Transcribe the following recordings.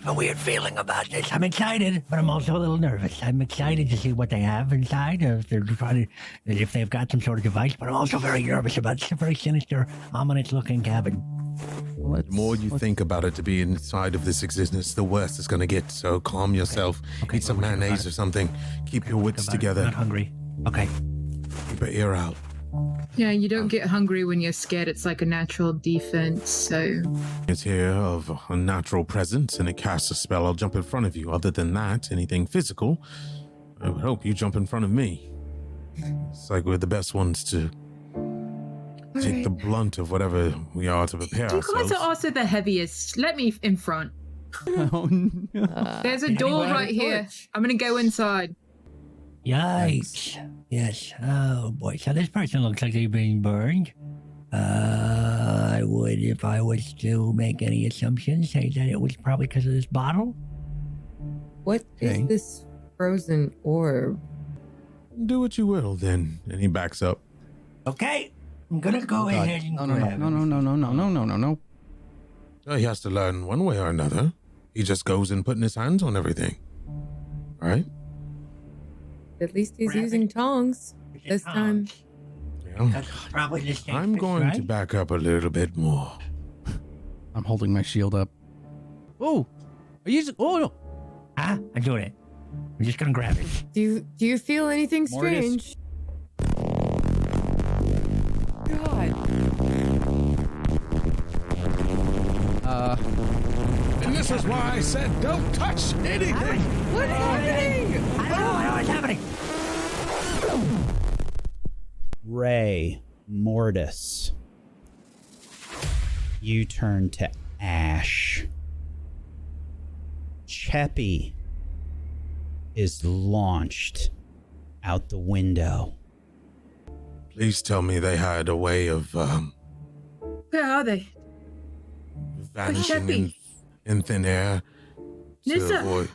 a weird feeling about this. I'm excited, but I'm also a little nervous. I'm excited to see what they have inside, if they're trying to, if they've got some sort of device, but I'm also very nervous about it. It's a very sinister, ominous-looking cabin. The more you think about it to be inside of this existence, the worse it's going to get. So calm yourself. Okay, Eat some mayonnaise or something. Keep your wits together. I'm not hungry. Okay. Keep an ear out. Yeah, you don't get hungry when you're scared. It's like a natural defense, so... It's here of a natural presence, and it casts a spell. I'll jump in front of you. Other than that, anything physical, I would hope you jump in front of me. It's like we're the best ones to take the blunt of whatever we are to prepare You ourselves. guys are also the heaviest. Let me in front. Oh, no. There's a door right here. I'm gonna go inside. Yikes. Yes. Oh, boy. So this person looks like they're being burned. I would, if I was to make any assumptions, say that it was probably because of this bottle. What is this frozen orb? Do what you will, then. And he backs up. Okay. I'm gonna go ahead and No. Oh, he has to learn one way or another. He just goes and putting his hands on everything. Right? At least he's Grab using it. tongs this time. Yeah. That's probably the safest, I'm going right? to back up a little bit more. I'm holding my shield up. Oh, are you? Oh no! Huh? I'm doing it. I'm just gonna grab it. Do you feel anything Mortis. strange? God. And this is why I said don't touch anything. What's happening? I don't know what's happening. Ray, Mortis, you turn to ash. Cheppy is launched out the window. Please tell me they had a way of Where are they? vanishing Cheppy. in thin air to Nissa. avoid.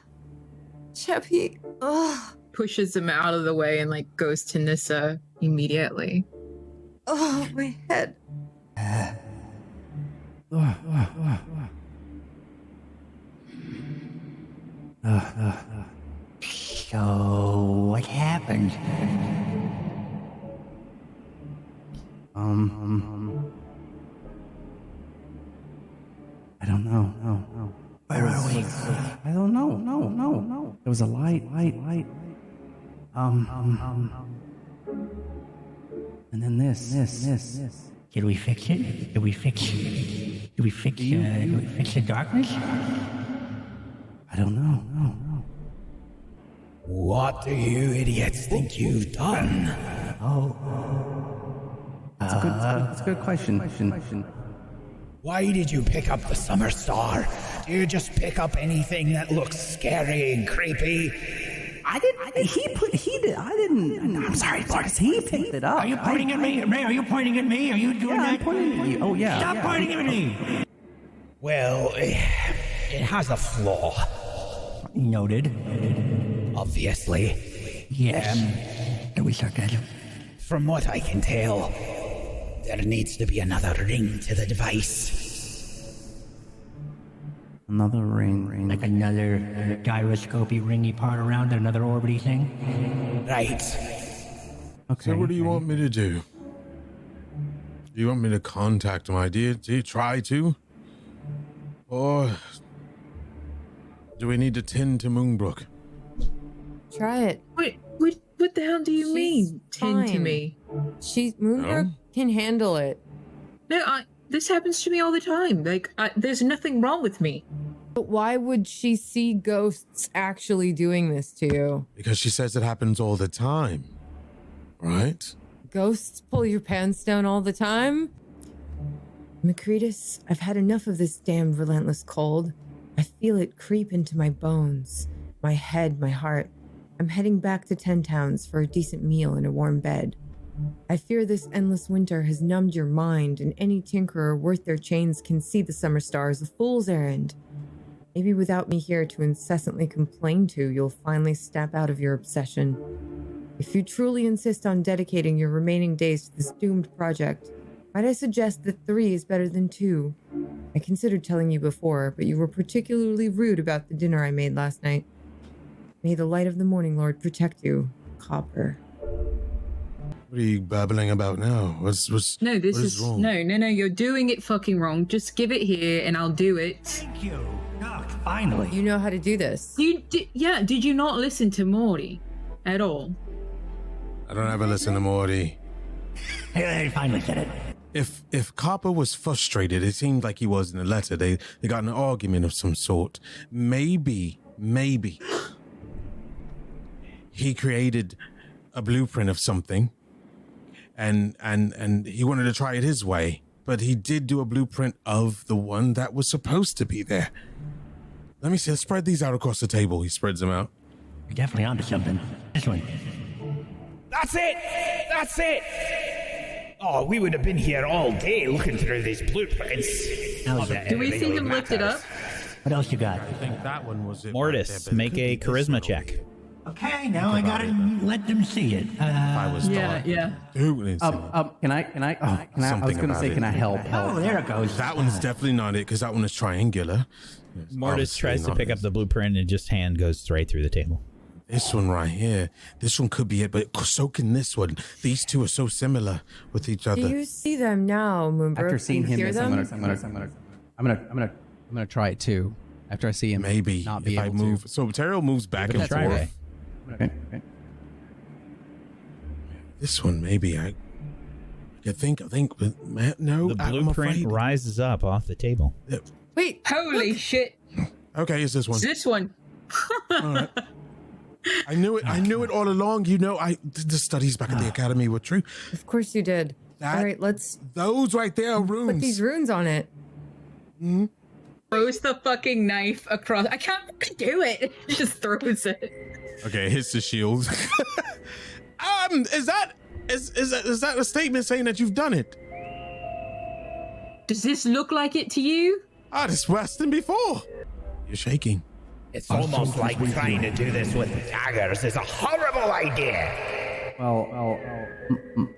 Cheppy. Oh, Pushes them out of the way and like goes to Nissa immediately. oh, my head. So, what happened? I don't know. No. Where are we? I don't know. No. There was a light. And then this. Did we fix it? Did we fix the darkness? I don't know. No. What do you idiots think you've done? That's a good question. Why did you pick up the Summer Star? Do you just pick up anything that looks scary and creepy? I didn't. I'm sorry, Mortis. He picked it up. Are you pointing at me? Ray, are you pointing at me? Are you doing Yeah, that? I'm pointing at you. Oh, yeah. Stop pointing at me! Well, it has a flaw, Noted. obviously. Yes. It was sarcasm. From what I can tell, there needs to be another ring to the device. Another ring. Like another gyroscopy ringy part around it, another orbity thing? Right. Okay. So what do you want me to do? Do you want me to contact my deity? Try to? Or do we need to tend to Moonbrook? Try it. Wait, what the hell do you She's mean? Tend to fine. me. Moonbrook can handle it. No, this happens to me all the time. Like, there's nothing wrong with me. But why would she see ghosts actually doing this to you? Because she says it happens all the time. Right? Ghosts pull your pants down all the time? Macretus, I've had enough of this damned relentless cold. I feel it creep into my bones, my head, my heart. I'm heading back to Ten Towns for a decent meal and a warm bed. I fear this endless winter has numbed your mind, and any tinkerer worth their chains can see the summer star as a fool's errand. Maybe without me here to incessantly complain to, you'll finally snap out of your obsession. If you truly insist on dedicating your remaining days to this doomed project, Might I suggest that 3 is better than 2? I considered telling you before, but you were particularly rude about the dinner I made last night. May the light of the Morning Lord protect you, Copper. What are you babbling about now? What's No, this what is wrong? no. You're doing it fucking wrong. Just give it here, and I'll do it. Thank you. Oh, finally. You know how to do this. Did you not listen to Morty at all? I don't ever listen to Morty. I finally get it. If Copper was frustrated, it seemed like he was in the letter. They got in an argument of some sort. Maybe he created a blueprint of something, and he wanted to try it his way. But he did do a blueprint of the one that was supposed to be there. Let me see. Let's spread these out across the table. He spreads them out. You're definitely onto something. This one. That's it! That's it! Oh, we would have been here all day looking through these blueprints. How's Not that it? Do we anything see really him lift it matters. up? What else you got? I think that one was it. Mortis, right there, but it make could a be this charisma one check. over here. Okay, now I gotta about let them see it. If I was Yeah. Dude, Can I? I was Something gonna about say, it. can I help? Oh, there it goes. that one's definitely not it, because that one is triangular. It's Mortis obviously tries to not pick up it. the blueprint and just hand goes straight through the table. This one right here. This one could be it, but so can this one. These two are so similar with each other. Do you see them now, Moonbrook? After Do seeing you him, hear yes, them? I'm gonna try it too. After I see him, Maybe not be if I able move. So Terrell moves back Give it and a try, forth. Ray. to. Okay. This one, maybe I think, but man, no. The I'm blueprint afraid. rises up off the table. Wait, Holy shit! Okay, it's this one. It's this one. All right. I knew it. I knew it all along. You know, the studies back at the academy were true. of course you did. That- All right, let's Those right there are runes. put these runes on it. Throws the fucking knife across. I can't fucking do it. Just throws it. Okay, it hits the shield. Is that a statement saying that you've done it? Does this look like it to you? It's worse than before. You're shaking. It's almost like trying to do this with daggers is a horrible idea. Well,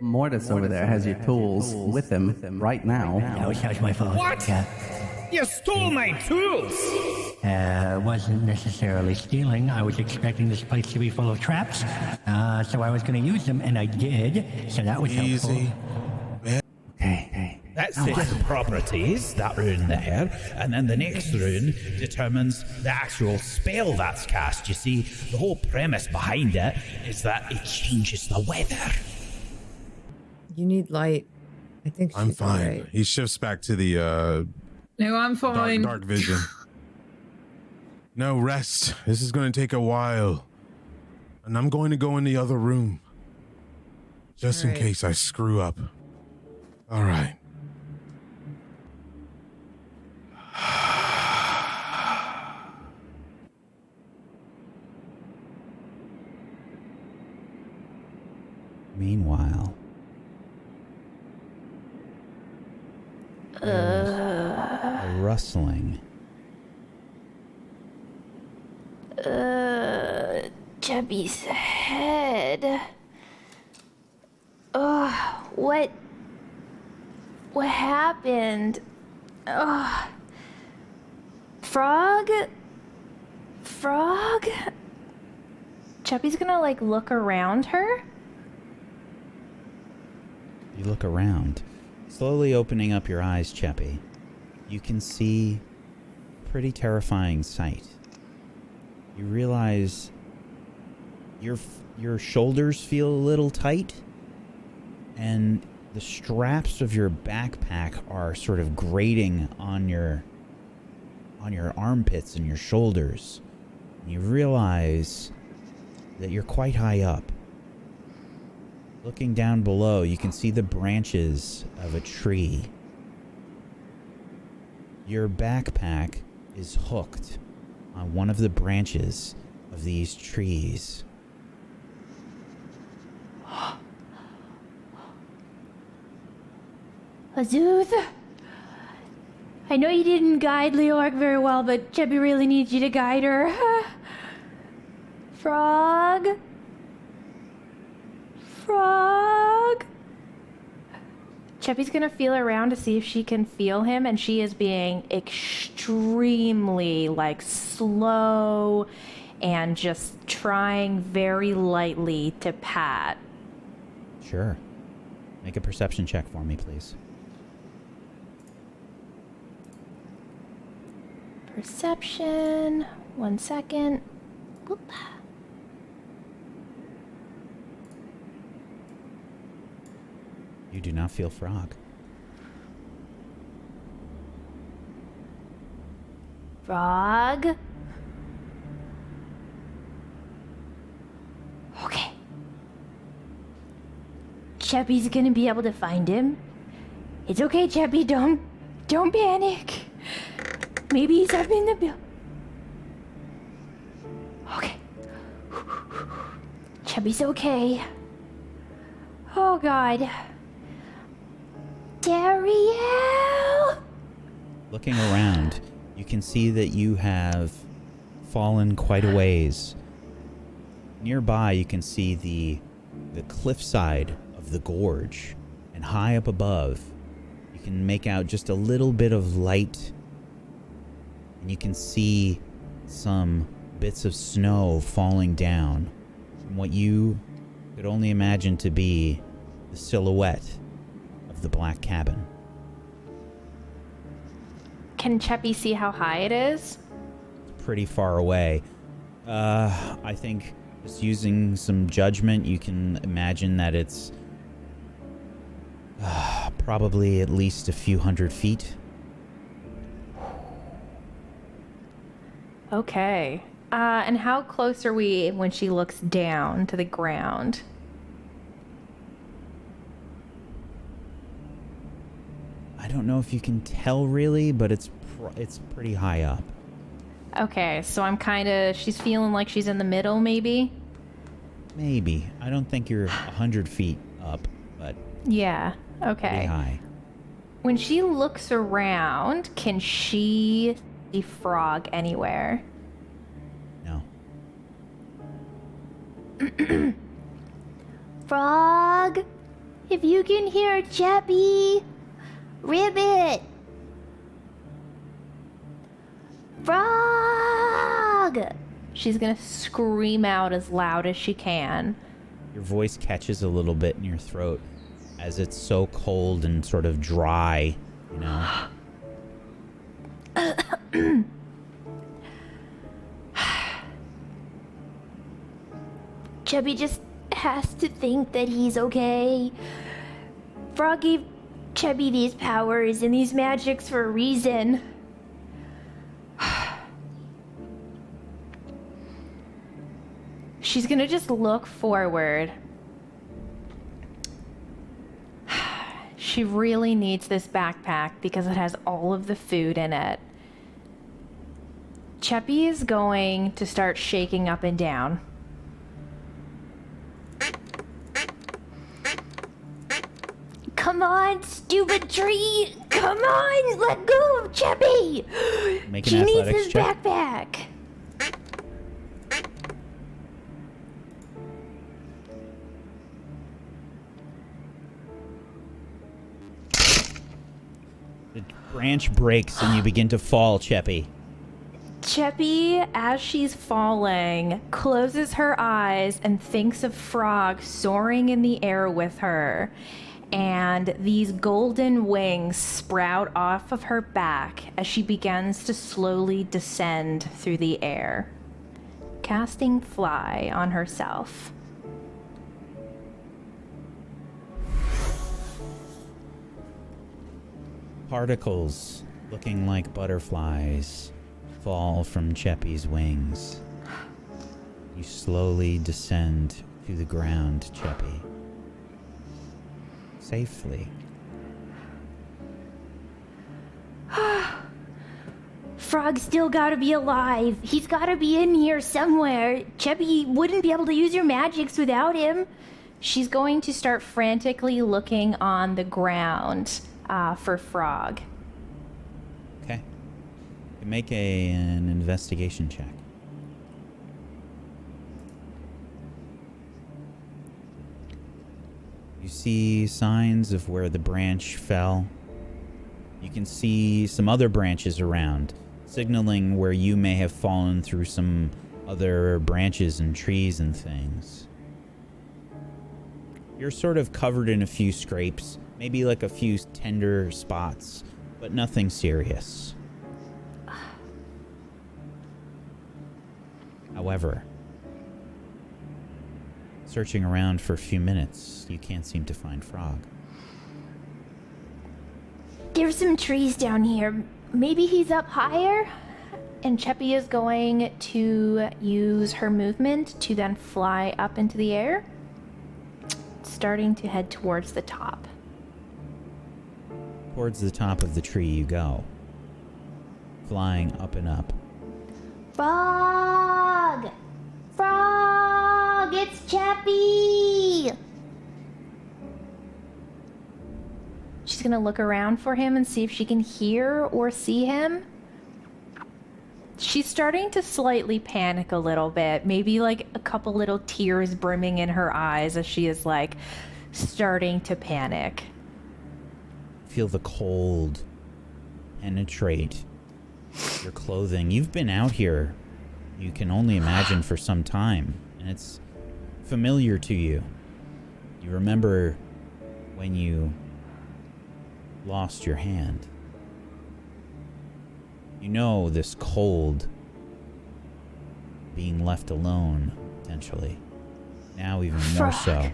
Mortis over there has your tools with him right now. That was my fault. What? Yeah. You stole my tools! Wasn't necessarily stealing. I was expecting this place to be full of traps, so I was going to use them, and I did. So that was helpful. Easy. Okay. That sets the properties, that rune there, and then the next rune determines the actual spell that's cast. You see, the whole premise behind it is that it changes the weather. You need light. I think I'm she's all fine. right. He shifts back to the No, I'm fine. dark vision. No, rest. This is going to take a while. And I'm going to go in the other room. Just in All right. case I screw up. All right. Meanwhile, a rustling. Chubby's head. Ugh, what happened? Ugh. Frog? Chubby's gonna like look around her. You look around, slowly opening up your eyes, Cheppy. You can see a pretty terrifying sight. You realize your shoulders feel a little tight, and the straps of your backpack are sort of grating on your armpits and your shoulders. And you realize that you're quite high up. Looking down below, you can see the branches of a tree. Your backpack is hooked on one of the branches of these trees. Azuth? I know you didn't guide Leorg very well, but Chubby really needs you to guide her. Frog? Cheppy's gonna feel around to see if she can feel him, and she is being extremely, like, slow and just trying very lightly to pat. Sure. Make a perception check for me, please. Perception. 1 second. Whoop. You do not feel Frog. Frog. Okay. Cheppy's gonna be able to find him. It's okay, Cheppy. Don't panic. Maybe he's up in the Okay. Cheppy's okay. Oh, God. Dariel! Looking around, you can see that you have fallen quite a ways. Nearby, you can see the cliffside of the gorge, and high up above, you can make out just a little bit of light, and you can see some bits of snow falling down from what you could only imagine to be the silhouette of the black cabin. Can Cheppy see how high it is? It's pretty far away. I think just using some judgment, you can imagine that it's probably at least a few hundred feet. Okay. And how close are we when she looks down to the ground? I don't know if you can tell really, but it's pretty high up. Okay, so she's feeling like she's in the middle, maybe? Maybe. I don't think you're 100 feet up, but Yeah, okay. pretty high. When she looks around, can she see Frog anywhere? No. Frog, if you can hear Cheppy, Ribbit. Frog! She's gonna scream out as loud as she can. Your voice catches a little bit in your throat as it's so cold and sort of dry, you know. Chubby just has to think that he's okay. Frog gave Chubby these powers and these magics for a reason. She's gonna just look forward. She really needs this backpack because it has all of the food in it. Cheppy is going to start shaking up and down. Come on, stupid tree! Come on, let go of Cheppy! Make an She needs athletics his check. backpack. The branch breaks and you begin to fall, Cheppy. Cheppy, as she's falling, closes her eyes and thinks of Frog soaring in the air with her. And these golden wings sprout off of her back as she begins to slowly descend through the air, casting Fly on herself. Particles looking like butterflies fall from Cheppy's wings. You slowly descend to the ground, Cheppy. Safely. Frog's still gotta be alive. He's gotta be in here somewhere. Cheppy wouldn't be able to use your magics without him. She's going to start frantically looking on the ground for Frog. Okay. Make an investigation check. You see signs of where the branch fell. You can see some other branches around, signaling where you may have fallen through some other branches and trees and things. You're sort of covered in a few scrapes, maybe like a few tender spots, but nothing serious. However, searching around for a few minutes, you can't seem to find Frog. There's some trees down here. Maybe he's up higher? And Cheppy is going to use her movement to then fly up into the air, starting to head towards the top. Towards the top of the tree you go, flying up and up. Frog! Frog! It's Cheppy! She's gonna look around for him and see if she can hear or see him. She's starting to slightly panic a little bit, maybe like a couple little tears brimming in her eyes as she is like starting to panic. Feel the cold penetrate your clothing. You've been out here, you can only imagine, for some time, and it's familiar to you. You remember when you lost your hand. You know this cold, being left alone, potentially. Now even more so.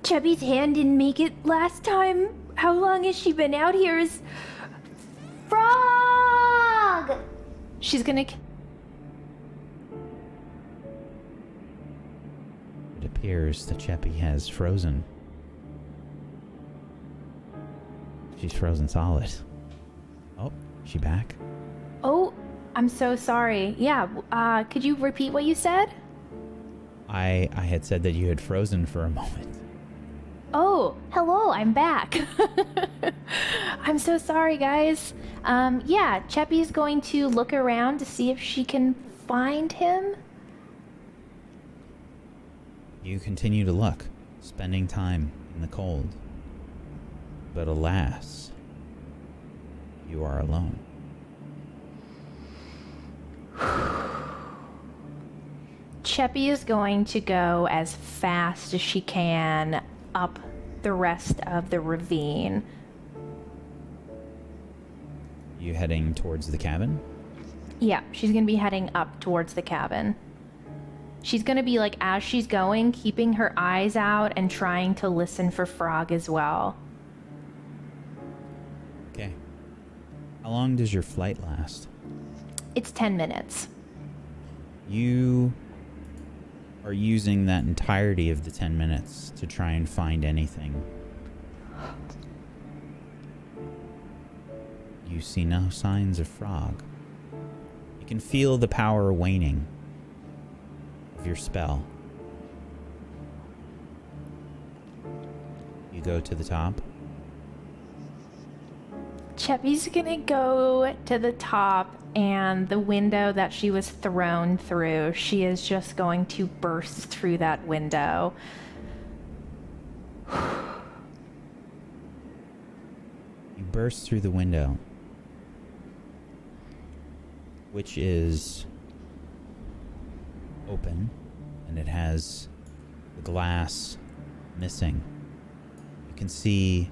Chubby's hand didn't make it last time. How long has she been out here? Is Frog! She's gonna... It appears that Cheppy has frozen. She's frozen solid. Oh, is she back? Oh, I'm so sorry. Yeah, could you repeat what you said? I had said that you had frozen for a moment. Oh, hello, I'm back. I'm so sorry, guys. Yeah, Cheppy's going to look around to see if she can find him. You continue to look, spending time in the cold. But alas, you are alone. Cheppy is going to go as fast as she can up the rest of the ravine. You heading towards the cabin? Yeah, she's going to be heading up towards the cabin. She's going to be like, as she's going, keeping her eyes out and trying to listen for Frog as well. Okay. How long does your flight last? It's 10 minutes. You are using that entirety of the 10 minutes to try and find anything. You see no signs of Frog. You can feel the power waning of your spell. You go to the top. Cheppy's gonna go to the top, and the window that she was thrown through, she is just going to burst through that window. You burst through the window, which is open, and it has the glass missing. You can see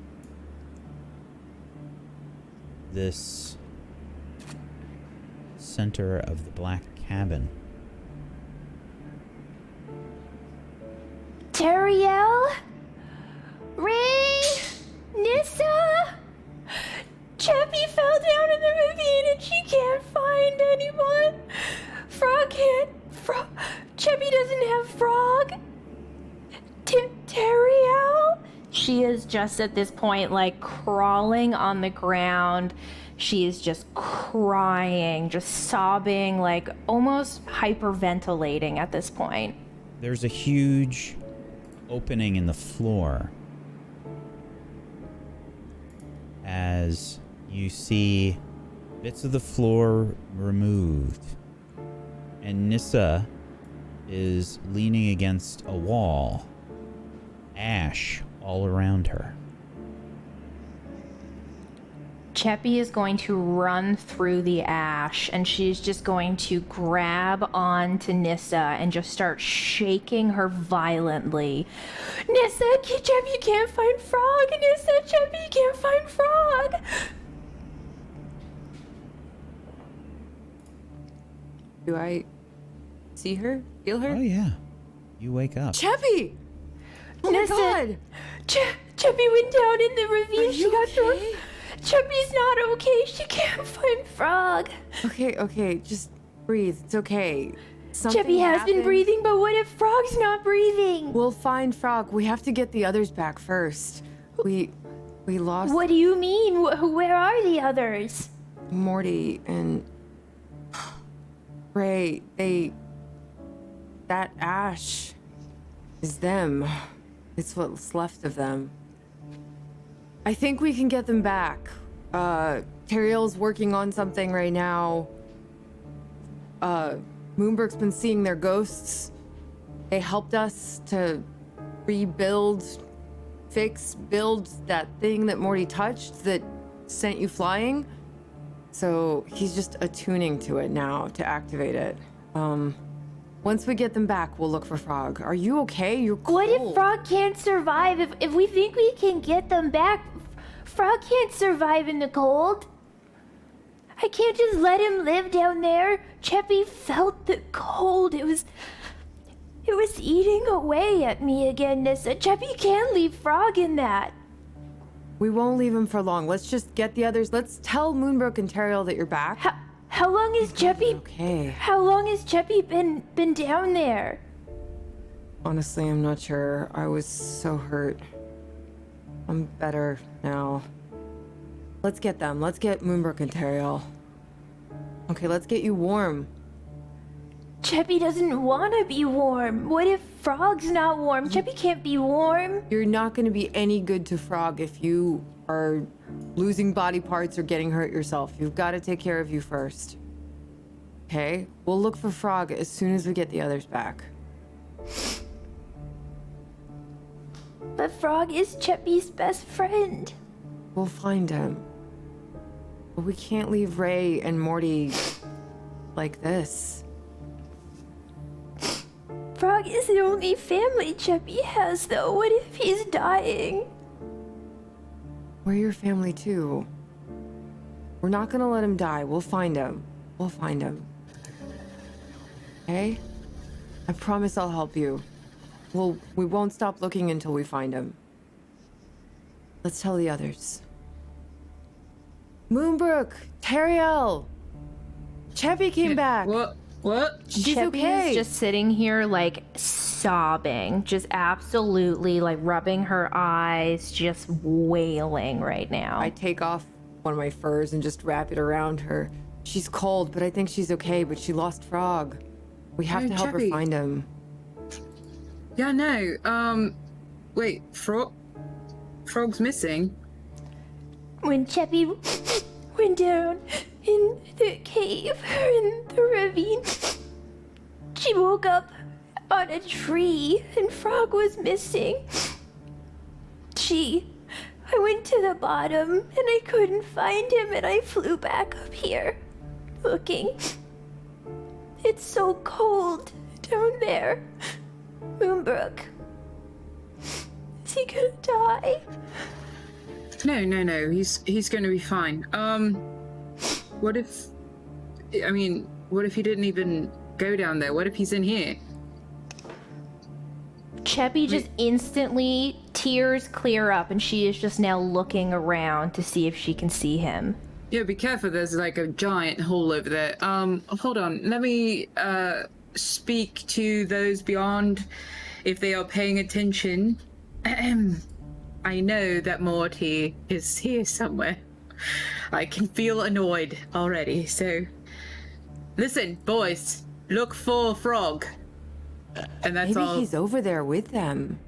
this center of the black cabin. Teriel? Ray? Nissa? Cheppy fell down in the ravine and she can't find anyone. Frog can't... Cheppy doesn't have Frog. Teriel? She is just at this point like crawling on the ground. She is just crying, just sobbing, like almost hyperventilating at this point. There's a huge opening in the floor as you see bits of the floor removed And Nissa is leaning against a wall. Ash all around her. Cheppy is going to run through the ash, and she's just going to grab onto Nissa and just start shaking her violently. Nissa, Cheppy, you can't find Frog! Nissa, Cheppy, you can't find Frog! Do I see her? Feel her? Oh yeah. You wake up. Cheppy! Oh Nissa, my god! Cheppy went down in the ravine. Are She you got thrown. okay? Cheppy's not okay. She can't find Frog. Okay, just breathe. It's okay. Something Cheppy has been happened. breathing, but what if Frog's not breathing? We'll find Frog. We have to get the others back first. We lost What do you mean? Where are the others? Morty and Ray. That ash is them. It's what's left of them. I think we can get them back. Teriel's working on something right now. Moonbrook's been seeing their ghosts. They helped us to rebuild, build that thing that Morty touched that sent you flying. So he's just attuning to it now to activate it. Once we get them back, we'll look for Frog. Are you okay? You're cold. What if Frog can't survive? If we think we can get them back, Frog can't survive in the cold. I can't just let him live down there. Cheppy felt the cold. It was eating away at me again, Nissa. Cheppy can't leave Frog in that. We won't leave him for long. Let's just get the others. Let's tell Moonbrook and Teriel that you're back. How long has Cheppy? Okay. How long has Cheppy been down there? Honestly, I'm not sure. I was so hurt. I'm better now. Let's get them. Let's get Moonbrook and Teriel. Okay, let's get you warm. Cheppy doesn't want to be warm. What if Frog's not warm? Cheppy can't be warm. You're not going to be any good to Frog if you are losing body parts or getting hurt yourself. You've got to take care of you first. Okay? We'll look for Frog as soon as we get the others back. But Frog is Cheppy's best friend. We'll find him. But we can't leave Ray and Morty like this. Frog is the only family Cheppy has, though. What if he's dying? We're your family too. We're not gonna let him die. We'll find him. We'll find him. Okay? I promise I'll help you. We won't stop looking until we find him. Let's tell the others. Moonbrook! Teriel! Cheppy came back! What? She's Cheppy okay. is just sitting here, like, sobbing. Just absolutely, like, rubbing her eyes, just wailing right now. I take off one of my furs and just wrap it around her. She's cold, but I think she's okay, but she lost Frog. We have to help her Cheppy. find him. Yeah, no. Wait, Frog's missing? When Cheppy went down in the cave, in the ravine, she woke up on a tree and Frog was missing. I went to the bottom and I couldn't find him and I flew back up here looking. It's so cold down there. Moonbrook, is he gonna die? No. He's gonna be fine. What if he didn't even go down there? What if he's in here? Cheppy just instantly tears clear up and she is just now looking around to see if she can see him. Yeah, be careful. There's like a giant hole over there. Hold on. Let me speak to those beyond if they are paying attention. I know that Morty is here somewhere. I can feel annoyed already, so listen, boys, look for Frog. And that's Maybe all. he's over there with them.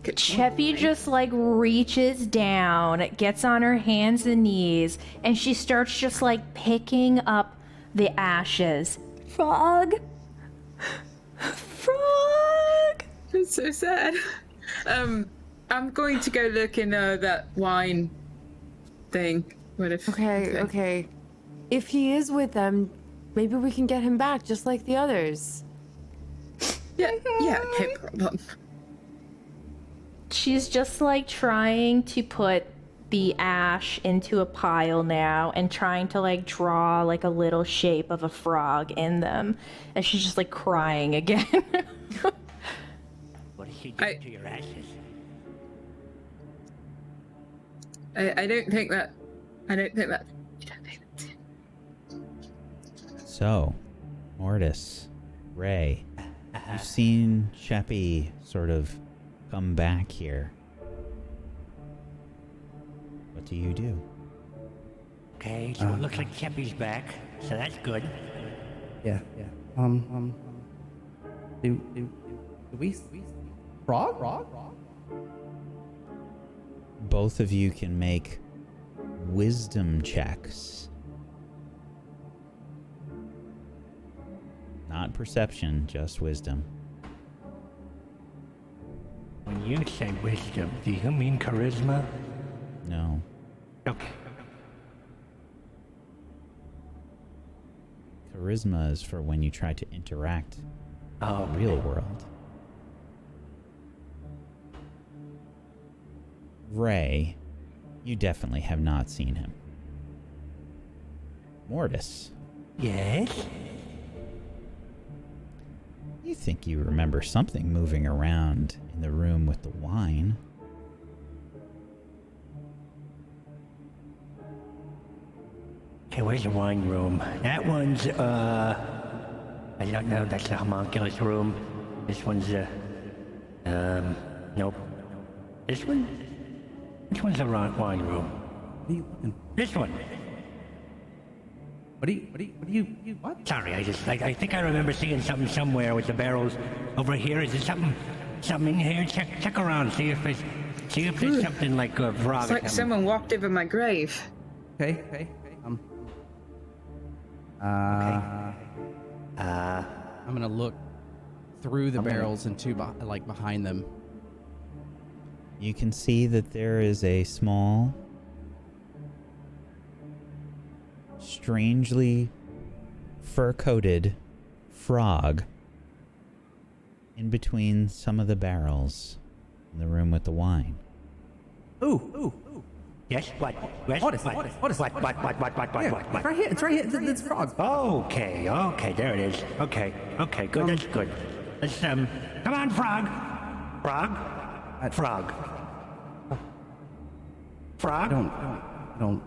Cheppy just like reaches down, gets on her hands and knees, and she starts just like picking up the ashes. Frog! Frog! It's so sad. I'm going to go look in that wine thing. What if? Okay. If he is with them, maybe we can get him back just like the others. Yeah, no problem. She's just like trying to put the ash into a pile now and trying to like draw like a little shape of a frog in them. And she's just like crying again. What is she doing to your ashes? I don't think that. So, Mortis, Ray, you've seen Sheppy sort of come back here. What do you do? Okay, so it looks like Cheppy's back, so that's good. Yeah. Do we frog? Both of you can make wisdom checks. Not perception, just wisdom. When you say wisdom, do you mean charisma? No. Okay. Charisma is for when you try to interact in the real world. Ray, you definitely have not seen him. Mortis, Yes? you think you remember something moving around in the room with the wine. Okay, where's the wine room? That one's, I don't know, that's the homunculus room. This one's, nope. This one? Which one's the wine room? What are you looking? This one. What? Sorry, I think I remember seeing something somewhere with the barrels over here. Is there something in here? Check around, see if there's something like a frog. It's like someone walked over my grave. Okay. Okay. I'm gonna look through the barrels and like behind them. You can see that there is a small, strangely fur-coated frog in between some of the barrels in the room with the wine. Ooh. Yes. What? Yes? What is? What? Right here. It's right here. It's frog. Okay. There it is. Okay. Good. That's good. Let's come on, frog. Frog. I don't.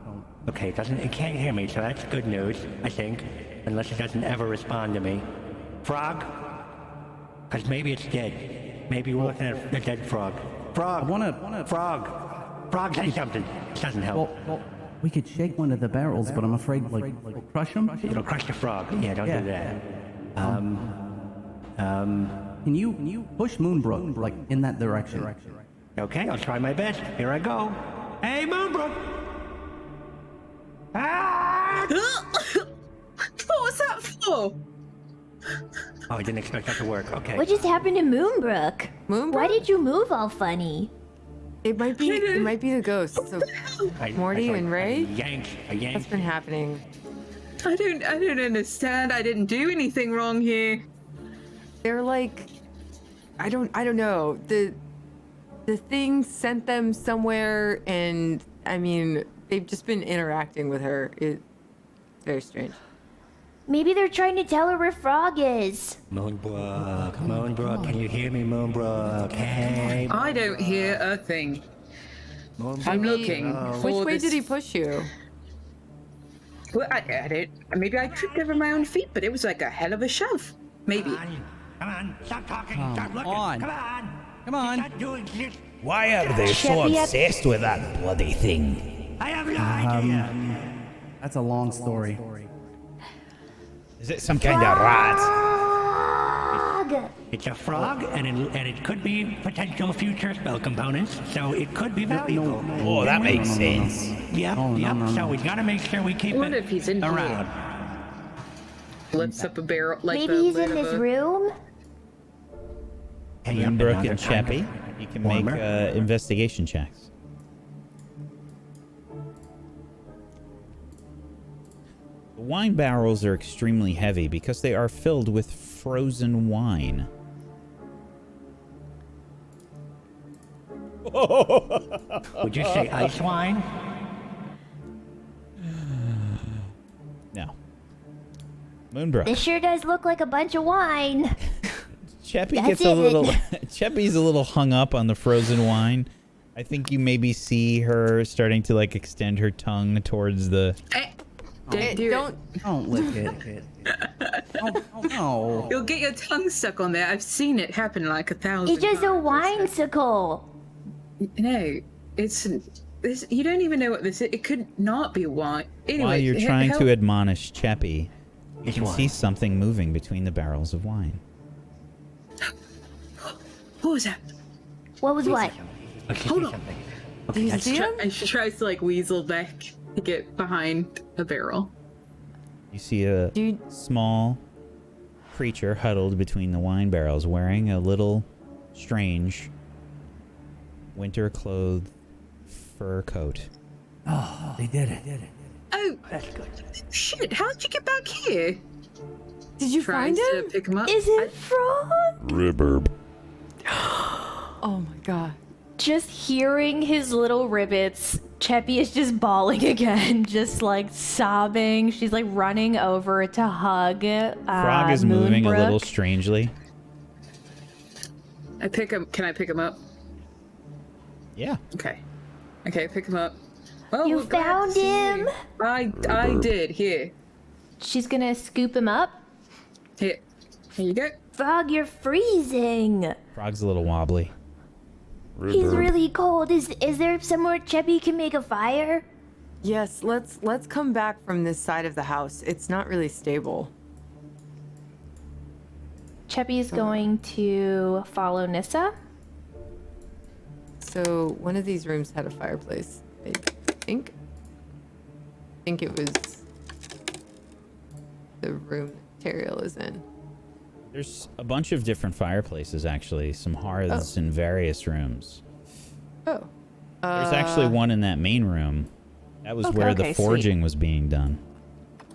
Okay, it can't hear me, so that's good news, I think. Unless it doesn't ever respond to me. Frog? Because maybe it's dead. Maybe we're looking at a dead frog. Frog! I wanna. Frog, say something. It doesn't help. Well, we could shake one of the barrels, but I'm afraid like we'll crush him. It'll crush the frog. Yeah, don't do that. Can you push Moonbrook like in that direction? Okay, I'll try my best. Here I go. Hey, Moonbrook! Ah! What was that for? Oh, I didn't expect that to work. Okay. What just happened to Moonbrook? Moonbrook? Why did you move all funny? It might be the ghosts of Morty and Ray. I What's yanked. been happening? I don't understand. I didn't do anything wrong here. They're like, I don't know. The thing sent them somewhere, and I mean, they've just been interacting with her. It's very strange. Maybe they're trying to tell her where Frog is. Moonbrook, can you hear me, Moonbrook? Hey, I don't hear a thing. Moonbrook. I'm looking for Which way this. did he push you? Well, I don't. Maybe I tripped over my own feet, but it was like a hell of a shove. Maybe. Come on, stop talking, stop looking. on. Come on. Stop doing shit. Why are they so Sheppy, obsessed with that bloody thing? I have no idea. That's a long story. Is it some kind of rat? Frog! It's a frog, and it could be potential future spell components, so it could be valuable. Oh, that makes sense. Yep. So we gotta make sure we keep I wonder it if he's in here. around. lifts up a barrel, like Maybe the he's lid in of this a- room? Moonbrook and Cheppy, you can make investigation checks. The wine barrels are extremely heavy because they are filled with frozen wine. Would you say ice wine? No. Moonbrook. This sure does look like a bunch of wine. Cheppy That's gets a it. little. Cheppy's a little hung up on the frozen wine. I think you maybe see her starting to like extend her tongue towards the. Don't lick it. Oh no. You'll get your tongue stuck on there. I've seen it happen like 1,000 It's just a wine-sicle. No, it's this. You don't even know what this is. It could not be wine. Anyway, While you're trying help. to admonish Cheppy, you Which can one? see something moving between the barrels of wine. What was that? What was what? Okay, Hold say on. something. Do you see him? And she tries to like weasel back to get behind a barrel. You see a Dude. small creature huddled between the wine barrels wearing a little strange winter-clothed fur coat. Oh, they did it. Oh, That's good. shit! How did you get back here? Did you Tries find to him? pick him up. Is it Frog? Reverb. Oh my god. Just hearing his little ribbits, Cheppy is just bawling again, just like sobbing. She's like running over to hug. Frog is moving a little Moonbrook. strangely. I pick him. Can I pick him up? Yeah. Okay. Okay, pick him up. Oh, You we're glad to found see him? you. I did. Here. She's gonna scoop him up. Here. Here you go. Frog, you're freezing. Frog's a little wobbly. He's really cold. Is there somewhere Cheppy can make a fire? Yes, let's come back from this side of the house. It's not really stable. Cheppy's going to follow Nissa. So one of these rooms had a fireplace. I think. I think it was the room Teriel is in. There's a bunch of different fireplaces, actually. Some hearths in various rooms. Oh. There's actually one in that main room. That was where the okay, forging sweet. was being done.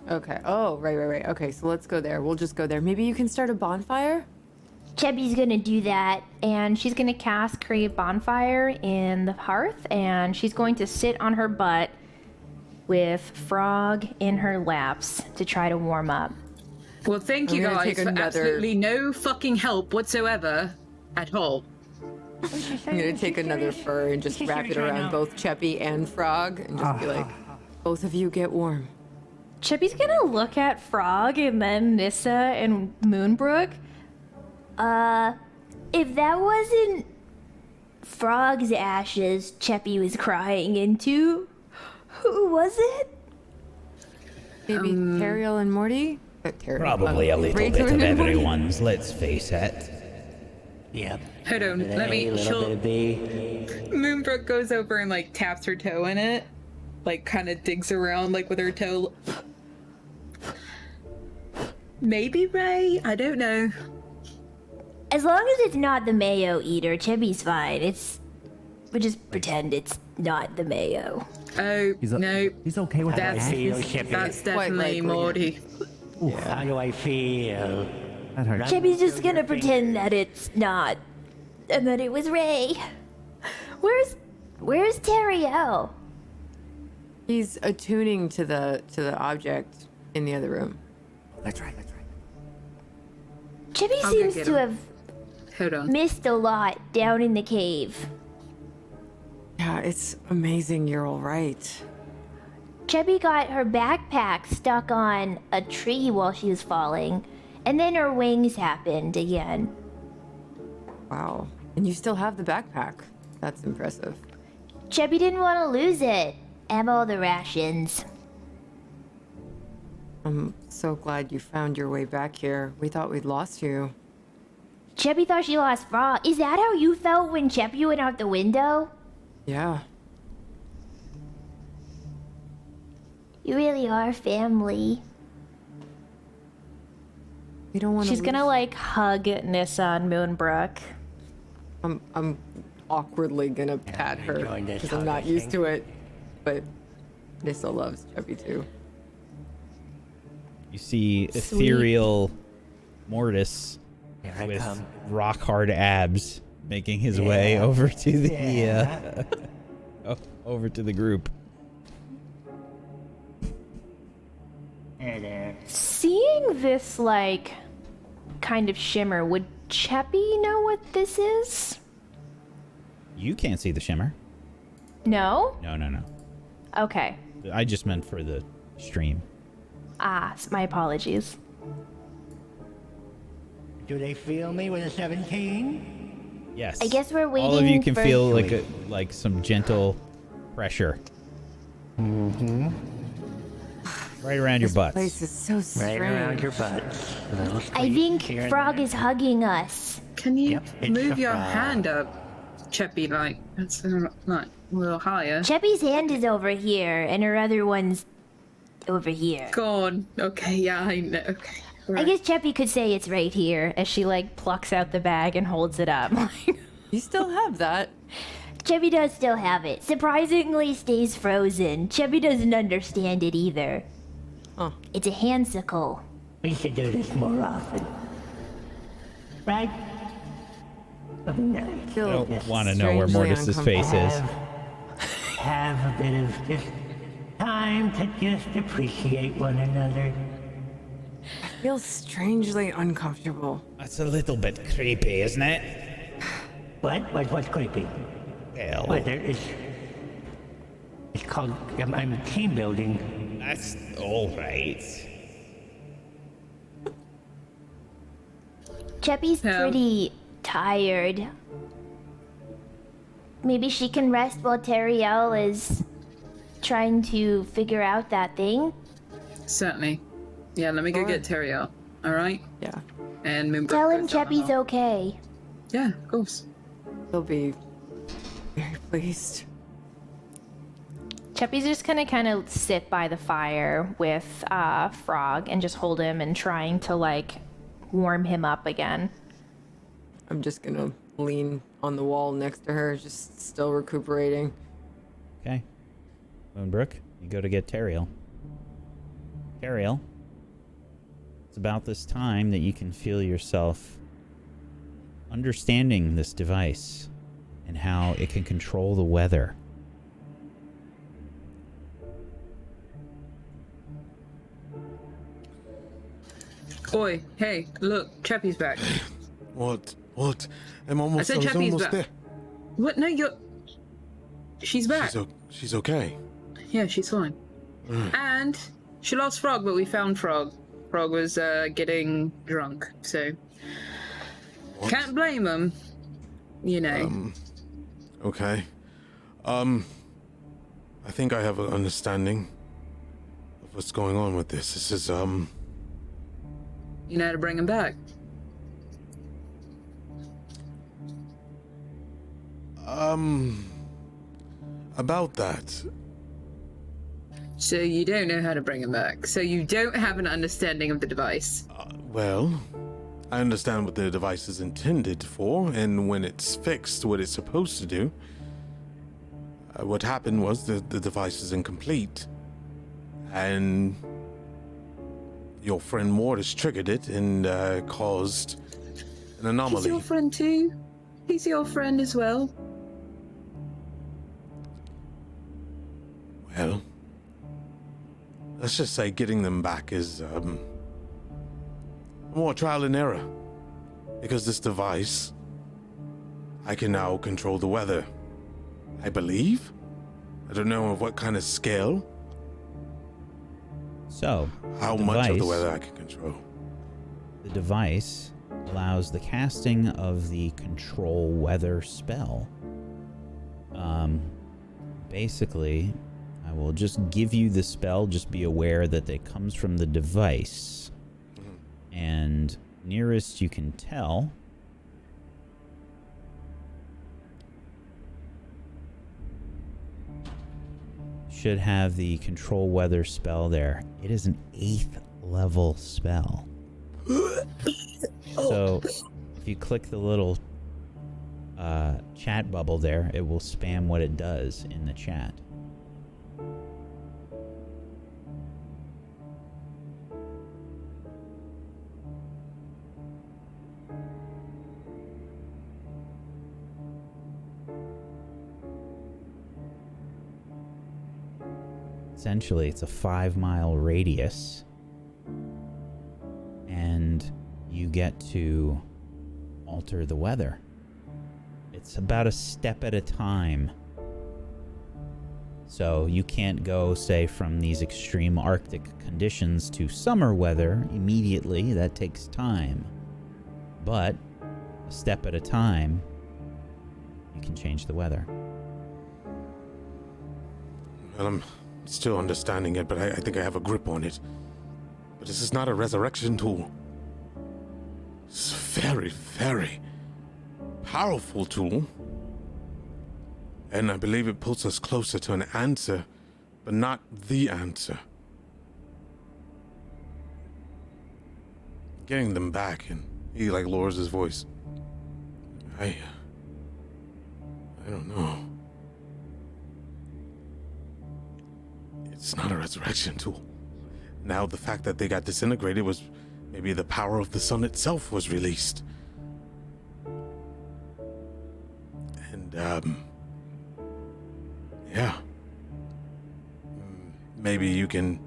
Okay. Oh, right. Okay, so let's go there. We'll just go there. Maybe you can start a bonfire? Cheppy's gonna do that, and she's gonna cast Create Bonfire in the hearth, and she's going to sit on her butt with Frog in her laps to try to warm up. Well, thank I'm you gonna guys take for another- absolutely no fucking help whatsoever at all. I'm gonna take another fur and just wrap it around both Cheppy and Frog and just be like, both of you get warm. Cheppy's gonna look at Frog and then Nissa and Moonbrook. If that wasn't Frog's ashes Cheppy was crying into, who was it? Maybe Teriel and Morty? Teriel, Probably a little Rachel bit of and Morty? everyone's, let's face it. Yep. Hold on, Bit of let A, me. little bit of B. Moonbrook goes over and like taps her toe in it, like kind of digs around like with her toe. Maybe Ray? I don't know. As long as it's not the mayo eater, Cheppy's fine. We'll just pretend it's not the mayo. Oh no, He's okay with that. that's feel, Cheppy. that's Quite definitely likely. Morty. How do I feel? That hurts. Cheppy's just gonna pretend that it's not, and that it was Ray. Where's Teriel? He's attuning to the object in the other room. That's right. Cheppy I'll go seems get to him. have Hold on. missed a lot down in the cave. Yeah, it's amazing you're all right. Cheppy got her backpack stuck on a tree while she was falling, and then her wings happened again. Wow. And you still have the backpack. That's impressive. Cheppy didn't want to lose it. And all the rations. I'm so glad you found your way back here. We thought we'd lost you. Cheppy thought she lost Frog. Is that how you felt when Cheppy went out the window? Yeah. You really are family. We don't want to. She's gonna like hug Nissa and Moonbrook. I'm awkwardly gonna pat her enjoying this because I'm not used thing. to it, but Nissa loves Chubby too. You see ethereal Mortis Here I with come. rock hard abs making his way over to the over to the group. There, there. Seeing this like kind of shimmer, would Cheppy know what this is? You can't see the shimmer. No? No. Okay. I just meant for the stream. My apologies. Do they feel me with a 17? Yes. I guess we're waiting All of you can for- feel like some gentle pressure. Mm-hmm. Right around your This butts. place is so strange. Right around your butt. A little I squeeze think here and Frog there. is hugging us. Can you Yep, it's move a your frog. hand up, Cheppy? Like that's like a little higher. Cheppy's hand is over here, and her other one's over here. God. Okay. Yeah. I know. Okay. I Right. guess Cheppy could say it's right here as she like plucks out the bag and holds it up. You still have that. Cheppy does still have it. Surprisingly stays frozen. Cheppy doesn't understand it either. Oh. It's a handsicle. We should do this more often. Right? Something nice. I Feel don't want to know where strangely Mortis's face is. Have a bit of just time to just appreciate one another. Feel strangely uncomfortable. That's a little bit creepy, isn't it? What? What's creepy? Well, Well, it's called, I'm team building. that's all right. Cheppy's Yeah. pretty tired. Maybe she can rest while Teriel is trying to figure out that thing. Certainly. Yeah. Let me go get Terry out. All right. Yeah, And Moonbrook Tell him goes down the Cheppy's hall. okay. Yeah. Of course. he'll be very pleased. Cheppy's just gonna kind of sit by the fire with Frog and just hold him and trying to like warm him up again. I'm just gonna lean on the wall next to her, just still recuperating. Okay. Moonbrook, you go to get Teriel. Teriel, it's about this time that you can feel yourself understanding this device and how it can control the weather. Oi. Hey. Look. Cheppy's back. What? I'm almost. said I was Cheppy's almost back. there. What? No. You're. She's back. She's okay. Yeah. She's fine. And she lost Frog, but we found Frog. Frog was getting drunk, so What? can't blame him. You know. Okay. I think I have an understanding of what's going on with this. This is You know how to bring him back. about that. So you don't know how to bring him back. So you don't have an understanding of the device. Well, I understand what the device is intended for, and when it's fixed, what it's supposed to do. What happened was the device is incomplete, and your friend Mortis triggered it and caused an He's anomaly. your friend too. He's your friend as well. Well, let's just say getting them back is more trial and error. Because this device, I can now control the weather. I believe? I don't know of what kind of scale, So, how the much of the device- weather I can control. The device allows the casting of the control weather spell. Basically, I will just give you the spell, just be aware that it comes from the device. And nearest you can tell, should have the control weather spell there. It is an 8th level spell. So if you click the little chat bubble there, it will spam what it does in the chat. Essentially, it's a 5-mile radius, and you get to alter the weather. It's about a step at a time. So you can't go, say, from these extreme Arctic conditions to summer weather immediately. That takes time. But a step at a time, you can change the weather. Well, I'm still understanding it, but I think I have a grip on it. But this is not a resurrection tool. It's a very, very powerful tool. And I believe it pulls us closer to an answer, but not the answer. Getting them back, and he lowers his voice. I don't know. It's not a resurrection tool. Now the fact that they got disintegrated was maybe the power of the sun itself was released. And yeah. Maybe you can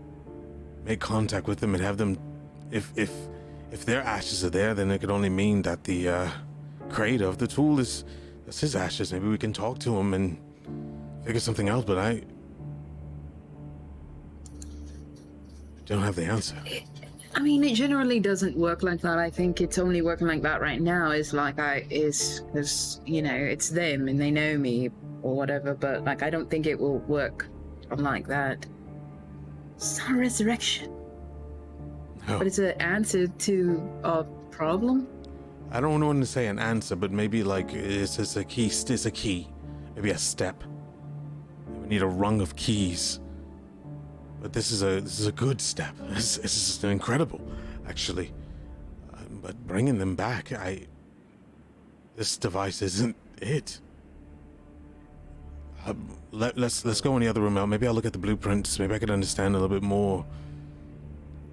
make contact with them and have them, if their ashes are there, then it could only mean that the creator of the tool that's his ashes. Maybe we can talk to him and figure something out, but I don't have the answer. I mean, it generally doesn't work like that. I think it's only working like that right now is because, it's them and they know me or whatever, but I don't think it will work like that. It's not a resurrection. No. But it's an answer to a problem? I don't want to say an answer, but maybe it's a key. It's a key. Maybe a step. We need a rung of keys. But this is a good step. This is incredible, actually. But bringing them back, this device isn't it. Let's go in the other room out. Maybe I'll look at the blueprints. Maybe I can understand a little bit more.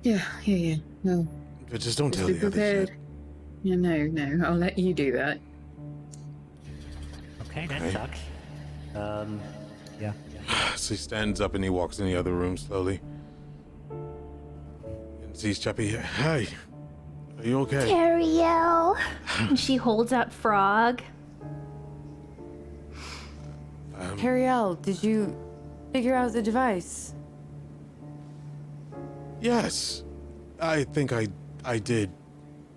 Yeah. No. But just don't tell be the prepared. others. Yeah, no. I'll let you do that. Okay, that sucks. Yeah. So he stands up and he walks in the other room slowly. And sees Chappie. Hi. Are you okay? Ariel. And she holds up Frog. Ariel, did you figure out the device? Yes. I think I did.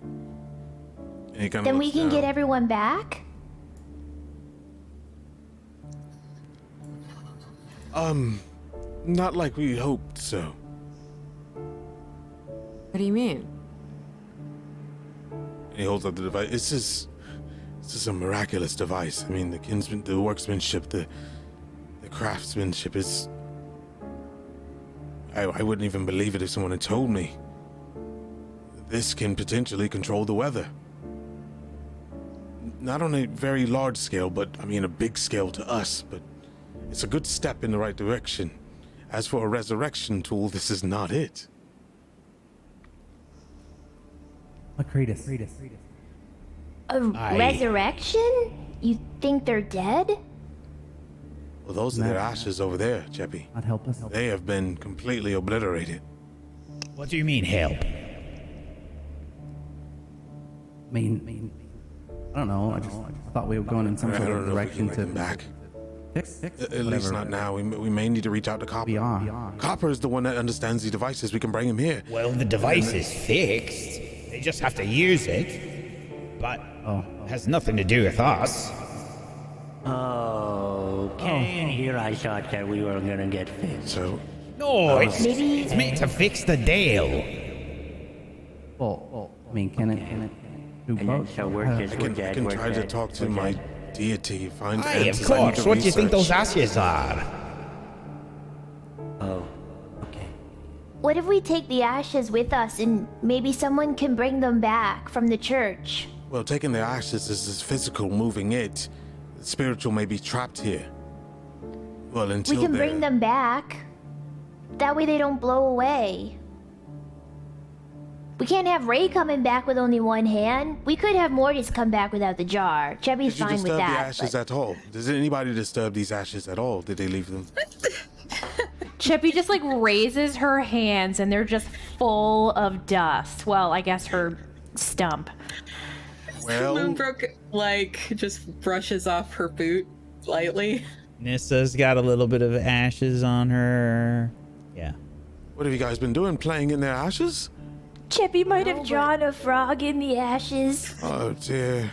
And he kinda Then we looks can get down. everyone back? Not like we hoped so. What do you mean? And he holds up the device. This is a miraculous device. I mean, the workmanship, the craftsmanship is. I wouldn't even believe it if someone had told me. This can potentially control the weather. Not on a very large scale, but I mean a big scale to us, but it's a good step in the right direction. As for a resurrection tool, this is not it. Cretus. A resurrection? You think they're dead? Well, those are their ashes over there, Cheppy. Not help us. They have been completely obliterated. What do you mean, help? I mean, I don't know. I thought we were going in some I sort don't of know if we direction can to get them back. fix At least not now. We may need to reach out to Copper. We are. Copper is the one that understands the devices. We can bring him here. Well, the device is fixed. They just have to use it. But it has nothing to do with us. Okay, and here I thought that we were gonna get fixed. So, No, it's Maybe- meant to fix the Dale. Well, I mean, can it do And then, both? so we're just, I we're can dead, we're try to dead, talk to we're my dead. deity, find Aye, of answers. I need course. to What do you think research. those ashes are? Oh, okay. What if we take the ashes with us and maybe someone can bring them back from the church? Well, taking the ashes is physical, moving it. The spiritual may be trapped here. Well, until We can bring them back. That way they don't blow away. We can't have Ray coming back with only one hand. We could have Mortis come back without the jar. Chubby's Did you fine with disturb the that. ashes at all? Does anybody disturb these ashes at all? Did they leave them? Chippy just like raises her hands and they're just full of dust. Well, I guess her stump. Well, Moonbrook, like, just brushes off her boot lightly. Nissa's got a little bit of ashes on her. Yeah. what have you guys been doing? Playing in their ashes? Chippy might have drawn a frog in the ashes. Oh dear.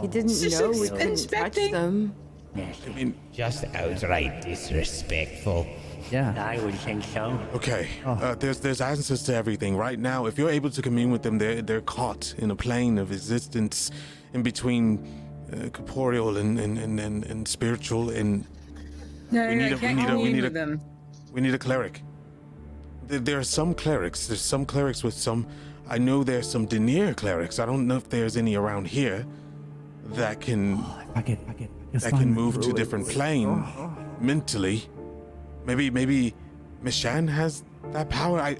He didn't know we couldn't touch them. Yes, I mean, Just outright disrespectful. Yeah. I would think so. okay. There's answers to everything. Right now, if you're able to commune with them, they're caught in a plane of existence, in between corporeal and spiritual. And No, We need I a- we can't need a- we commune need a- with them. we need a cleric. There are some clerics. There's some clerics with some. I know there's some Denier clerics. I don't know if there's any around here that can I get that can move to different plane mentally. Maybe Mishan has that power. I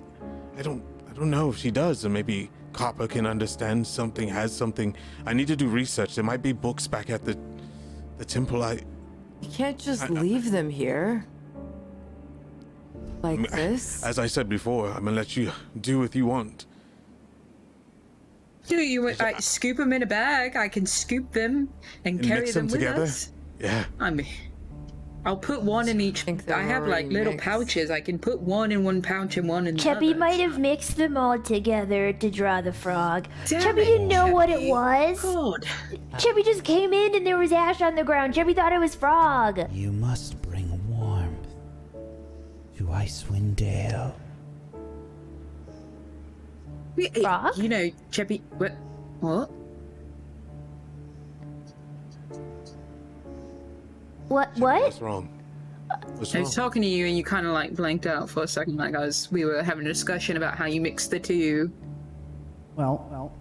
don't know if she does, or maybe Copper can understand something, has something. I need to do research. There might be books back at the temple. You can't just leave them here. Like this? As I said before, I'm gonna let you do what you want. Do you want I scoop them in a bag? I can scoop them and carry mix them them with together? us. Yeah. I mean, I'll put one in each. think they're I have like already little mixed. pouches. I can put one in one pouch and one in the Chubby other. might have mixed them all together to draw the frog. Damn Chubby it, didn't know what it Chubby. was. God. Chubby just came in and there was ash on the ground. Chubby thought it was frog. You must bring warmth to Icewind Dale. Frog? You know, Chubby. What? What? What? What's wrong? What's I wrong? was talking to you and you kind of like blanked out for a second, like we were having a discussion about how you mixed the two. Well,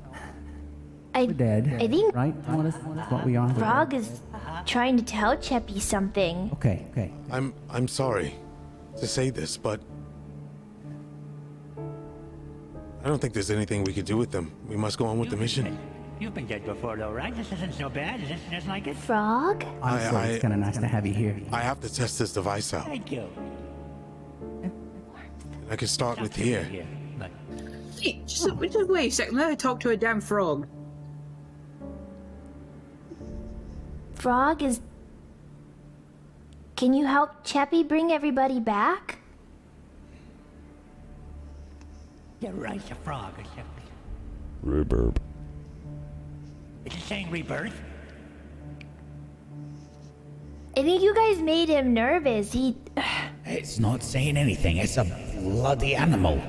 I we're dead. I think Right? That's what we are. We're Frog dead. is trying to tell Cheppy something. Okay. I'm sorry to say this, but I don't think there's anything we could do with them. We must go on with the mission. You've been dead before, though, right? This isn't so bad. Is it just like it? Frog? Honestly, it's kind of nice to have you here. I have to test this device out. Thank you. I can start with here. Here. Look. Hey, just wait a second. Let her talk to a damn frog. Frog is. Can you help Cheppy bring everybody back? Yeah, right. It's a frog. Reverb. Is it saying rebirth? I think you guys made him nervous. He. It's not saying anything. It's a bloody animal.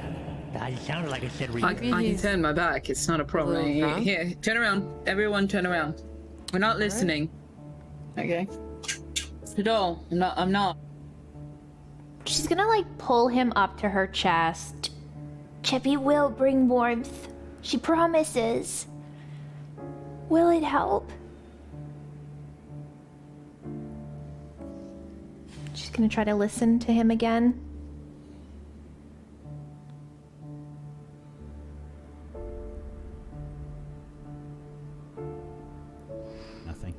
It sounded like it said I rebirth. can turn my back. It's not a problem. Little frog? Here, turn around. Everyone, turn around. We're not listening. Okay. At all. I'm not. She's gonna like pull him up to her chest. Cheppy will bring warmth. She promises. Will it help? She's gonna try to listen to him again. Nothing.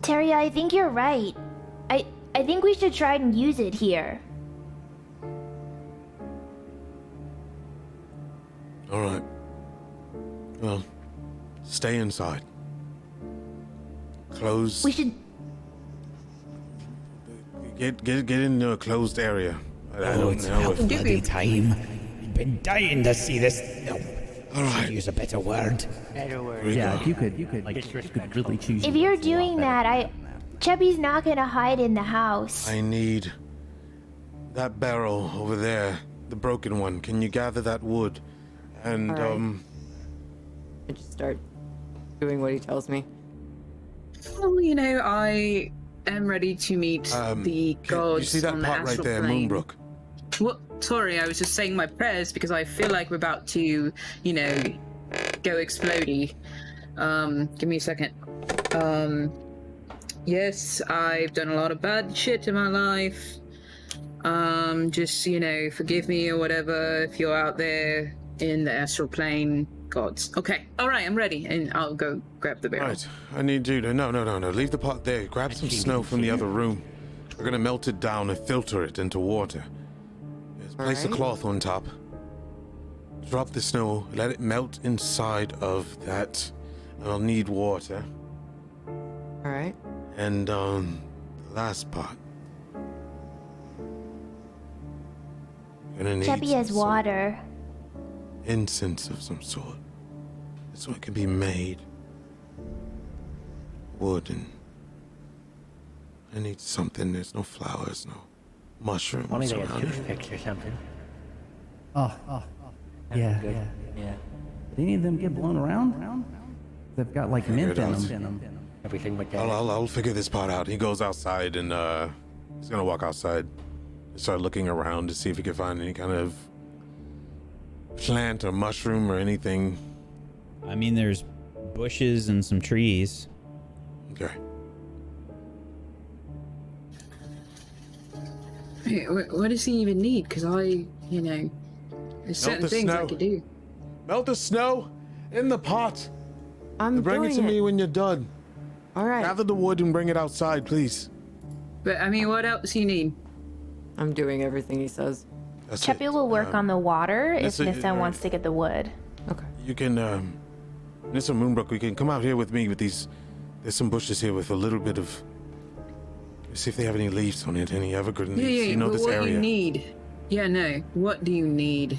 Terry, I think you're right. I think we should try and use it here. All right. Well, stay inside. Close. We should. Get into a closed area. I Oh, don't it's know about if. bloody time. I've been dying to see this. No, All right. use a better word. Better word. Here we Yeah, go. if you could really choose. If your you're words a lot doing better. that, Cheppy's not gonna hide in the house. I need that barrel over there, the broken one. Can you gather that wood? And All right. I just start doing what he tells me. Well, you know, I am ready to meet the gods. You see that on the part right astral there, plane. Moonbrook? Well, sorry, I was just saying my prayers because I feel like we're about to, you know, go explodey. Give me a second. Yes, I've done a lot of bad shit in my life. Just, you know, forgive me or whatever if you're out there in the astral plane. Gods. Okay, all right, I'm ready, and I'll go grab the barrel. Right, I need you to... No. Leave the pot there. Grab some snow from the other room. We're gonna melt it down and filter it into water. Just place a cloth on top. Drop the snow. Let it melt inside of that. I'll need water. All right. And, the last part. Gonna need Cheppy has some water. incense of some sort. So it can be made. Wood and... I need something. There's no flowers, no mushrooms Only they around have here. toothpicks or something. Yeah. Good. Yeah. Yeah. Do any of them get blown around? They've got like mint in them. Everything with that. I'll figure this part out. He goes outside and he's gonna walk outside and start looking around to see if he can find any kind of plant or mushroom or anything. I mean, there's bushes and some trees. Okay. Hey, what does he even need? Because I, you know, there's certain the things I snow. could do. Melt the snow in the pot. I'm And bring it doing to me when you're done. All right. Gather the wood and bring it outside, please. But I mean, what else do you need? I'm doing everything he says. That's Cheppy it. will work on the water if that's it, Nissa wants to get the wood. Okay. You can, Nissa Moonbrook, we can come out here with me with these. There's some bushes here with a little bit of. Let's see if they have any leaves on it, any evergreen leaves. You know but this what area. you need? Yeah, no. What do you need?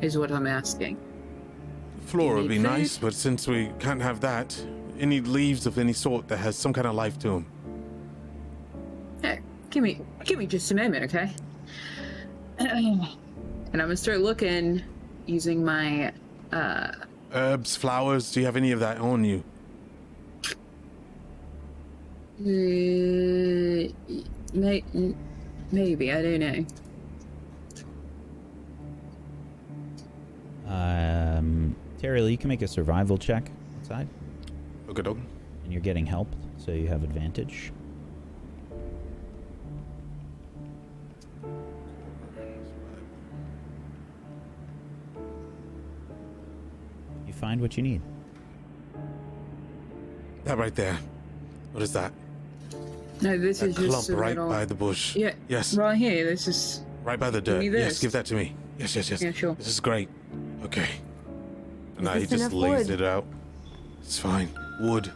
Is what I'm asking. Floor would be need food? nice, but since we can't have that, any leaves of any sort that has some kind of life to them. Hey, give me just a moment, okay? And I'm gonna start looking using my Herbs, flowers, do you have any of that on you? maybe, I don't know. Terriel, you can make a survival check outside. Okay, dog. And you're getting help, so you have advantage. You find what you need. That right there. What is that? No, this That is just clump a right little... by the bush. Yeah. Yes. Right here. This is. Right by the dirt. me Yes, this. give that to me. Yes. Yeah, sure. This is great. Okay. And now Is he this just enough lays wood? it out. It's fine. Wood.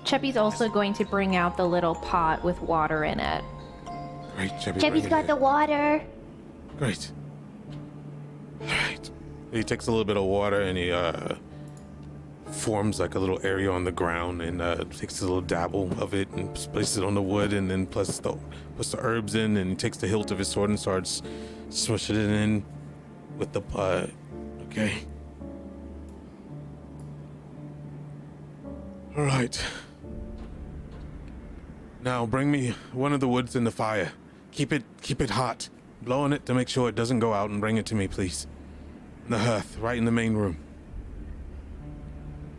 Cheppy's also going to bring out the little pot with water in it. Great, Cheppy. Cheppy's got the water. Great. Alright. He takes a little bit of water and he forms like a little area on the ground and takes a little dabble of it and places it on the wood and then puts the herbs in and he takes the hilt of his sword and starts swishing it in with the pot. Okay. Alright. Now bring me one of the woods in the fire. Keep it hot. Blow on it to make sure it doesn't go out and bring it to me, please. The hearth, right in the main room.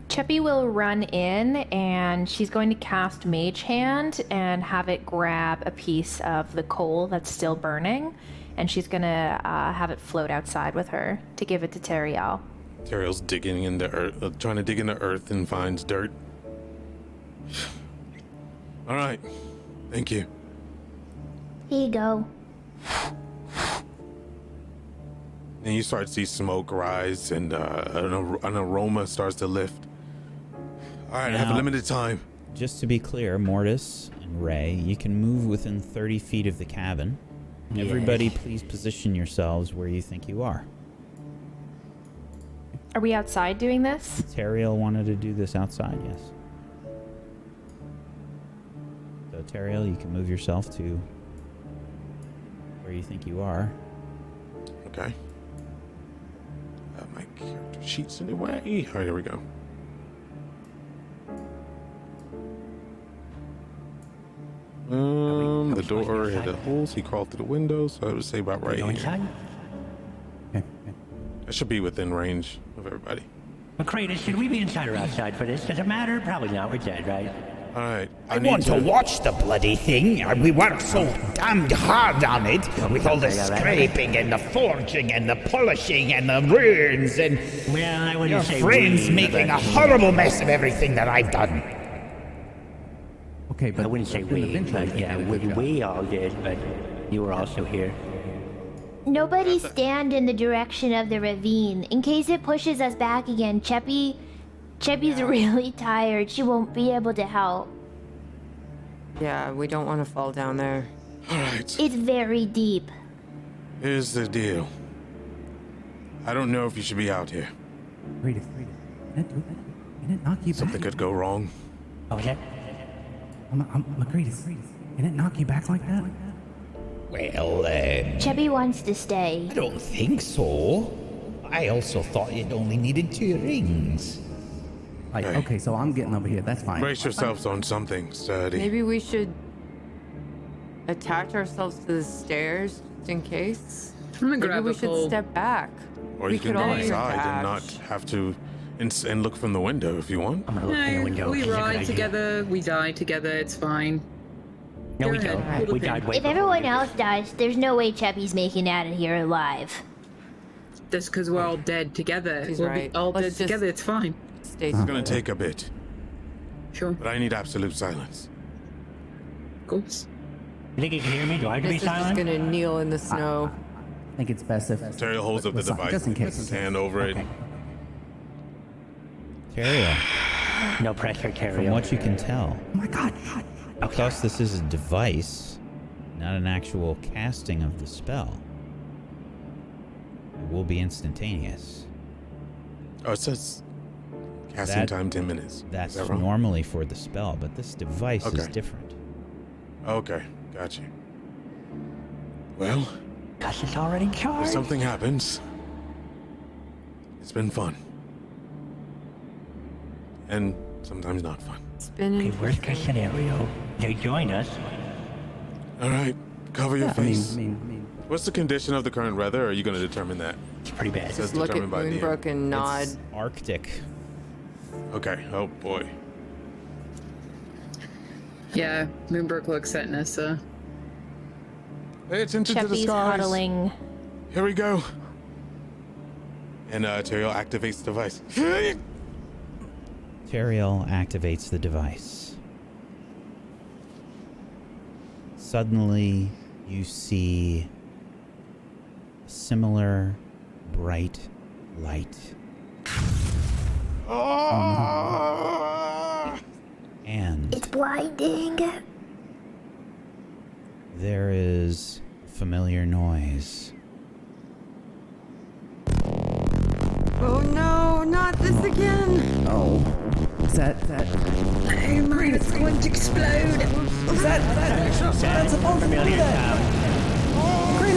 Cheppy will run in and she's going to cast Mage Hand and have it grab a piece of the coal that's still burning. And she's going to have it float outside with her to give it to Teriel. Teriel's digging in the earth, trying to dig in the earth and finds dirt. All right. Thank you. Here you go. Then you start to see smoke rise and an aroma starts to lift. All right, I have a Now- limited time. Just to be clear, Mortis and Ray, you can move within 30 feet of the cabin. Everybody, please position yourselves where you think you are. Are we outside doing this? Teriel wanted to do this outside, yes. So Teriel, you can move yourself to where you think you are. Okay. My character sheet's in the way. All right, here we go. the door had the holes. He crawled through the window, so I would say about right Go here. inside. Okay. I should be within range of everybody. Well, Kratos, should we be inside or outside for this? Does it matter? Probably not. We're dead, right? All right. I want to watch the bloody thing. We worked so damned hard on it with all the scraping and the forging and the polishing and the runes and Well, I your wouldn't say friends we, making but- a horrible mess of everything that I've done. Okay, but I wouldn't say we, eventually but yeah, we all did, but you were also here. Nobody stand in the direction of the ravine in case it pushes us back again. Cheppy's really tired. She won't be able to help. Yeah, we don't want to fall down there. All right. It's very deep. Here's the deal. I don't know if you should be out here. Kratos, can it knock you Something back? could go wrong. Oh, was that? Kratos, can it knock you back like that? Well, Cheppy wants to stay. I don't think so. I also thought it only needed 2 rings. Like, okay, so I'm getting over here. That's fine. Brace yourselves on something sturdy. Maybe we should attach ourselves to the stairs just in case. I'm gonna Maybe grab we a should pole. step back. Or we you can could go all be inside and not attached. have to and look from the window if you want. I'm gonna look in the No, window. we It's a good ride idea. together, we die together, it's fine. No, we Go ahead, don't. pull We the died pin. way If before everyone you did. else dies, there's no way Cheppy's making it out of here alive. Just because we're all dead together. She's we'll right. be all Let's dead just- together, it's fine. Stay It's still. gonna take a bit, Sure, but I need absolute silence. of course. You think you can hear me? Do I have to be This is just silent? gonna kneel in the snow. I think it's best if Terry holds up the Listen, device, just in case. puts his hand over it. Okay. Terrio, No pressure, Terry. from what you can tell, Oh my god. because this is a device, not an actual casting of the spell, it will be instantaneous. Oh, it says casting That- time 10 minutes. That's Is that wrong? normally for the spell, but this device is Okay. different. Okay, gotcha. Well, Gus is already if charged. something happens, it's been fun. And sometimes not fun. It's been Okay, worst case scenario, they join us. All right, cover your Yeah, I face. mean, What's the condition of the current weather? Or are you going to determine that? It's pretty bad. It says Just look at determined by the end. Moonbrook and nod. It's Arctic. Okay, oh boy. Yeah, Moonbrook looks at Nessa. Pay attention to the Cheppy's skies. huddling. Here we go. And Terrio activates the device. Teriel activates the device. Suddenly, you see a similar bright light. And It's blinding. there is a familiar noise. Oh no, not this again! oh. Is that Oh man, it's going to explode! that's supposed to be Familiar that? sound.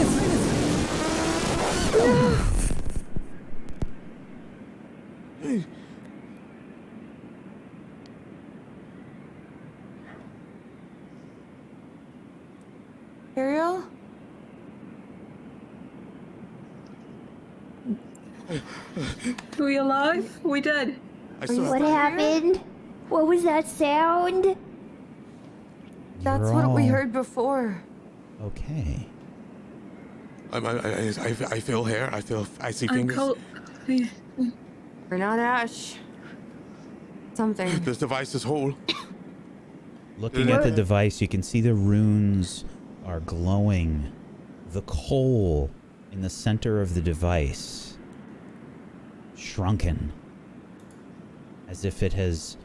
Ariel? Are we alive? We dead? I saw What happened? What was that sound? That's You're what we all heard before. Okay. I feel hair. I feel icy I'm fingers. cold. We're not Ash. Something. This device is whole. Looking at the device, you can see the runes are glowing. The coal in the center of the device shrunken, as if it has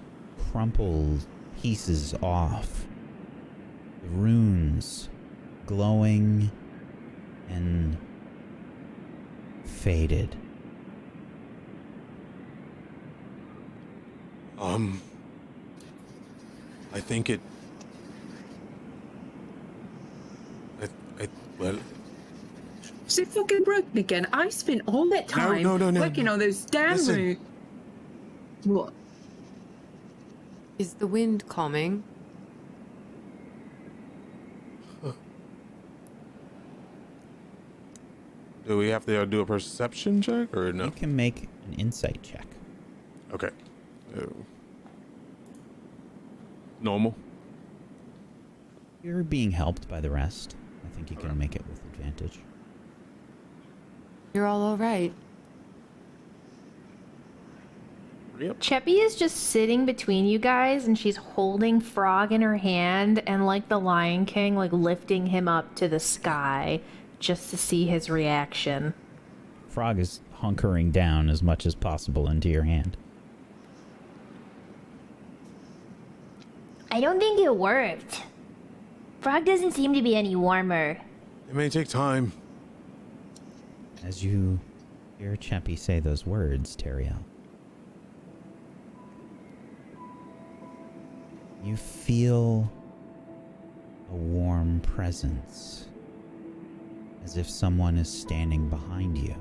crumpled pieces off. The runes glowing and faded. I think it. Well, Is it fucking broken again? I spent all that time no, working on those damn Listen. roots. What? Is the wind calming? Do we have to do a perception check or no? You can make an insight check. Okay. Normal. You're being helped by the rest. I think you can make it with advantage. You're all right. Yep. Cheppy is just sitting between you guys, and she's holding Frog in her hand, and like the Lion King, like lifting him up to the sky just to see his reaction. Frog is hunkering down as much as possible into your hand. I don't think it worked. Frog doesn't seem to be any warmer. It may take time. As you hear Cheppy say those words, Teriel, you feel a warm presence, as if someone is standing behind you.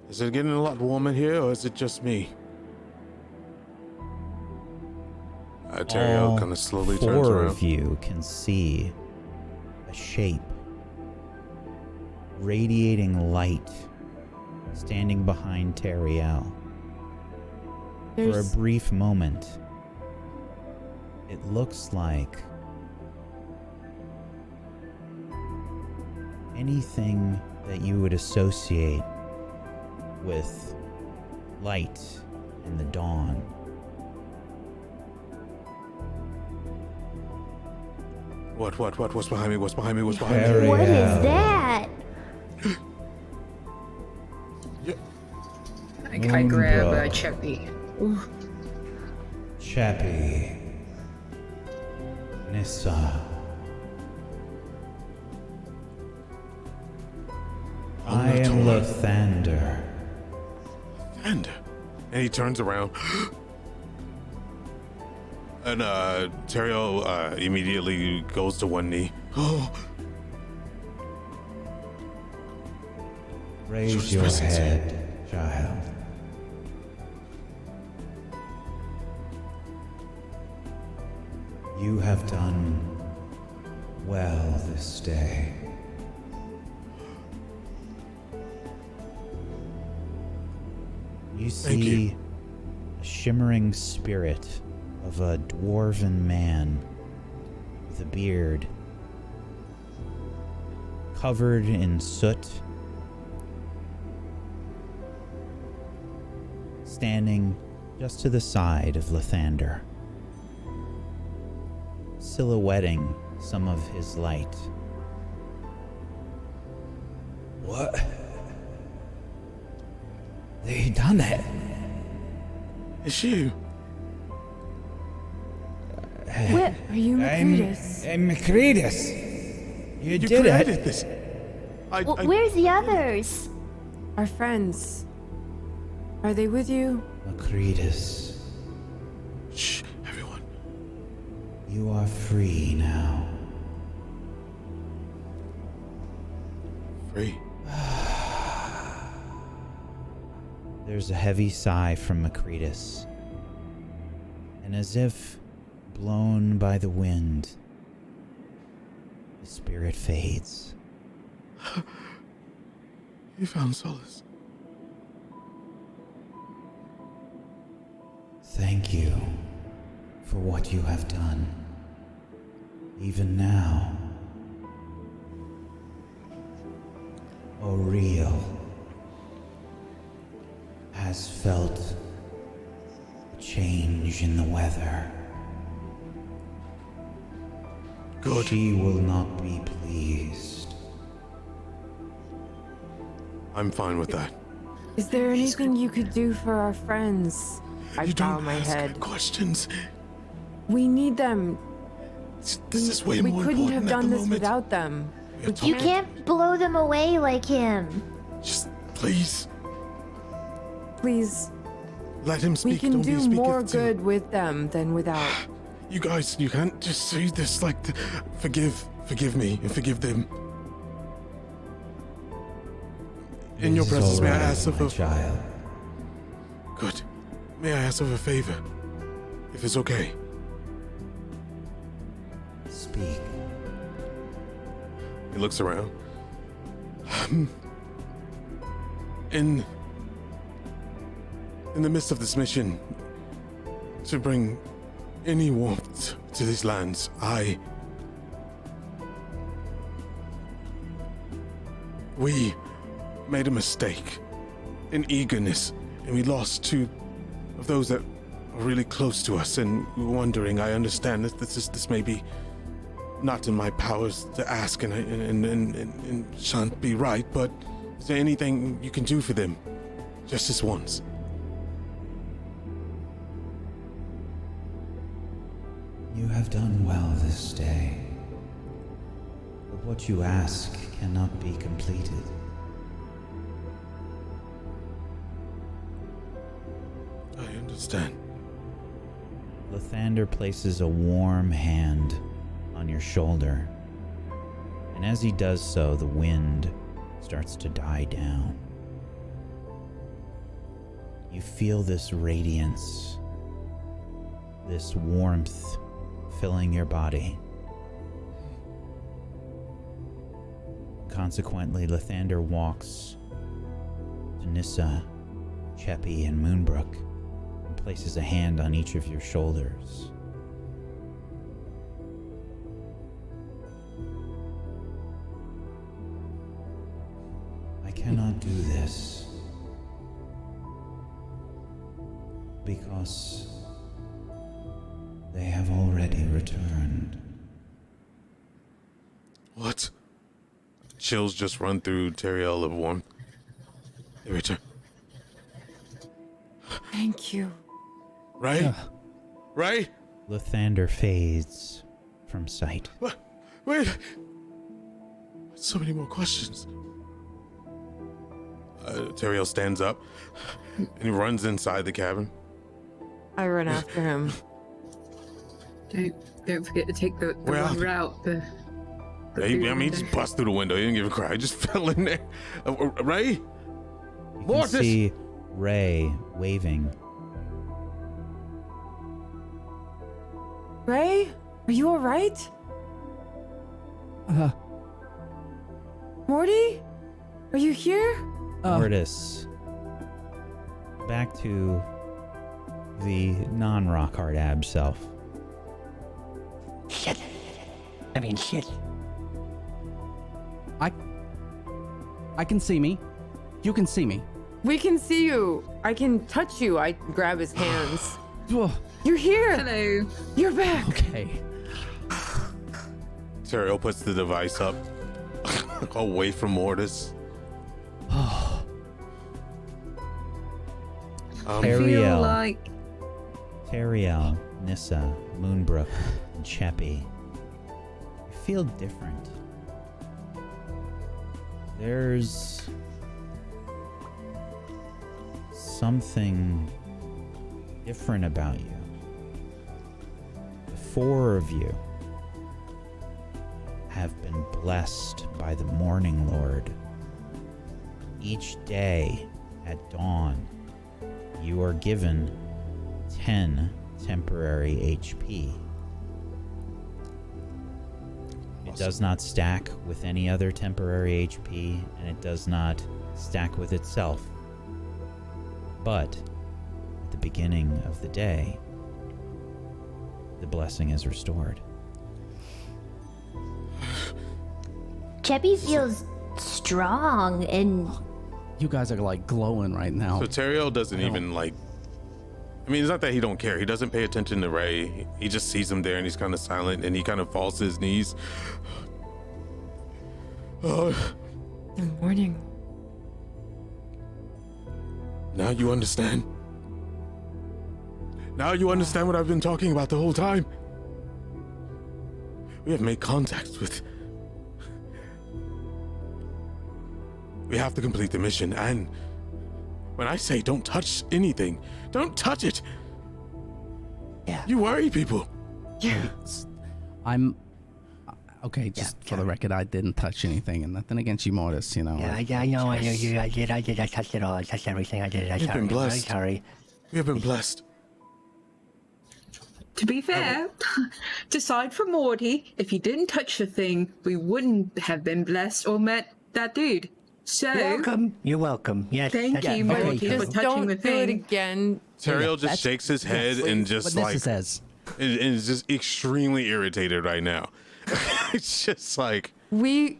Is it getting a lot warmer here, or is it just me? Teriel kind of slowly turns Four around. of you can see a shape, radiating light, standing behind Teriel. For a brief moment, it looks like anything that you would associate with light in the dawn. What's behind me? What's behind me? What's behind me? What is that? I grab Cheppy. Cheppy. Nissa. I am Lathander. And he turns around. And Teriel immediately goes to one knee. Raise your head, child. You have done well this day. You see a shimmering spirit of a dwarven man with a beard covered in soot, standing just to the side of Lathander, silhouetting some of his light. What? They done it. It's you. What? Are you Macretus? I'm Macretus. You did created it. This. Where's the others? Our friends. Are they with you? Macretus, Shh, everyone. you are free now. Free. There's a heavy sigh from Macretus, and as if blown by the wind, the spirit fades. You found solace. Thank you for what you have done. Even now, Oriel has felt a change in the weather. Good. She will not be pleased. I'm fine with that. Is there anything you could do for our friends? I You bow don't my ask head. questions. We need them. This is way We more couldn't important have at done the this moment. without them. We are You talking. can't blow them away like him. Just please Please, let him speak. we can Don't be do speaking more to- good with them than without. You guys, you can't just say this like, forgive me, and forgive them. In your This is presence, may I all right, ask of my a child. good? May I ask of a favor? if it's okay. Speak. He looks around. In the midst of this mission, to bring any warmth to these lands, we made a mistake in eagerness, and we lost two of those that are really close to us, and we were wondering, I understand that this may be not in my powers to ask and shan't be right, but is there anything you can do for them? Just this once. You have done well this day, but what you ask cannot be completed. I understand. Lathander places a warm hand on your shoulder, and as he does so, the wind starts to die down. You feel this radiance, this warmth filling your body. Consequently, Lathander walks to Nissa, Cheppy, and Moonbrook and places a hand on each of your shoulders. I cannot do this because they have already returned. What? Chills just run through Teriel of warmth. They return. Thank you. Right? Right? Lathander fades from sight. What? Wait! So many more questions. Teriel stands up and he runs inside the cabin. I run after him. Don't forget to take the wrong route. Yeah, he just bust through the window. He didn't give a cry. He just fell in there. Ray? You can see Ray waving. Ray? Are you alright? Morty? Are you here? Mortis. Back to the non-rock hard ab self. Shit. Shit. I can see me. You can see me. We can see you. I can touch you. I grab his hands. You're here. Hello. You're back. Okay. Teriel puts the device up away from Mortis. Feel like Teriel, Nissa, Moonbrook, and Cheppy. You feel different. There's something different about you. The four of you have been blessed by the Morning Lord. Each day at dawn, you are given 10 temporary HP. It does not stack with any other temporary HP, and it does not stack with itself. But at the beginning of the day, the blessing is restored. Cheppy feels strong and... You guys are like glowing right now. So Teriel doesn't even like... it's not that he don't care. He doesn't pay attention to Ray. He just sees him there and he's kind of silent and he kind of falls to his knees. Good morning. Now you understand. Now you understand what I've been talking about the whole time. We have made contact with... We have to complete the mission, and when I say don't touch anything, don't touch it. Yeah. You worry people. Yeah. I'm... Okay, just for the record, I didn't touch anything, and nothing against you, Mortis, you know. Yeah, I know you. I did. I touched it all. I touched everything. I did. We've been blessed. I'm sorry. We have been blessed. To be fair, aside from Morty, if you didn't touch the thing, we wouldn't have been blessed or met that dude. So, Welcome. You're welcome. Yes. thank that's you, very Morty, true. for Just touching don't the do it thing. again. Teriel just that's- shakes his head and just what like this says. and is just extremely irritated right now. It's just like We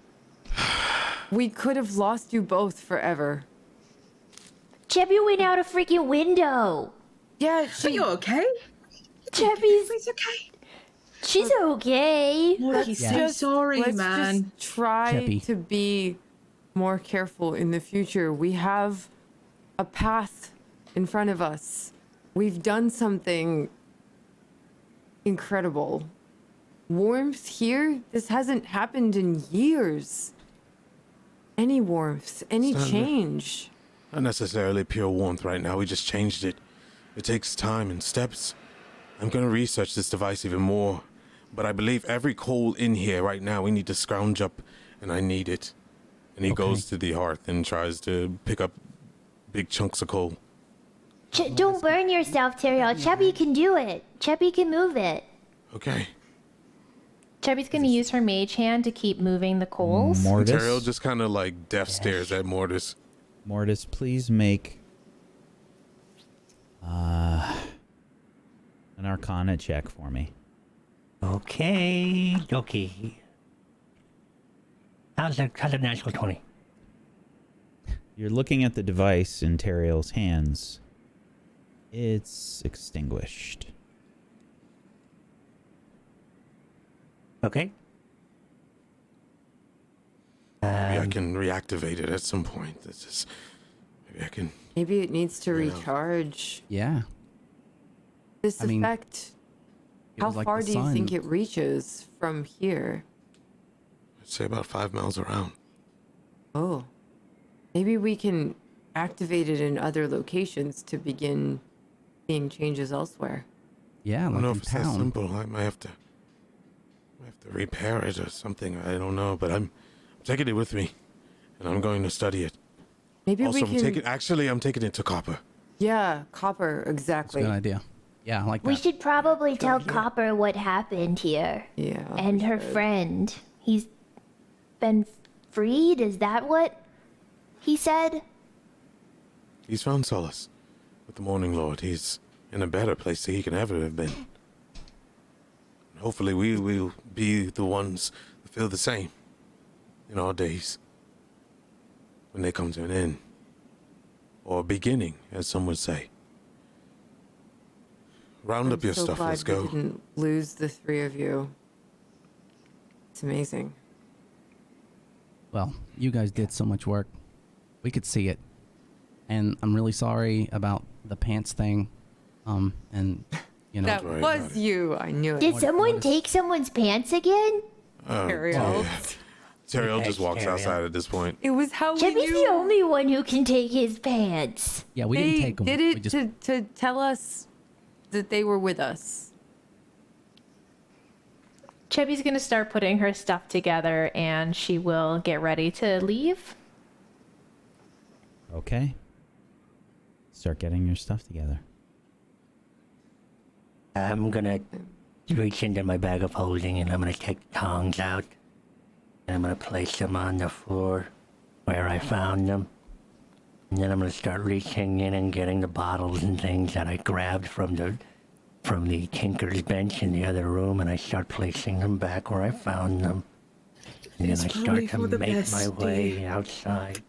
could have lost you both forever. Cheppy went out a freaking window. Yeah, But you're okay. Cheppy's. It's okay. She's okay. Morty's so sorry, let's man. just try Cheppy. to be more careful in the future. We have a path in front of us. We've done something incredible. Warmth here? This hasn't happened in years. Any warmth, any Stand- change. not necessarily pure warmth right now. We just changed it. It takes time and steps. I'm going to research this device even more, but I believe every coal in here right now we need to scrounge up, and I need it. And he goes to the hearth and tries to pick up big chunks of coal. Don't burn yourself, Teriel. Cheppy can do it. Cheppy can move it. Okay. Chubby's gonna use her mage hand to keep moving the coals. Teriel Mortis, just kind of like death stares at Mortis. Mortis, please make an Arcana check for me. Okay. Okay. How's a natural 20? You're looking at the device in Teriel's hands. It's extinguished. Okay. Maybe I can reactivate it at some point. This is maybe I can. Maybe it needs to Yeah. recharge. Yeah. This I mean, effect, it how was like far the do you think sun. it reaches from here? I'd say about 5 miles around. Oh. Maybe we can activate it in other locations to begin seeing changes elsewhere. Yeah, I don't like know in if it's that town. simple. I might have to repair it or something. I don't know, but I'm taking it with me, and I'm going to study it. Maybe Also, we can. I'm taking it to Copper. Yeah, copper, That's a exactly. good idea. Yeah, I like We that. should probably tell Copper what happened here. Yeah. And we her should. friend. He's been freed? Is that what he said? He's found solace with the Morning Lord. He's in a better place than he can ever have been. And hopefully, we will be the ones that feel the same in our days when they come to an end, or a beginning, as some would say. Round I'm up your so stuff. glad Let's we go. didn't lose the three of you. It's amazing. Well, you guys did so much work. We could see it. And I'm really sorry about the pants thing. And, you know. That worry about was it. you. I knew it. Did someone take someone's pants again? Ariel. Teriel just Thanks, walks Teriel. outside at this point. It was how we Cheppy's knew. the only one who can take his pants. Yeah, we They didn't take them. did we it just, to tell us that they were with us. Chubby's gonna start putting her stuff together and she will get ready to leave. Okay. Start getting your stuff together. I'm gonna reach into my bag of holding and I'm gonna take the tongs out. And I'm gonna place them on the floor where I found them. And then I'm gonna start reaching in and getting the bottles and things that I grabbed from the tinker's bench in the other room, and I start placing them back where I found them. And It's then I probably start for to the make best, my dear. way outside.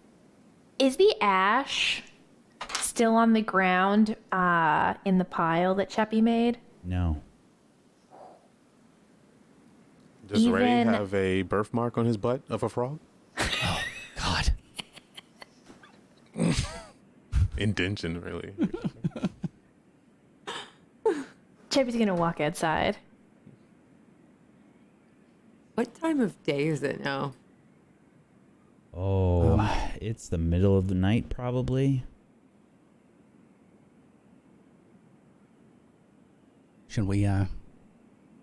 Is the ash still on the ground in the pile that Cheppy made? No. Does Ray Even- have a birthmark on his butt of a frog? God. Indention, really. Cheppy's gonna walk outside. What time of day is it now? Oh, it's the middle of the night, probably. Should we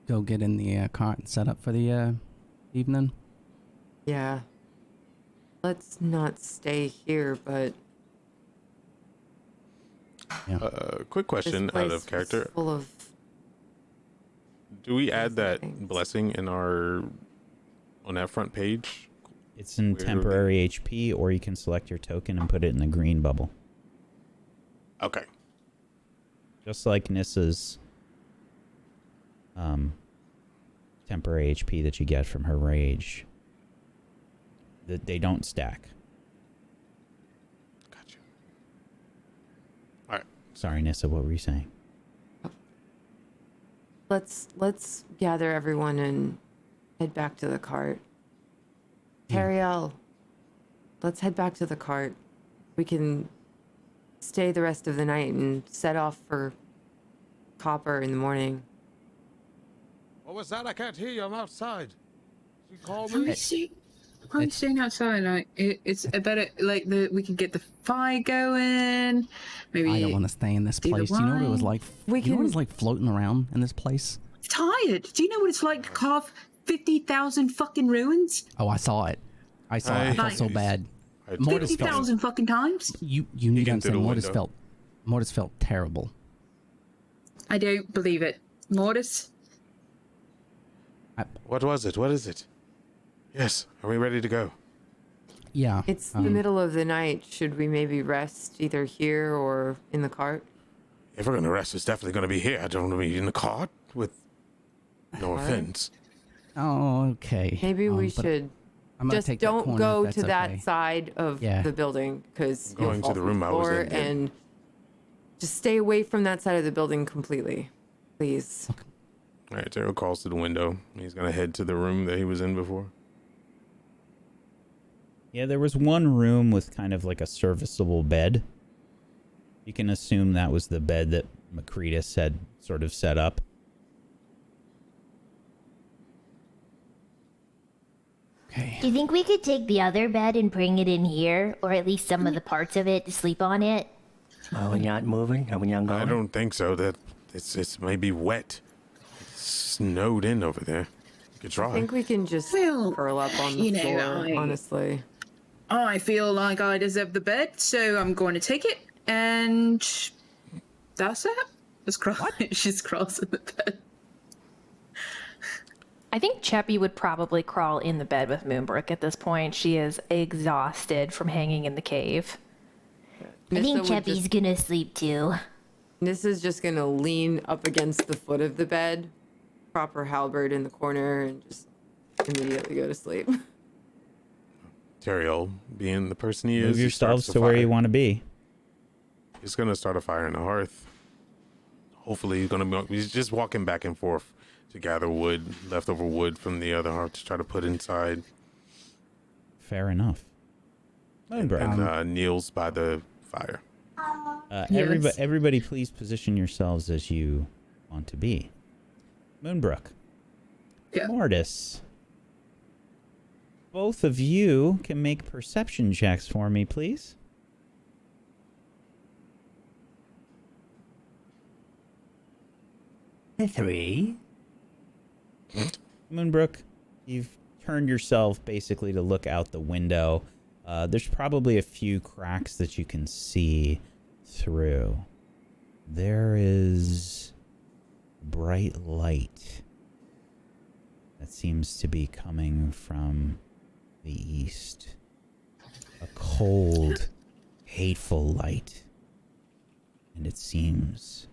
go get in the cart and set up for the evening? Yeah. Let's not stay here, but Quick this question, place out of character. is full of Do we add that blessing in on that front page? It's in temporary HP, or you can select your token and put it in the green bubble. Okay. Just like Nissa's temporary HP that you get from her rage. They don't stack. Gotcha. All right. Sorry, Nissa, what were you saying? Let's gather everyone and head back to the cart. Teriel, let's head back to the cart. We can stay the rest of the night and set off for Copper in the morning. What was that? I can't hear you. I'm outside. You call I'm me? staying outside. Like it's better. Like we can get the fire going. Maybe I don't want to stay in this do the place. Do you know what it was wine. like? You know what it's like floating around in this place? Tired. Do you know what it's like to carve 50,000 fucking ruins? Oh, I saw it. I saw it. I felt so bad. Mortis 50,000 fucking times. You need to understand. window. Mortis felt terrible. I don't believe it. Mortis. What was it? What is it? Yes. Are we ready to go? Yeah. It's the middle of the night. Should we maybe rest either here or in the cart? If we're going to rest, it's definitely going to be here. I don't want to be in the cart with no offense. Oh, okay. Maybe we should just don't go to that side of the building because you'll Going fall to the through room I was floor in, yeah. and just stay away from that side of the building completely, please. All right, Daryl calls to the window. He's going to head to the room that he was in before. Yeah, there was one room with kind of like a serviceable bed. You can assume that was the bed that Macretus had sort of set up. Okay. Do you think we could take the other bed and bring it in here, or at least some of the parts of it to sleep on it? Are we not moving? Are we not going? I don't think so. That it's maybe wet. It's snowed in over there. You could try. I think we can just Well, curl up on the you know, floor, honestly. I feel like I deserve the bed, so I'm going to take it, and that's it. She's crossing the bed. I think Cheppy would probably crawl in the bed with Moonbrook at this point. She is exhausted from hanging in the cave. I think Nissa would Cheppy's gonna sleep too. Nissa's just gonna lean up against the foot of the bed, prop her halberd in the corner, and just immediately go to sleep. Teriel, being the person he is, Move he yourselves starts to a where fire. you want to be. He's gonna start a fire in the hearth. Hopefully, he's just walking back and forth to gather wood, leftover wood from the other hearth to try to put inside. Fair enough. Moonbrook. And kneels by the fire. Yes. Everybody, please position yourselves as you want to be. Moonbrook. Yeah. Mortis. Both of you can make perception checks for me, please. A 3. Moonbrook, you've turned yourself basically to look out the window. There's probably a few cracks that you can see through. There is bright light that seems to be coming from the east. A cold, hateful light. And it seems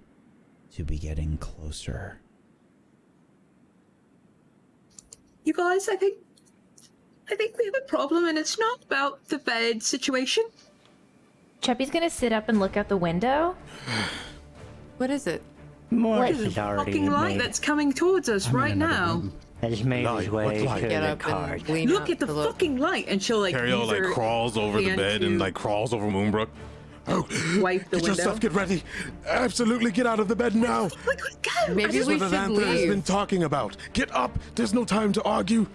to be getting closer. You guys, I think we have a problem, and it's not about the bed situation. Cheppy's gonna sit up and look out the window. What is it? Mortis There's is a already fucking light made, that's coming towards us right now. has made his Light, what way light? to Get the up cart. and lean Look up at the to look. fucking light, and she'll like Teriel use like her crawls over the hand bed to and like crawls over Moonbrook. Oh, wipe the get window. yourself, get ready. Absolutely get out of the bed now. Go. Maybe This is we what should Avantha has been leave. talking about. Get up. There's no time to argue.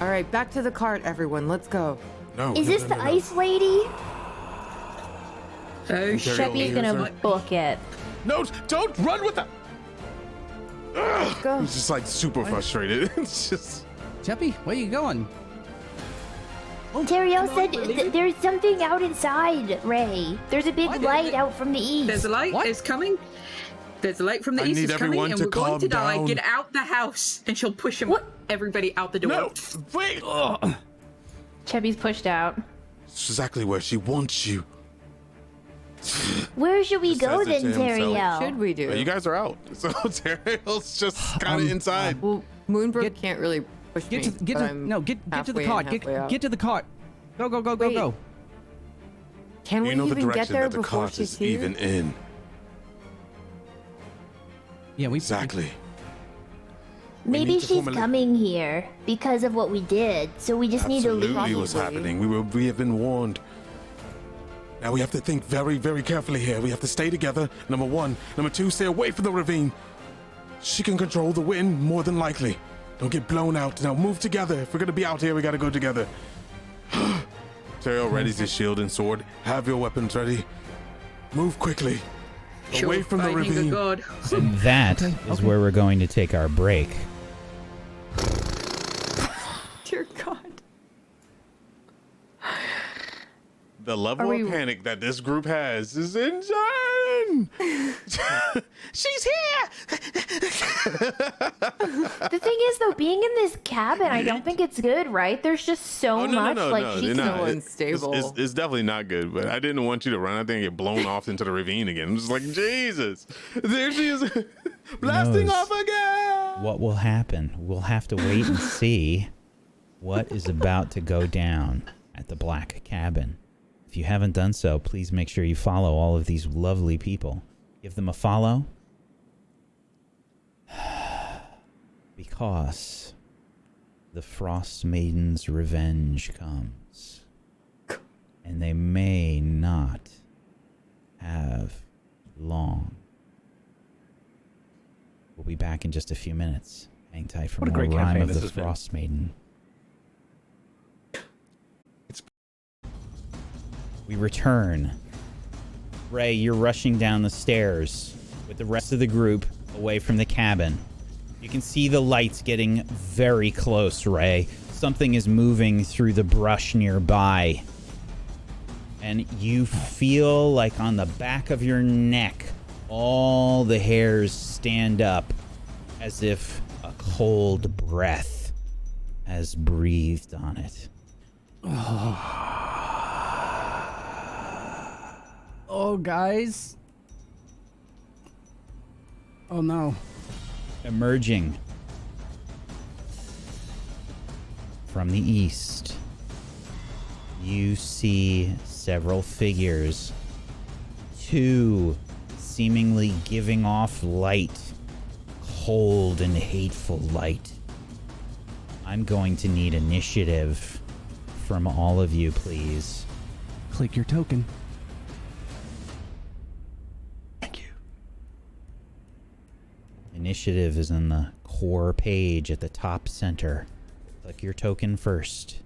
All right, back to the cart, everyone. Let's go. No. Is no, this no, the no, no. ice lady? Oh shit! Cheppy's gonna book it. No, don't run with that. Go. He's just like super frustrated. It's just. Cheppy, where you going? Teriel said there's something out inside, Ray. There's a big What? light out from the east. There's a light. What? It's coming. There's a light from the I east need is coming, everyone and to we're going to calm die. down. Get out the house, and she'll push everybody out the door. No, wait. Chubby's pushed out. It's exactly where she wants you. Where should we go Says it then, to himself. Teriel? Should we do? Well, you guys are out, so Teriel's just kind of inside. Well, Moonbrook can't really push Get me. to get but to I'm no get to the halfway in, cart. halfway out. Get to the cart. Go go go go Wait. go. Can we You know the even get direction there that the before cart she's is here? even in. Yeah, we Exactly. Maybe need to she's formally- coming here because of what we did, so we just need to leave. Absolutely what's happening. We have been warned. Now we have to think very, very carefully here. We have to stay together, number one. Number two, stay away from the ravine. She can control the wind, more than likely. Don't get blown out. Now move together. If we're gonna be out here, we gotta go together. Teriel readies his shield and sword. Have your weapons ready. Move quickly. Away from the Fighting a ravine. god. And that is where we're going to take our break. Dear God. The level Are of we- panic that this group has is insane. She's here. The thing is, though, being in this cabin, I don't think it's good, right? There's just so much. Like, she's no. unstable. It's definitely not good, but I didn't want you to run. I think get blown off into the ravine again. I'm just like, Jesus, there she is, blasting knows? off again. What will happen? We'll have to wait and see what is about to go down at the Black Cabin. If you haven't done so, please make sure you follow all of these lovely people. Give them a follow. Because the Frostmaiden's revenge comes. And they may not have long. We'll be back in just a few minutes. Hang tight for What a more great Rime campaign of this the has been. Frostmaiden. We return. Ray, you're rushing down the stairs with the rest of the group away from the cabin. You can see the lights getting very close, Ray. Something is moving through the brush nearby. And you feel like on the back of your neck, all the hairs stand up as if a cold breath has breathed on it. Oh, guys. Oh no. Emerging from the east, you see several figures, two seemingly giving off light, cold and hateful light. I'm going to need initiative from all of you, please. Click your token. Initiative is in the core page at the top center. Click your token first.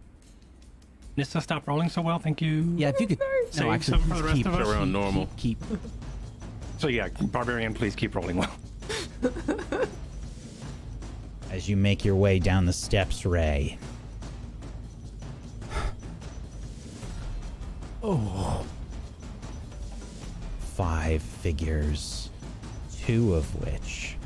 This will stop rolling so well, thank you. Yeah, if you could. Save No, actually, some for the rest keep of us. Around normal. Keep. So yeah, Barbarian, please keep rolling well. As you make your way down the steps, Ray. Oh. 5 figures, 2 of which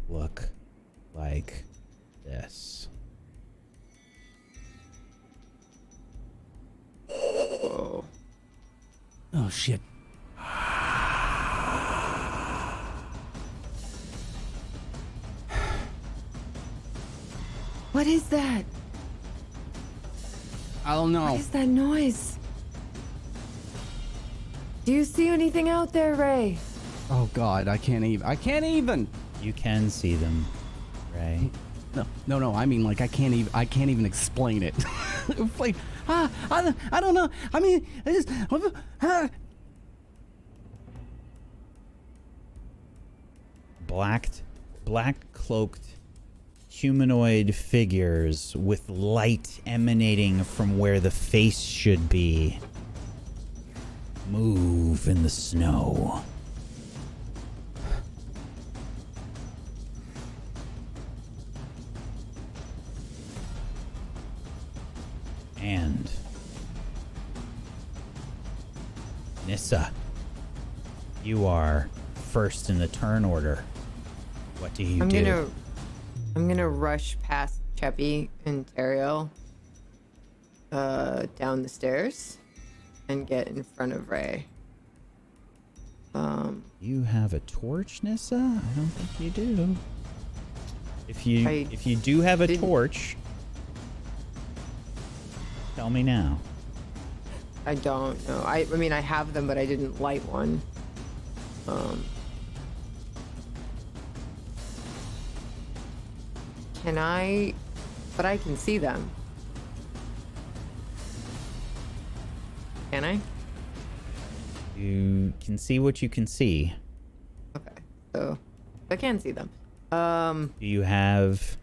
look like this. Oh shit. What is that? I don't know. What is that noise? Do you see anything out there, Ray? Oh god, I can't even. You can see them, Ray. No. I mean, like, I can't even explain it. Like, I don't know. I mean, it's just. Black cloaked humanoid figures with light emanating from where the face should be. Move in the snow. And Nissa, you are first in the turn order. What do you do? I'm gonna rush past Cheppy and Teriel down the stairs and get in front of Ray. You have a torch, Nissa? I don't think you do. If you do have a torch, tell me now. I don't know. I mean, I have them, but I didn't light one. Can I? But I can see them. Can I? You can see what you can see. Okay, so I can see them. Do you have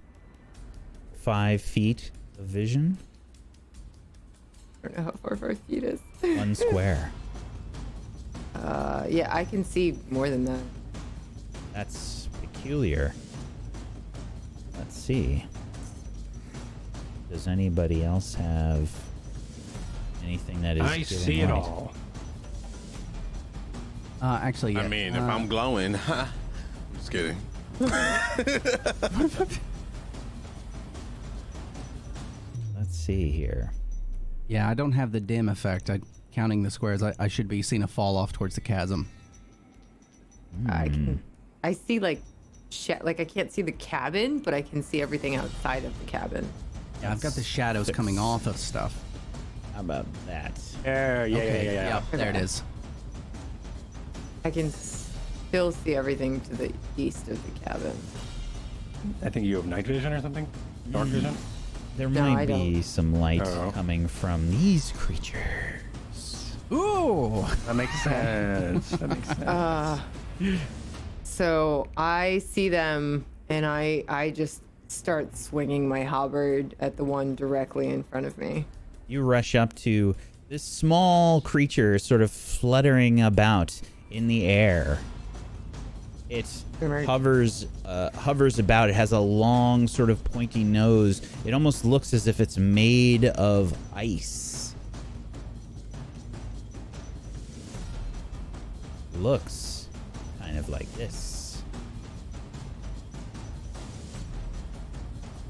5 feet of vision? I don't know how far 5 feet is. 1 square. Yeah, I can see more than that. That's peculiar. Let's see. Does anybody else have anything that is I giving see it light? all. Actually, yeah. I mean, if I'm glowing, I'm just kidding. Let's see here. Yeah, I don't have the dim effect. Counting the squares, I should be seeing a fall off towards the chasm. I see like I can't see the cabin, but I can see everything outside of the cabin. Yeah, I've got the shadows coming off of stuff. How about that? Yeah. Yep, there it is. I can still see everything to the east of the cabin. I think you have night vision or something? Dark vision? There No, might I be don't. some light Oh. coming from these creatures. Ooh! That makes sense. That makes sense. So I see them, and I just start swinging my halberd at the one directly in front of me. You rush up to this small creature sort of fluttering about in the air. It hovers about. It has a long sort of pointy nose. It almost looks as if it's made of ice. Looks kind of like this.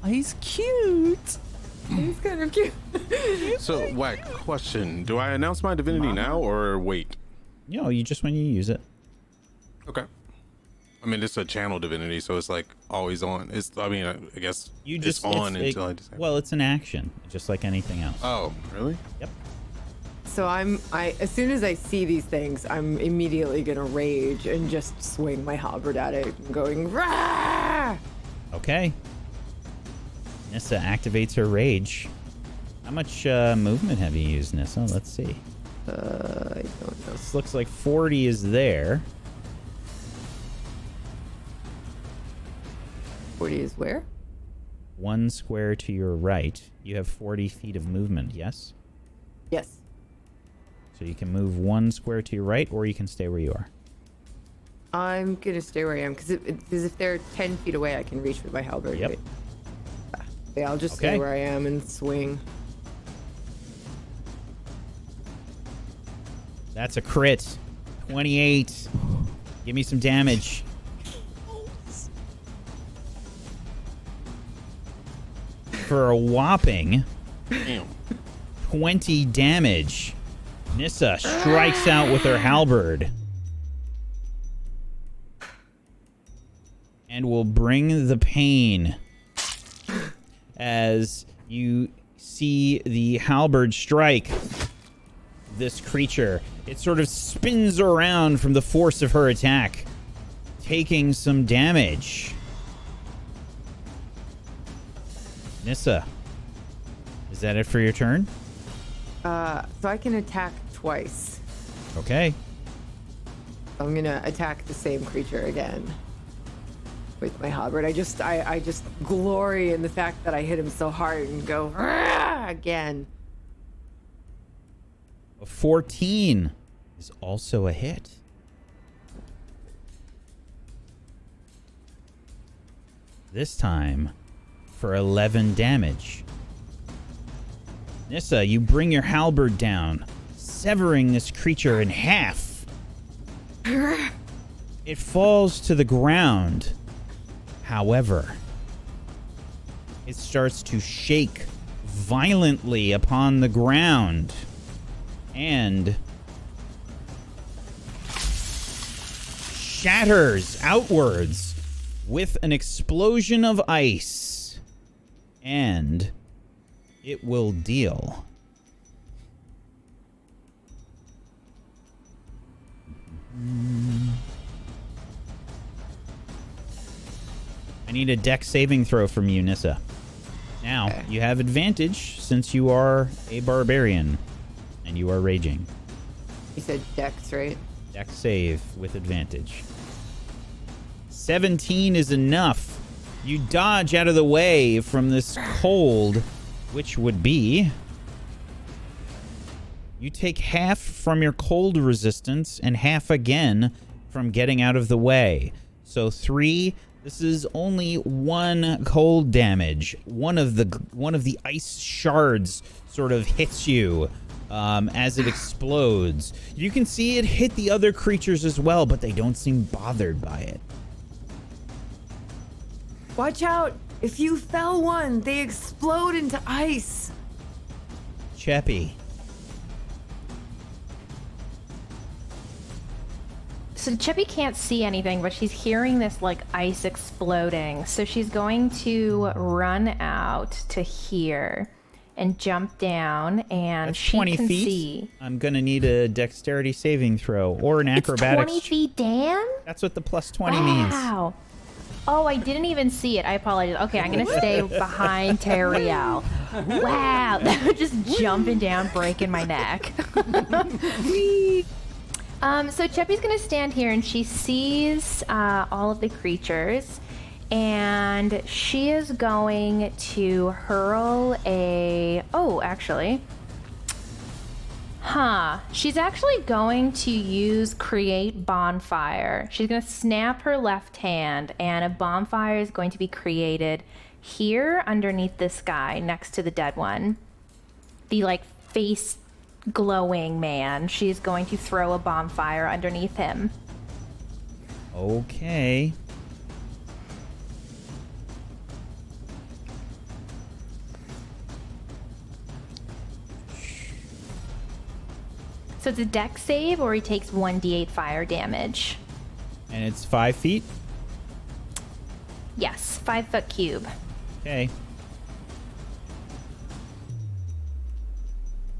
He's cute. He's kind of cute. So, Whack, question. Do I announce my divinity now or wait? No, you just when you use it. Okay. I mean, it's a channel divinity, so it's like always on. I guess You it's just on it's, until I decide. well, it's an action, just like anything else. Oh, really? Yep. So as soon as I see these things, I'm immediately gonna rage and just swing my halberd at it and going rah! Okay. Nissa activates her rage. How much movement have you used, Nissa? Let's see. I don't know. This looks like 40 is there. 40 is where? 1 square to your right. You have 40 feet of movement, yes? Yes. So you can move 1 square to your right, or you can stay where you are. I'm gonna stay where I am because if they're 10 feet away, I can reach with my halberd. Yep. Right? Yeah, I'll just Okay. stay where I am and swing. That's a crit. 28. Give me some damage. For a whopping Damn. 20 damage. Nissa strikes out with her halberd. And will bring the pain as you see the halberd strike this creature. It sort of spins around from the force of her attack, taking some damage. Nissa, is that it for your turn? So I can attack twice. Okay. I'm gonna attack the same creature again with my halberd. I just glory in the fact that I hit him so hard and go "Rah!" again. A 14 is also a hit. This time for 11 damage. Nissa, you bring your halberd down, severing this creature in half. It falls to the ground. However, it starts to shake violently upon the ground and shatters outwards with an explosion of ice. And it will deal I need a dex saving throw from you, Nissa. Now, you have advantage since you are a barbarian and you are raging. You said dex, right? Dex save with advantage. 17 is enough. You dodge out of the way from this cold, which would be... You take half from your cold resistance and half again from getting out of the way. So 3... This is only 1 cold damage. One of the ice shards sort of hits you as it explodes. You can see it hit the other creatures as well, but they don't seem bothered by it. Watch out! If you fell one, they explode into ice. Cheppy. So Chippy can't see anything, but she's hearing this like ice exploding. So she's going to run out to here and jump down, and That's she 20 can feet. see. I'm gonna need a dexterity saving throw or an acrobatics. 20 feet, Dan? That's what the plus 20 means. Wow. Oh, I didn't even see it. I apologize. Okay, I'm gonna stay behind Teriel. Wow, just jumping down, breaking my neck. So Cheppy's gonna stand here and she sees all of the creatures, and she is going to hurl a... Oh, actually. She's actually going to use Create Bonfire. She's gonna snap her left hand, and a bonfire is going to be created here underneath this guy next to the dead one. The like face glowing man. She's going to throw a bonfire underneath him. Okay. So it's a dex save, or he takes 1d8 fire damage. And it's 5 feet? Yes, 5 foot cube. Okay.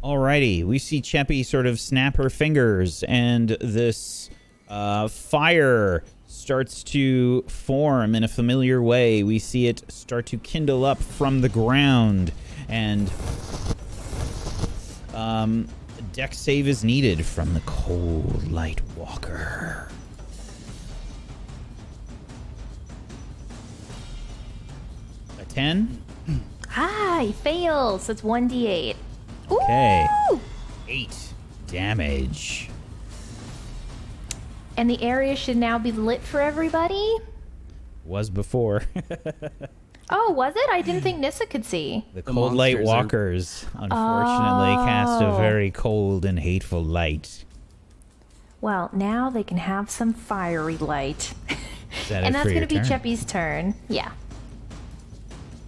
Alrighty, we see Cheppy sort of snap her fingers, and this fire starts to form in a familiar way. We see it start to kindle up from the ground, and a dex save is needed from the Coldlight Walker. A 10? He fails. So it's 1d8. Okay. Ooh! 8 damage. And the area should now be lit for everybody? Was before. Oh, was it? I didn't think Nissa could see. The Coldlight Walkers, unfortunately, cast a very cold and hateful light. Well, now they can have some fiery light. Is that And it that's for going your to be turn? Cheppy's turn. Yeah.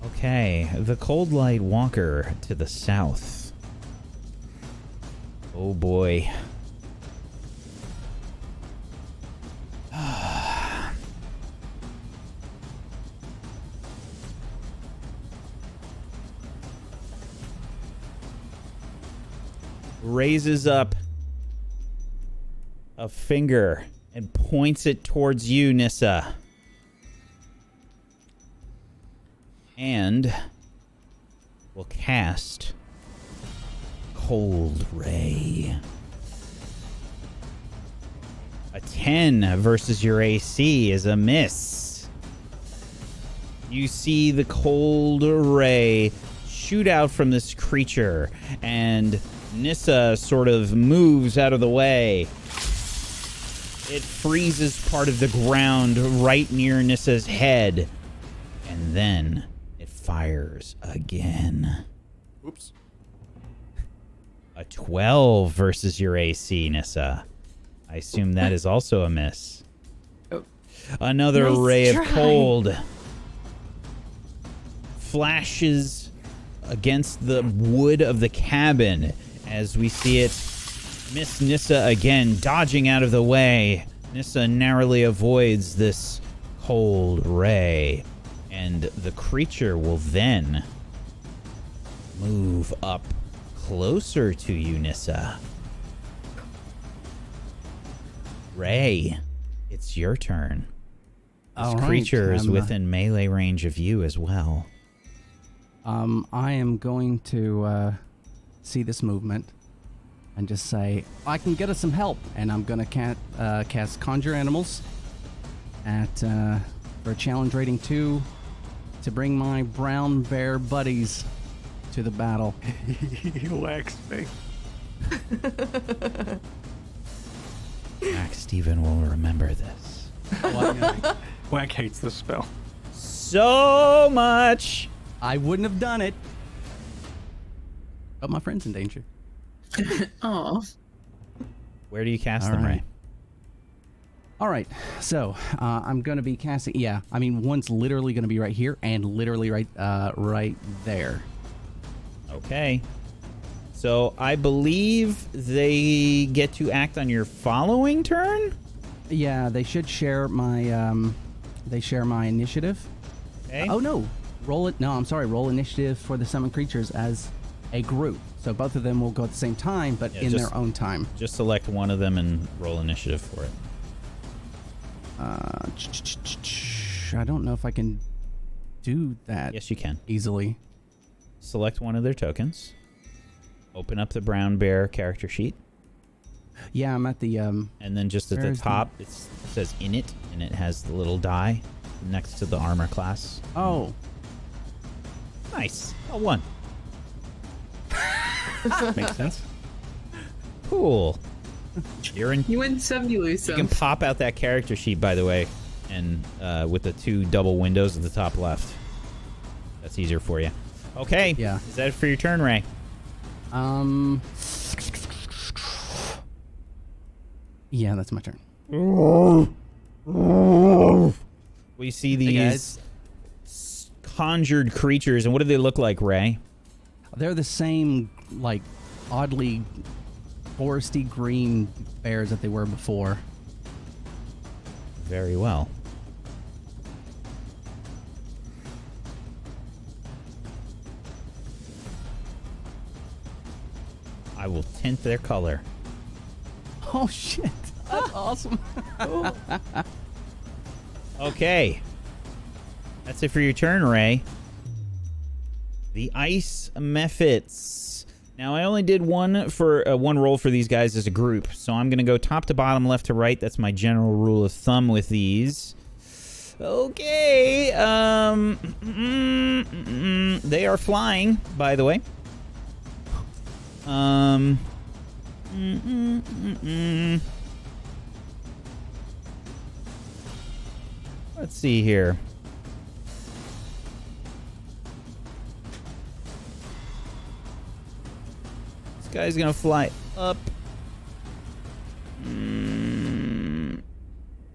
Okay, the Coldlight Walker to the south. Oh boy. Raises up a finger and points it towards you, Nissa. And will cast Cold Ray. A 10 versus your AC is a miss. You see the Cold Ray shoot out from this creature, and Nissa sort of moves out of the way. It freezes part of the ground right near Nissa's head, and then it fires again. Oops. A 12 versus your AC, Nissa. I assume that is also a miss. Oh. Another Nice ray try. of cold flashes against the wood of the cabin as we see it miss Nissa again, dodging out of the way. Nissa narrowly avoids this cold ray, and the creature will then move up closer to you, Nissa. Ray, it's your turn. This All right, creature is I'm, within melee range of you as well. I am going to see this movement and just say, I can get us some help. And I'm going to cast Conjure Animals at for a challenge rating 2 to bring my brown bear buddies to the battle. He likes me. Max Steven will remember this. Whack hates this spell. So much. I wouldn't have done it. But my friend's in danger. Oh. Where do you cast All them, right. Ray? All right, so I'm going to be casting. Yeah, I mean, one's literally going to be right here and literally right there. Okay. So I believe they get to act on your following turn? Yeah, they should share my initiative. Okay. Oh no, roll it. No, I'm sorry. Roll initiative for the summoned creatures as a group. So both of them will go at the same time, but Yeah, in just- their own time. Just select one of them and roll initiative for it. I don't know if I can do that. Yes, you can. Easily. Select one of their tokens. Open up the brown bear character sheet. Yeah, I'm at the And then just at the Where's the- top, it says in it, and it has the little die next to the armor class. Oh. Nice. Oh, one. Makes sense. Cool. You're in. You win some, you lose You some. can pop out that character sheet, by the way, and with the 2 double windows at the top left. That's easier for you. Okay. Yeah. Is that it for your turn, Ray? Yeah, that's my turn. We see Hey, these conjured creatures, and what do they look like, Ray? They're the same, like, oddly foresty green bears that they were before. Very well. I will tint their color. Oh shit! That's awesome. Okay. That's it for your turn, Ray. The ice mephits. Now, I only did one roll for these guys as a group, so I'm going to go top to bottom, left to right. That's my general rule of thumb with these. Okay. They are flying, by the way. Let's see here. This guy's gonna fly up.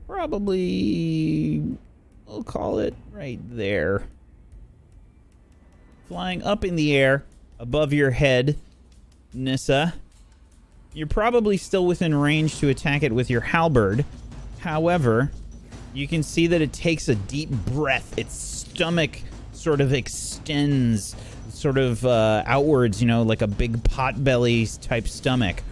Probably, we'll call it right there. Flying up in the air above your head, Nissa. You're probably still within range to attack it with your halberd. However, you can see that it takes a deep breath. Its stomach sort of extends sort of outwards, you know, like a big potbelly type stomach.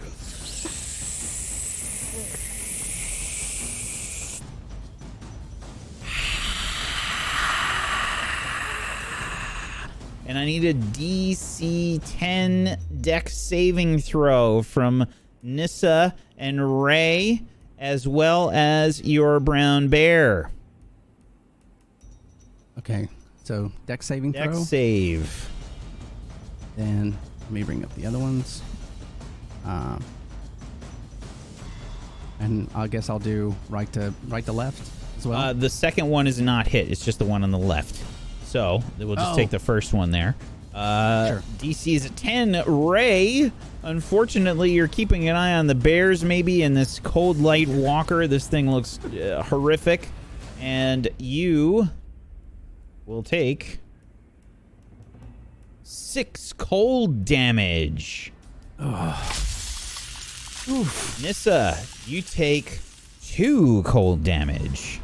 And I need a DC 10 dex saving throw from Nissa and Ray, as well as your brown bear. Okay, so dex saving Dex throw. save. Then let me bring up the other ones. And I guess I'll do right to left as well. The second one is not hit. It's just the one on the left. So we'll just take the first one there. Sure. DC is a 10. Ray, unfortunately, you're keeping an eye on the bears, maybe, and this Coldlight walker. This thing looks horrific. And you will take 6 cold damage. Nissa, you take 2 cold damage.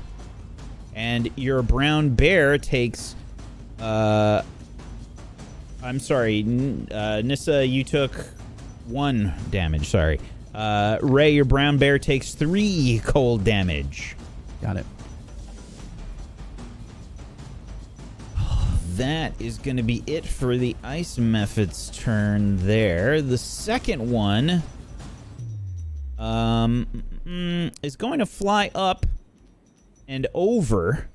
And your brown bear takes... I'm sorry, Nissa, you took 1 damage, sorry. Ray, your brown bear takes 3 cold damage. Got it. That is going to be it for the Ice Mephit's turn there. The second one is going to fly up and over.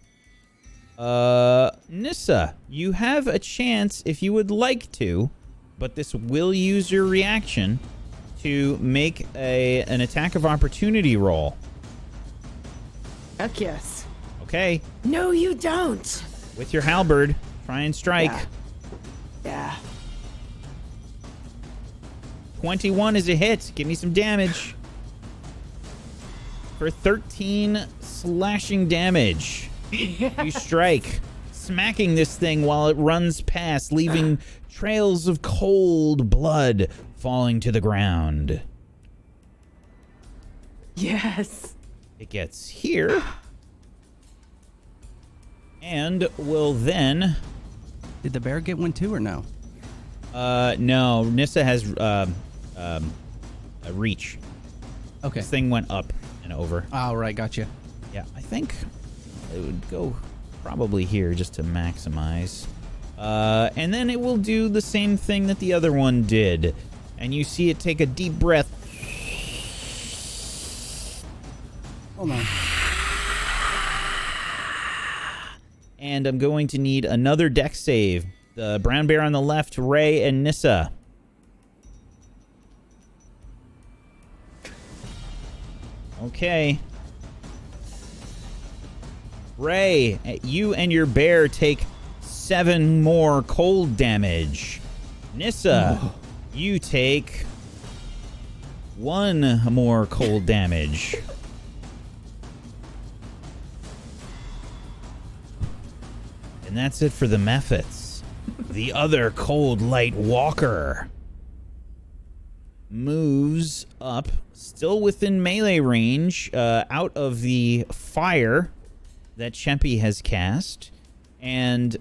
Nissa, you have a chance if you would like to, but this will use your reaction to make an attack of opportunity roll. Heck yes. Okay. No, you don't. With your halberd, try and strike. Yeah. 21 is a hit. Give me some damage. For 13 slashing damage. You strike, smacking this thing while it runs past, leaving trails of cold blood falling to the ground. Yes. It gets here. And will then... Did the bear get one too or no? No. Nissa has a reach. Okay. This thing went up and over. Oh, right. Gotcha. Yeah, I think it would go probably here just to maximize. And then it will do the same thing that the other one did. And you see it take a deep breath. Hold on. And I'm going to need another dex save. The brown bear on the left, Ray and Nissa. Okay. Ray, you and your bear take 7 more cold damage. Nissa, you take 1 more cold damage. And that's it for the Mephits. The other Coldlight walker moves up, still within melee range, out of the fire that Chempy has cast, and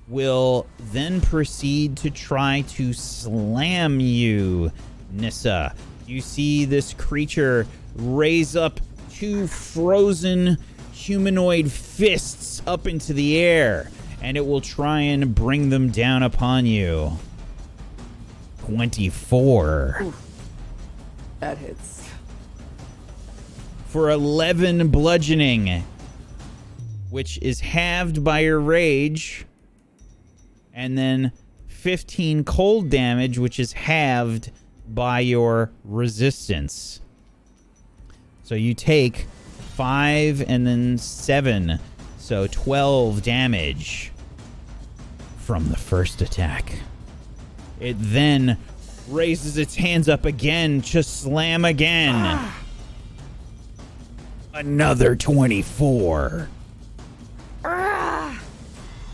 will then proceed to try to slam you, Nissa. You see this creature raise up 2 frozen humanoid fists up into the air, and it will try and bring them down upon you. 24. Oof. That hits. For 11 bludgeoning, which is halved by your rage, and then 15 cold damage, which is halved by your resistance. So you take 5 and then 7, so 12 damage from the first attack. It then raises its hands up again to slam again. Another 24.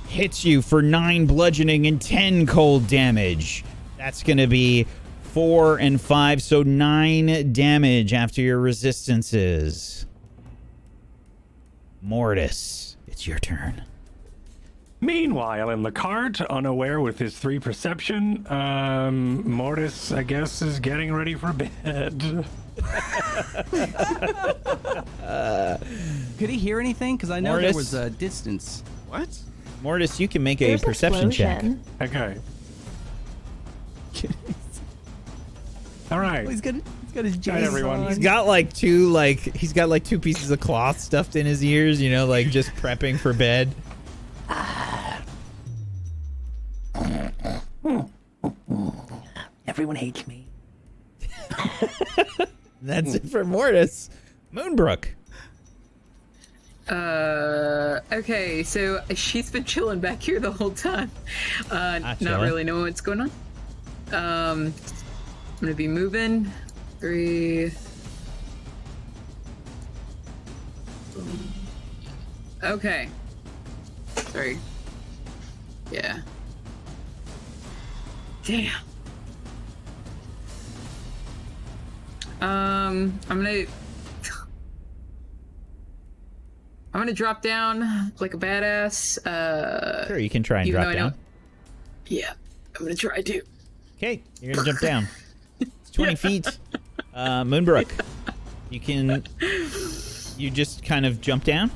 Hits you for 9 bludgeoning and 10 cold damage. That's going to be 4 and 5, so 9 damage after your resistances. Mortis, it's your turn. Meanwhile, in the cart, unaware with his 3 perception, Mortis, I guess, is getting ready for bed. Could he hear anything? Because I know Mortis? there was a distance. What? Mortis, you can make There's a perception check. explosion. Okay. All right. He's got his Night, jaws everyone. on. He's got like 2 pieces of cloth stuffed in his ears, you know, like just prepping for bed. Everyone hates me. That's it for Mortis. Moonbrook. Okay, so she's been chilling back here the whole time. Not really knowing what's going on. I'm gonna be moving. 3. Okay. Sorry. Yeah. Damn. I'm gonna drop down like a badass. Sure, you can try and drop down. Yeah, I'm gonna try to. Okay, you're gonna jump down. It's 20 feet. Moonbrook, you just kind of jump down?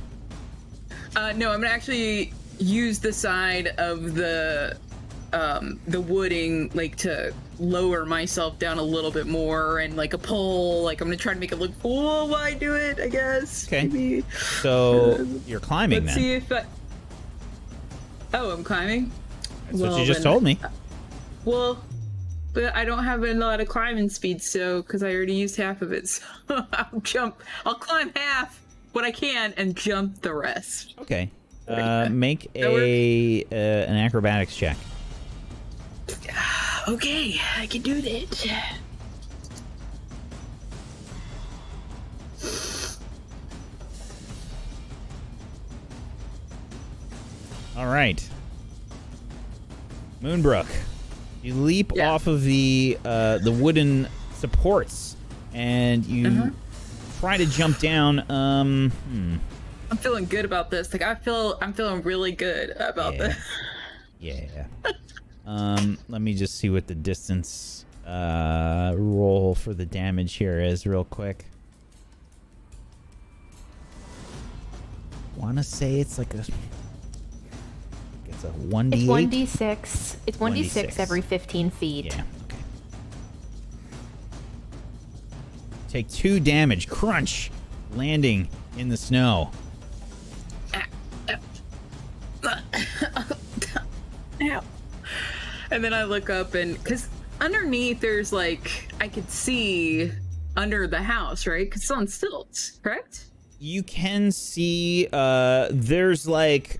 No, I'm gonna actually use the side of the wooding, like, to lower myself down a little bit more, and like a pole, like I'm gonna try to make it look cool while I do it, I guess. Okay. Maybe. So you're climbing Let's then. see if I'm climbing? That's what you just told me. Well, but I don't have a lot of climbing speed, so, because I already used half of it, so I'll climb half what I can and jump the rest. Okay. Make an acrobatics check. Okay, I can do that. All right. Moonbrook, you leap off of the wooden supports, and you try to jump down. I'm feeling good about this. Like I'm feeling really good about this. Yeah. Let me just see what the distance roll for the damage here is real quick. Want to say it's like it's a 1d8? It's 1d6. It's 1d6 every 15 feet. Yeah. Okay. Take 2 damage. Crunch. Landing in the snow. Ow. And then I look up, and because underneath there's like, I could see under the house, right? Because it's on stilts, correct? You can see there's like,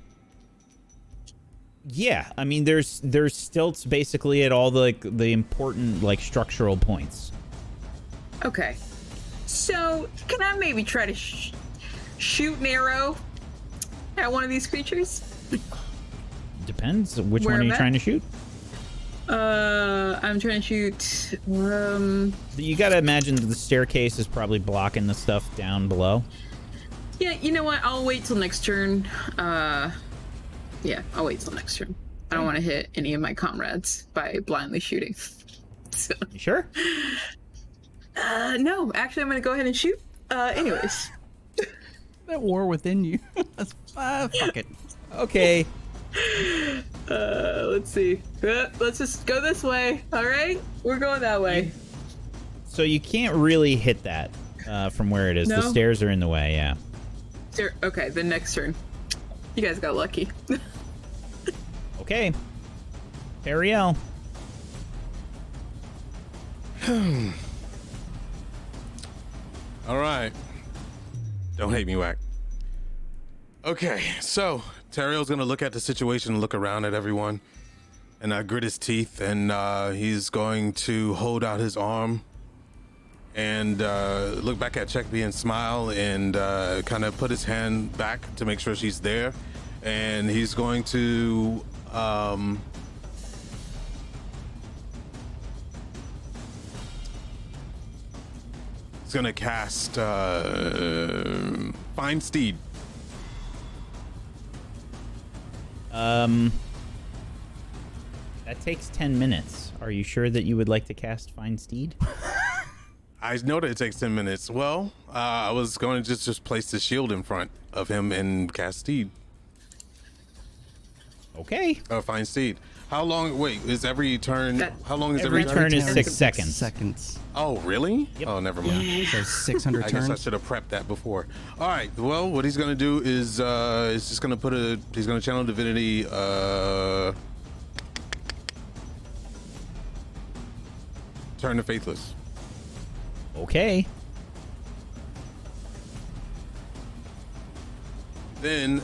yeah, I mean there's stilts basically at all the important like structural points. Okay. So can I maybe try to shoot an arrow at one of these creatures? Depends. Which one are you trying to shoot? I'm trying to shoot. You gotta imagine that the staircase is probably blocking the stuff down below. Yeah, you know what? I'll wait till next turn. Yeah, I'll wait till next turn. I don't want to hit any of my comrades by blindly shooting. So. You sure? No, actually, I'm gonna go ahead and shoot. Anyways. That war within you. Fuck it. Okay. Let's see. Let's just go this way. All right, we're going that way. So you can't really hit that from where it is. No? The stairs are in the way. Yeah. Okay, the next turn. You guys got lucky. Okay. Ariel. All right. Don't hate me, Whack. Okay, so Teriel's gonna look at the situation and look around at everyone, and grit his teeth, and he's going to hold out his arm and look back at Checkby and smile, and kind of put his hand back to make sure she's there, and he's going to he's gonna cast Find Steed. That takes 10 minutes. Are you sure that you would like to cast Find Steed? I know that it takes 10 minutes. Well, I was going to just place the shield in front of him and cast Steed. Okay. Find Steed. How long? Wait, is every turn? How long is every turn? Is 6 seconds. Seconds. Oh, really? Yep. Oh, never mind. So 600 I turns. guess I should have prepped that before. All right. Well, what he's gonna do is just gonna he's gonna channel divinity. Turn to faithless. Okay. Then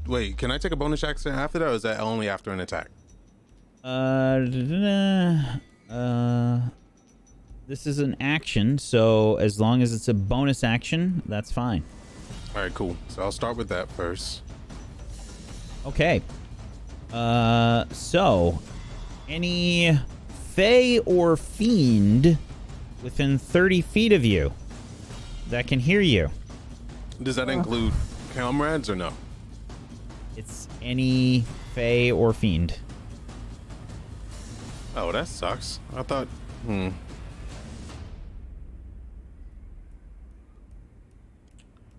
wait, can I take a bonus action after that, or is that only after an attack? This is an action, so as long as it's a bonus action, that's fine. All right, cool. So I'll start with that first. Okay. So any Fae or Fiend within 30 feet of you that can hear you. Does that include comrades or no? It's any Fae or Fiend. Oh, that sucks. I thought,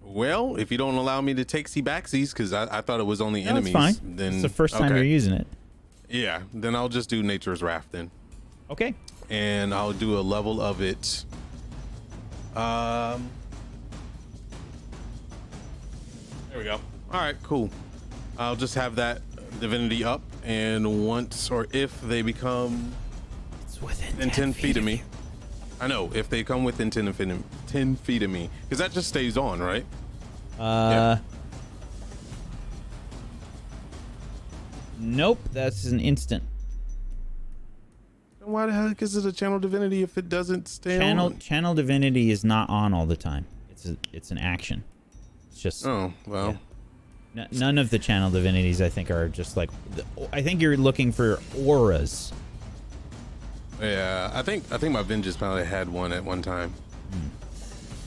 Well, if you don't allow me to take backsies, because I thought it was only enemies. That's fine. Then it's the first time you're using it. Yeah, then I'll just do Nature's Wrath then. Okay. And I'll do a level of it. There we go. All right, cool. I'll just have that divinity up, and once or if they become within 10 feet of me. I know, if they come within 10 feet of me, because that just stays on, right? Yeah. Nope, that's an instant. Why the heck is it a channel divinity if it doesn't stay on? Channel divinity is not on all the time. It's an action. It's just. Oh well. Yeah. None of the channel divinities, I think, are just like. I think you're looking for auras. Yeah, I think my vengeance probably had one at one time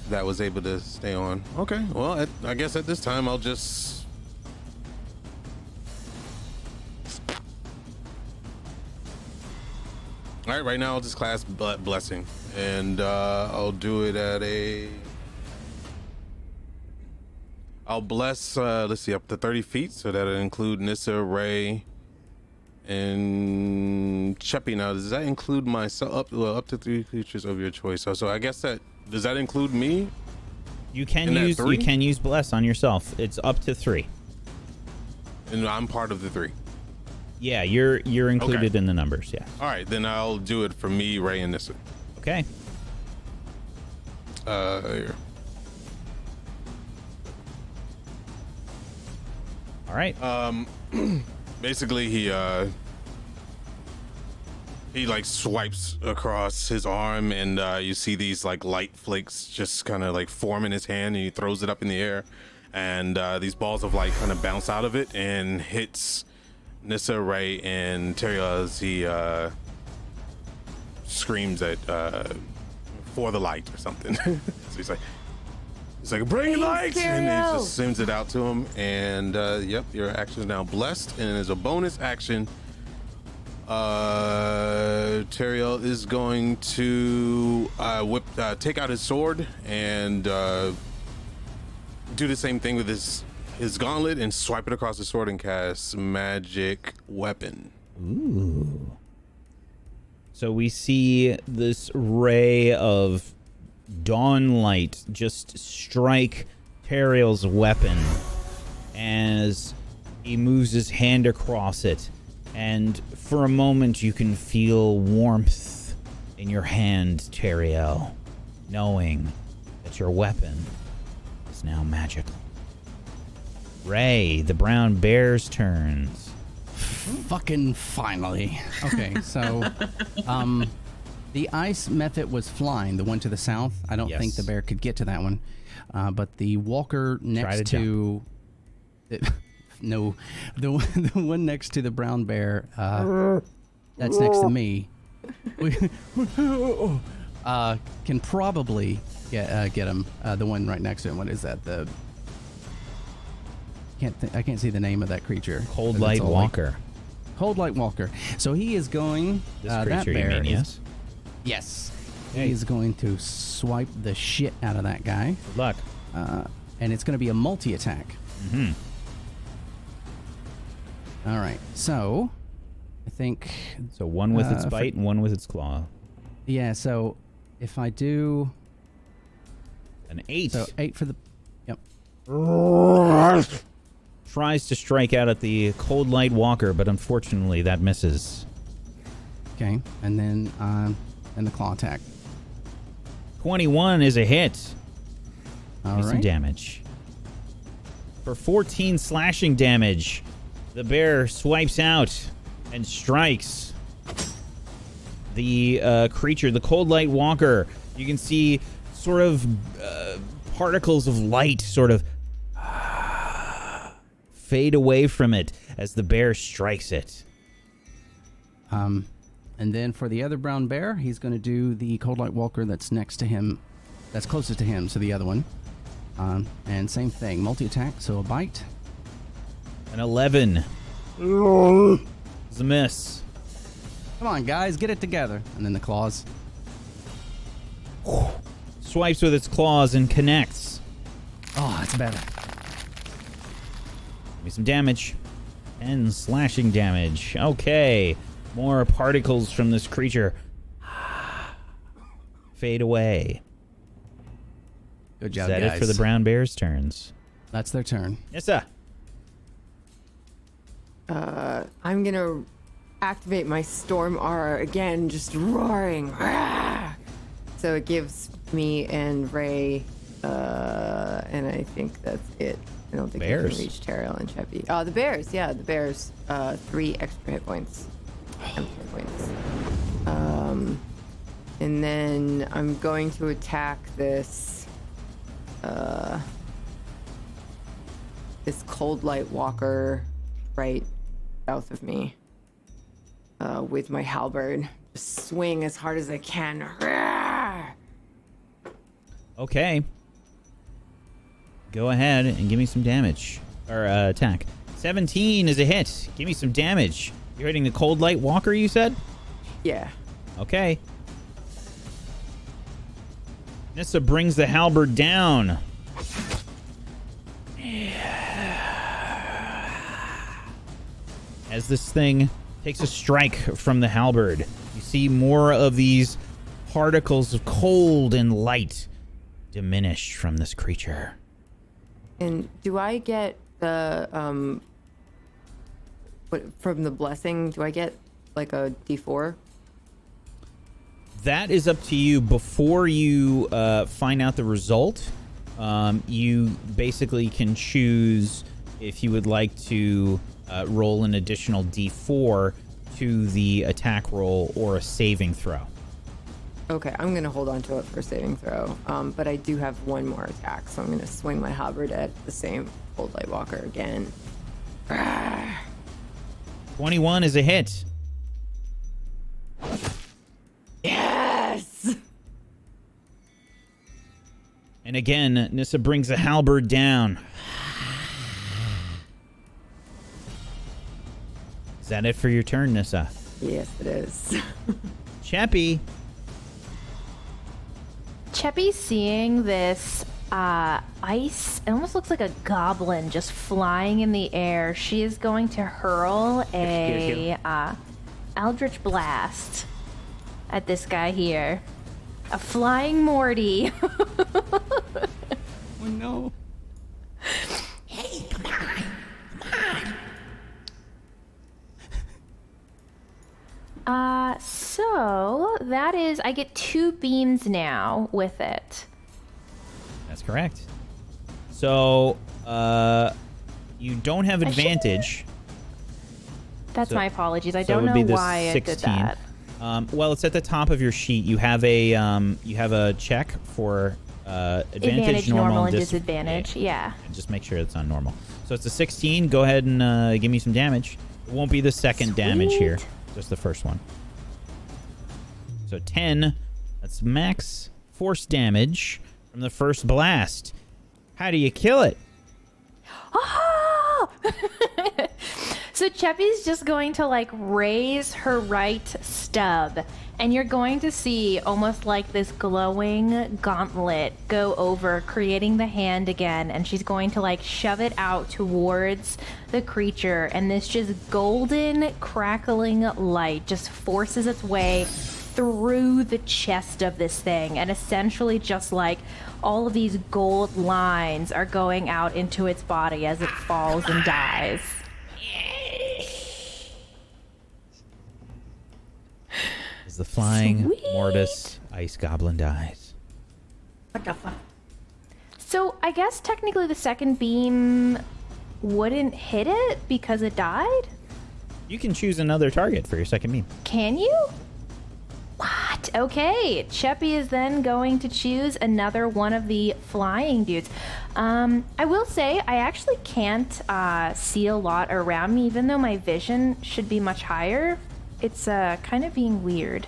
that was able to stay on. Okay, well, I guess at this time I'll just. All right, right now I'll just class blessing, and I'll do it at a. I'll bless. Let's see, up to 30 feet, so that'll include Nissa, Ray, and Cheppy. Now, does that include myself? Up to 3 creatures of your choice. So I guess does that include me? You can use bless on yourself. It's up to 3. And I'm part of the 3. Yeah, you're included in the numbers. Yeah. All right, then I'll do it for me, Ray, and Nissa. Okay. Here. All right. Basically, he like swipes across his arm, and you see these like light flakes just kind of like form in his hand, and he throws it up in the air, and these balls of light kind of bounce out of it and hits Nissa, Ray, and Teriel as he screams at for the light or something. So he's like, bring light, and he just sends it out to him. And yep, your action is now blessed, and as a bonus action, Teriel is going to take out his sword and do the same thing with his gauntlet and swipe it across the sword and cast magic weapon. Ooh. So we see this ray of dawn light just strike Teriel's weapon as he moves his hand across it, and for a moment you can feel warmth in your hand, Teriel, knowing that your weapon is now magical. Ray, the brown bear's turns. Fucking finally. Okay, so the ice method was flying, the one to the south. I don't think the bear could get to that one. But the walker next to no, the one next to the brown bear that's next to me can probably get him. The one right next to him. What is that? I can't see the name of that creature. Coldlight Walker. Coldlight Walker. So he is going. This that creature, bear you mean, yes? Yes. Hey. He is going to swipe the shit out of that guy. Good luck. And it's going to be a multi-attack. Mm-hmm. All right. So, I think. So one with its bite and one with its claw. Yeah. So, if I do. An 8. So 8 for the. Yep. Tries to strike out at the Coldlight Walker, but unfortunately that misses. Okay. And then the claw attack. 21 is a hit. All Give me some right. damage. for 14 slashing damage. The bear swipes out and strikes the creature, the Coldlight Walker. You can see sort of particles of light sort of fade away from it as the bear strikes it. And then for the other brown bear, he's going to do the Coldlight Walker that's next to him, that's closest to him, so the other one. And same thing, multi-attack, so a bite. An 11. It's a miss. Come on, guys, get it together. And then the claws. Swipes with its claws and connects. Oh, it's better. Give me some damage. 10 slashing damage. Okay. More particles from this creature fade away. Good job, Is that guys. it for the brown bear's turns? That's their turn. Yes, sir. I'm gonna activate my storm aura again, just roaring. So it gives me and Ray, and I think that's it. I don't think I Bears. can reach Terrell and Cheppy. Oh, the bears, yeah, the bears. 3 extra hit points. Empty hit points. And then I'm going to attack this, this Coldlight Walker right south of me, with my halberd. Just swing as hard as I can. Okay. Go ahead and give me some damage. Or attack. 17 is a hit. Give me some damage. You're hitting the Coldlight Walker, you said? Yeah. Okay. Nissa brings the halberd down. As this thing takes a strike from the halberd, you see more of these particles of cold and light diminish from this creature. And do I get the from the blessing? Do I get like a D4? That is up to you. Before you find out the result, you basically can choose if you would like to roll an additional D4 to the attack roll or a saving throw. Okay, I'm gonna hold on to it for saving throw. But I do have one more attack, so I'm gonna swing my halberd at the same Coldlight Walker again. 21 is a hit. Yes! And again, Nissa brings the halberd down. Is that it for your turn, Nissa? Yes, it is. Cheppy. Cheppy's seeing this ice. It almost looks like a goblin just flying in the air. She is going to hurl a Eldritch Blast at this guy here. A flying Morty. Oh no. Hey, come on. So that is, I get 2 beams now with it. That's correct. So, you don't have advantage. That's my apologies. I So it don't would be know the why I did 16. that. Well, it's at the top of your sheet. You have a check for advantage, normal, and dis- disadvantage. Yeah. Just make sure it's on normal. So it's a 16. Go ahead and give me some damage. It won't be the second damage here, just the first one. So 10. That's max force damage from the first blast. How do you kill it? Oh! So Cheppy's just going to like raise her right stub, and you're going to see almost like this glowing gauntlet go over, creating the hand again, and she's going to like shove it out towards the creature, and this just golden crackling light just forces its way through the chest of this thing, and essentially just like all of these gold lines are going out into its body as it falls and dies. As the flying Mortis ice goblin dies. What the fuck? So I guess technically the second beam wouldn't hit it because it died? You can choose another target for your second beam. Can you? What? Okay. Cheppy is then going to choose another one of the flying dudes. I will say I actually can't see a lot around me, even though my vision should be much higher. It's kind of being weird.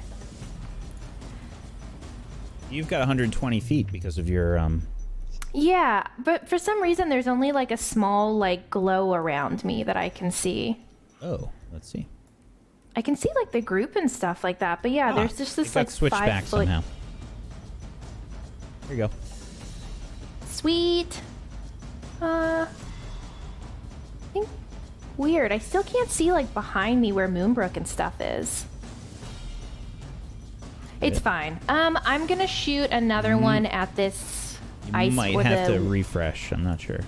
You've got 120 feet because of your Yeah, but for some reason there's only like a small like glow around me that I can see. Oh, let's see. I can see like the group and stuff like that, but yeah, there's just this like switched 5 back foot. somehow. Here you go. Sweet. I think weird. I still can't see like behind me where Moonbrook and stuff is. It's fine. I'm gonna shoot another one at this ice. You might have to refresh. I'm not sure.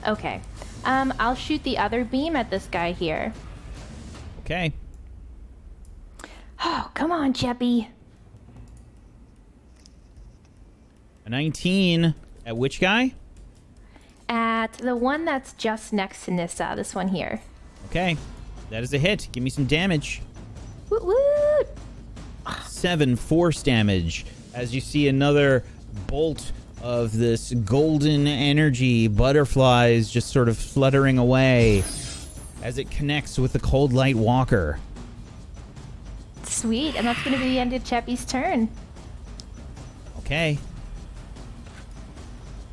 Okay. I'll shoot the other beam at this guy here. Okay. Oh, come on, Cheppy. A 19 at which guy? At the one that's just next to Nissa, this one here. Okay. That is a hit. Give me some damage. Woot woot! 7 force damage as you see another bolt of this golden energy butterflies just sort of fluttering away as it connects with the Coldlight Walker. Sweet, and that's going to be the end of Cheppy's turn. Okay.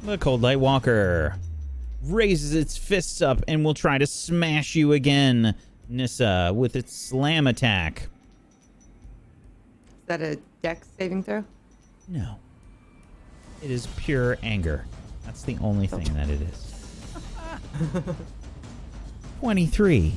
The Coldlight Walker raises its fists up and will try to smash you again, Nissa, with its slam attack. Is that a dex saving throw? No. It is pure anger. That's the only thing that it is. 23.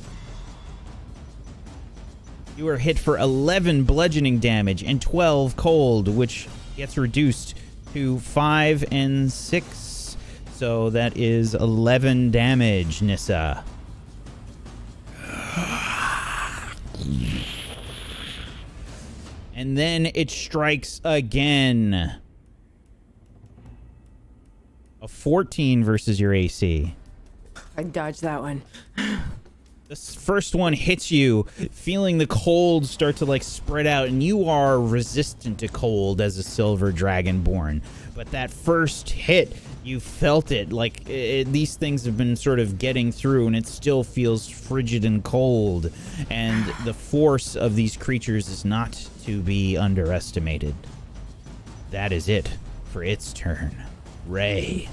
You are hit for 11 bludgeoning damage and 12 cold, which gets reduced to 5 and 6. So that is 11 damage, Nissa. And then it strikes again. A 14 versus your AC. I dodged that one. This first one hits you, feeling the cold start to like spread out, and you are resistant to cold as a silver dragonborn. But that first hit, you felt it. Like these things have been sort of getting through, and it still feels frigid and cold. And the force of these creatures is not to be underestimated. That is it for its turn. Ray.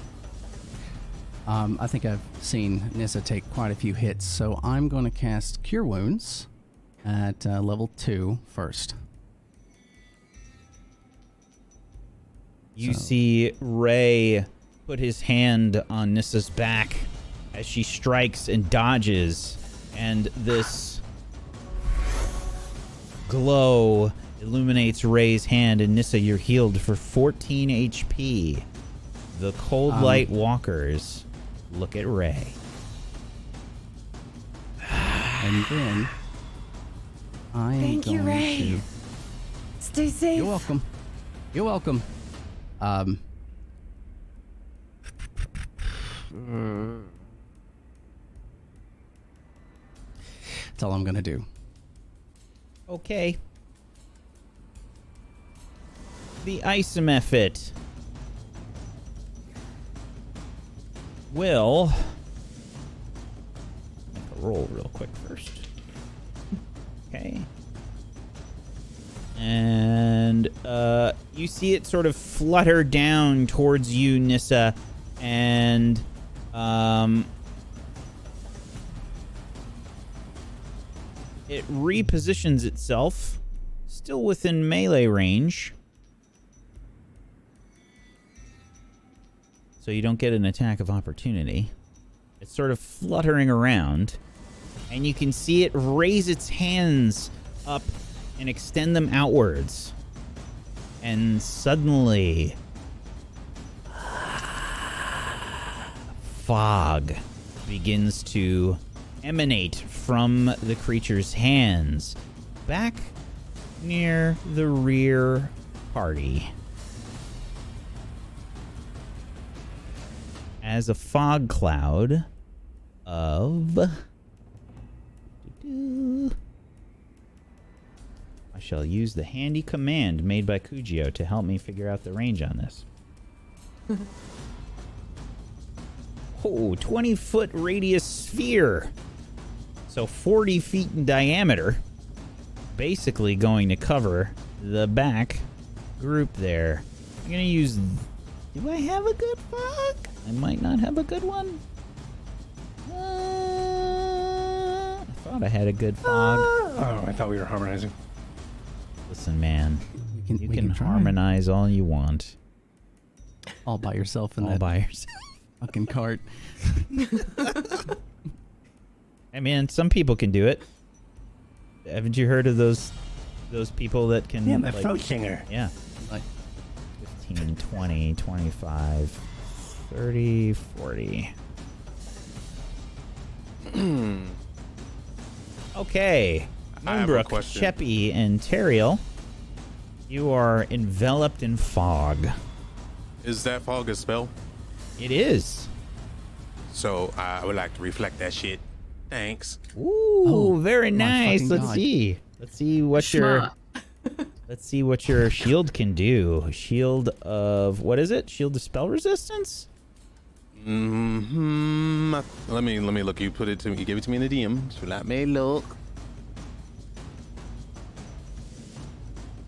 I think I've seen Nissa take quite a few hits, so I'm going to cast Cure Wounds at level 2 first. You see Ray put his hand on Nissa's back as she strikes and dodges, and this glow illuminates Ray's hand, and Nissa, you're healed for 14 HP. The Coldlight Walkers look at Ray. And then Thank you, Ray. Stay safe. You're welcome. You're welcome. That's all I'm gonna do. Okay. The Isomephit will make a roll real quick first. Okay. And you see it sort of flutter down towards you, Nissa, and it repositions itself, still within melee range. So you don't get an attack of opportunity. It's sort of fluttering around, and you can see it raise its hands up and extend them outwards. And suddenly, fog begins to emanate from the creature's hands back near the rear party. As a fog cloud of... I shall use the handy command made by Kujio to help me figure out the range on this. Oh, 20-foot radius sphere. So 40 feet in diameter. Basically going to cover the back group there. I'm going to use... Do I have a good fog? I might not have a good one. I thought I had a good fog. Oh, I thought we were harmonizing. Listen, man. We can try. harmonize all you want. All by yourself in All that by yourself. fucking cart. I mean, some people can do it. Haven't you heard of those people that can... Yeah, I'm a throat singer. Yeah. Like 15, 20, 25, 30, 40. Okay. I have a Moonbrook, question. Cheppy, and Teriel, you are enveloped in fog. Is that fog a spell? It is. So I would like to reflect that shit. Thanks. Ooh, very my nice. fucking Let's God. see. Let's see what your let's see what your shield can do. Shield of what is it? Shield of spell resistance? Mm-hmm. Let me look. You put it to me. You gave it to me in the DM. So let me look.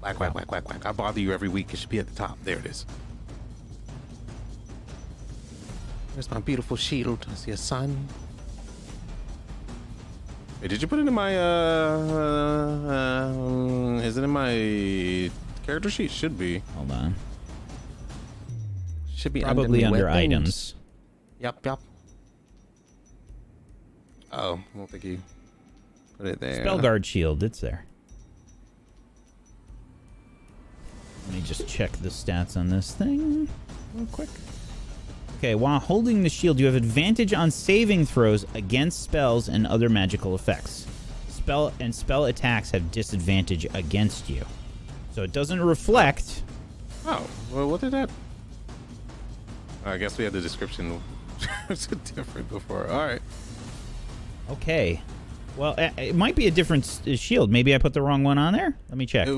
Quack, quack, quack, quack, quack. I bother you every week. It should be at the top. There it is. There's my beautiful shield. I see a sun. Hey, did you put it in my, is it in my character sheet? Should be. Hold on. Should be Probably under weapons. items. Yup. Oh, I don't think you put it there. Spellguard shield, it's there. Let me just check the stats on this thing real quick. Okay, while holding the shield, you have advantage on saving throws against spells and other magical effects. Spell attacks have disadvantage against you. So it doesn't reflect. Oh, well, what did that? I guess we had the description. It's different before. All right. Okay. Well, it might be a different shield. Maybe I put the wrong one on there. Let me check. I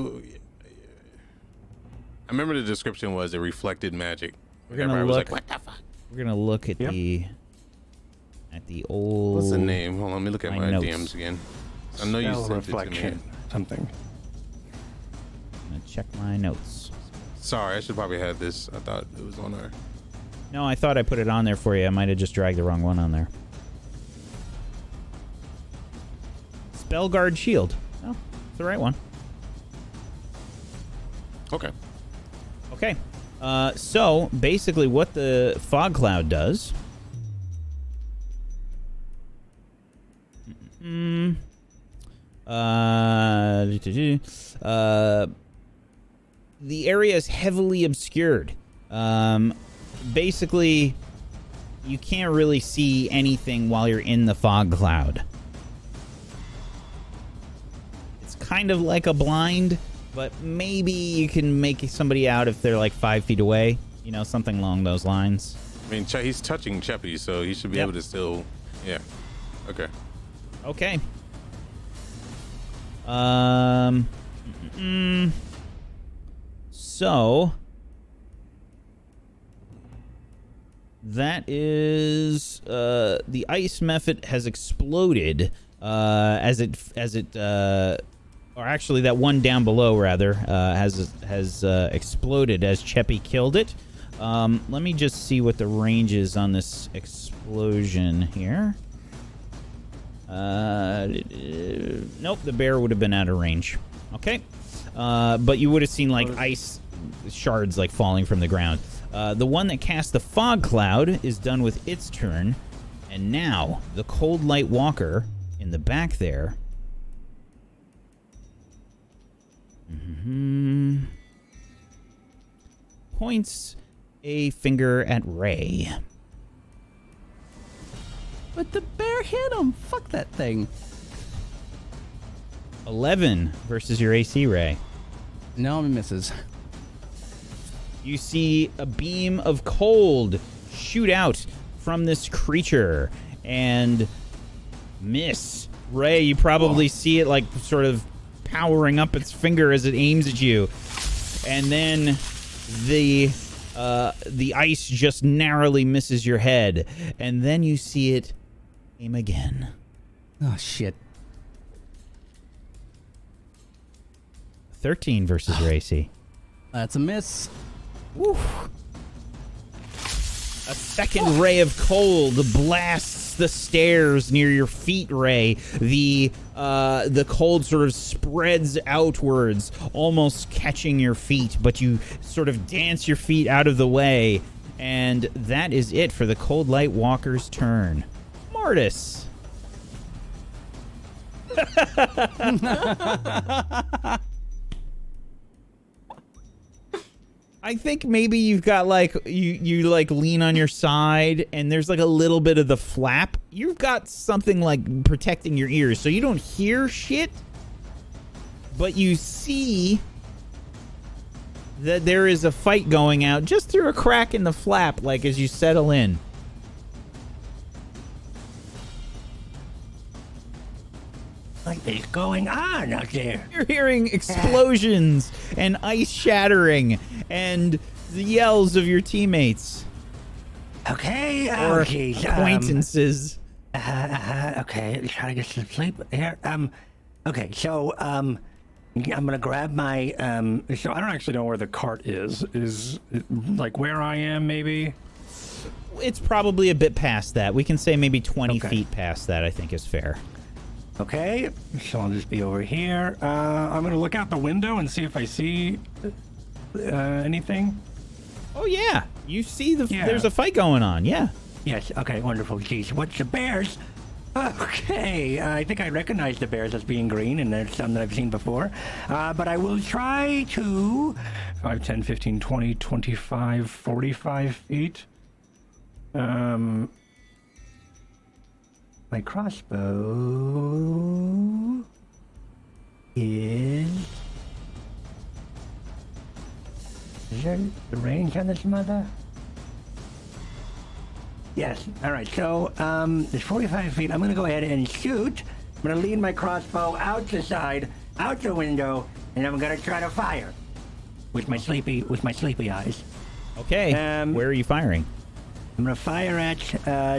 remember the description was it reflected magic. We're gonna Everybody was look. like, what the fuck? We're gonna look at the old. What's the name? Hold on, let me look at my notes. DMs again. I know you Spell sent it to me. reflection. Something. I'm gonna check my notes. Sorry, I should probably have this. I thought it was on our. No, I thought I put it on there for you. I might have just dragged the wrong one on there. Spellguard shield. Oh, it's the right one. Okay. Okay. So basically, what the fog cloud does. The area is heavily obscured. Basically, you can't really see anything while you're in the fog cloud. It's kind of like a blind, but maybe you can make somebody out if they're like 5 feet away. You know, something along those lines. I mean, he's touching Cheppy, so he should be able to still. Yeah. Okay. Okay. So that is the ice method has exploded as it or actually that one down below rather has exploded as Cheppy killed it. Let me just see what the range is on this explosion here. Nope, the bear would have been out of range. Okay. But you would have seen like ice shards like falling from the ground. The one that cast the fog cloud is done with its turn. And now the Coldlight Walker in the back there. Points a finger at Ray. But the bear hit him. Fuck that thing. 11 versus your AC, Ray. No, it misses. You see a beam of cold shoot out from this creature, and miss. Ray, you probably see it like sort of powering up its finger as it aims at you. And then the ice just narrowly misses your head. And then you see it aim again. Oh, shit. 13 versus Racy. That's a miss. Woo. A second ray of cold blasts the stairs near your feet, Ray. The cold sort of spreads outwards, almost catching your feet, but you sort of dance your feet out of the way, and that is it for the Coldlight Walker's turn. Mortis. I think maybe you've got like you like lean on your side and there's like a little bit of the flap. You've got something like protecting your ears so you don't hear shit, but you see that there is a fight going out just through a crack in the flap, like as you settle in. What is going on out there? You're hearing explosions and ice shattering and the yells of your teammates. Okay, or geez, acquaintances. Okay, try to get some sleep here. Okay, so I'm gonna grab my So I don't actually know where the cart is. Is it like where I am, maybe? It's probably a bit past that. We can say maybe 20 feet past that, I think is fair. Okay, so I'll just be over here. I'm gonna look out the window and see if I see anything. Oh yeah, you see there's a fight going on. Yeah. Yes. Okay. Wonderful. Geez, what's the bears? Okay, I think I recognize the bears as being green, and there's some that I've seen before. But I will try to 5, 10, 15, 20, 25, 45 feet. My crossbow is there the range on this mother? Yes. All right. So there's 45 feet. I'm gonna go ahead and shoot. I'm gonna lean my crossbow out the side, out the window, and I'm gonna try to fire with my sleepy eyes. Okay. Where are you firing? I'm gonna fire at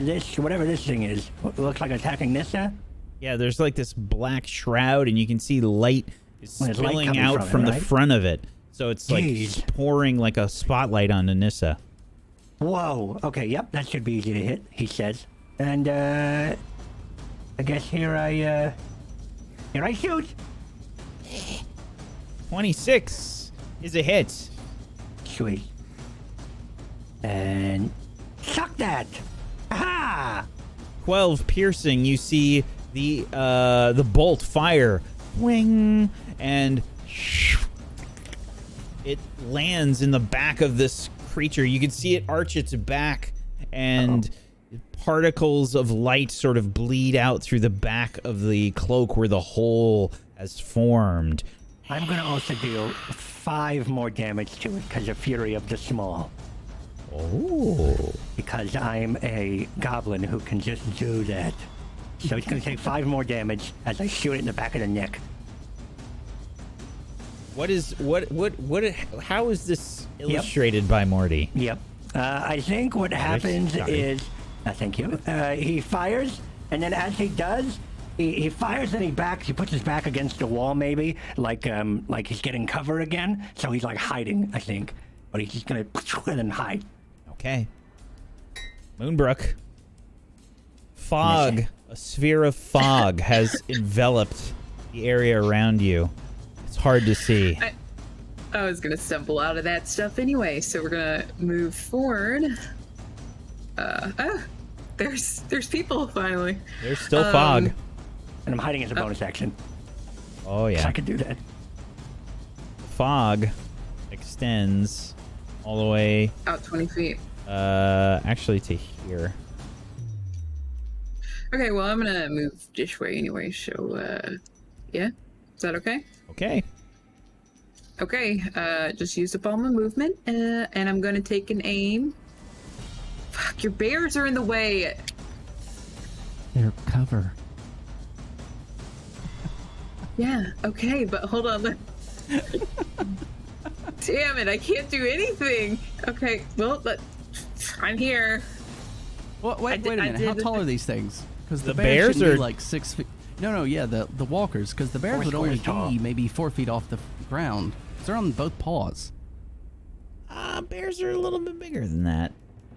this, whatever this thing is. It looks like attacking Nissa. Yeah, there's like this black shroud, and you can see light is spilling out from the front of it. So it's like pouring like a spotlight onto Nissa. Whoa. Okay. Yep. That should be easy to hit. He says. And I guess here I shoot. 26 is a hit. Sweet. And suck that. Aha! 12 piercing. You see the bolt fire, wing, and it lands in the back of this creature. You can see it arch its back, and particles of light sort of bleed out through the back of the cloak where the hole has formed. I'm gonna also deal 5 more damage to it because of Fury of the Small. Oh. Because I'm a goblin who can just do that. So it's gonna take 5 more damage as I shoot it in the back of the neck. How is this illustrated by Morty? Yep. I think what happens is, thank you. He fires, and then as he does, he fires and he puts his back against the wall, maybe like he's getting cover again. So he's like hiding, I think, but he's just gonna and then hide. Okay. Moonbrook. Fog, a sphere of fog has enveloped the area around you. It's hard to see. I was gonna stumble out of that stuff anyway, so we're gonna move forward. There's people finally. There's still fog. And I'm hiding as a bonus action. Oh yeah. So I could do that. Fog extends all the way out 20 feet. Actually to here. Okay, well I'm gonna move this way anyway, so yeah. Is that okay? Okay. Okay, just use up all my movement, and I'm gonna take an aim. Fuck, your bears are in the way. their cover. Yeah, okay, but hold on. Damn it, I can't do anything. Okay, well, I'm here. Well, wait a minute. How tall are these things? Because The bears bears should be are- like 6 feet. No, yeah, the walkers. Because the bears would only be maybe 4 feet off the ground. They're on both paws. Bears are a little bit bigger than that.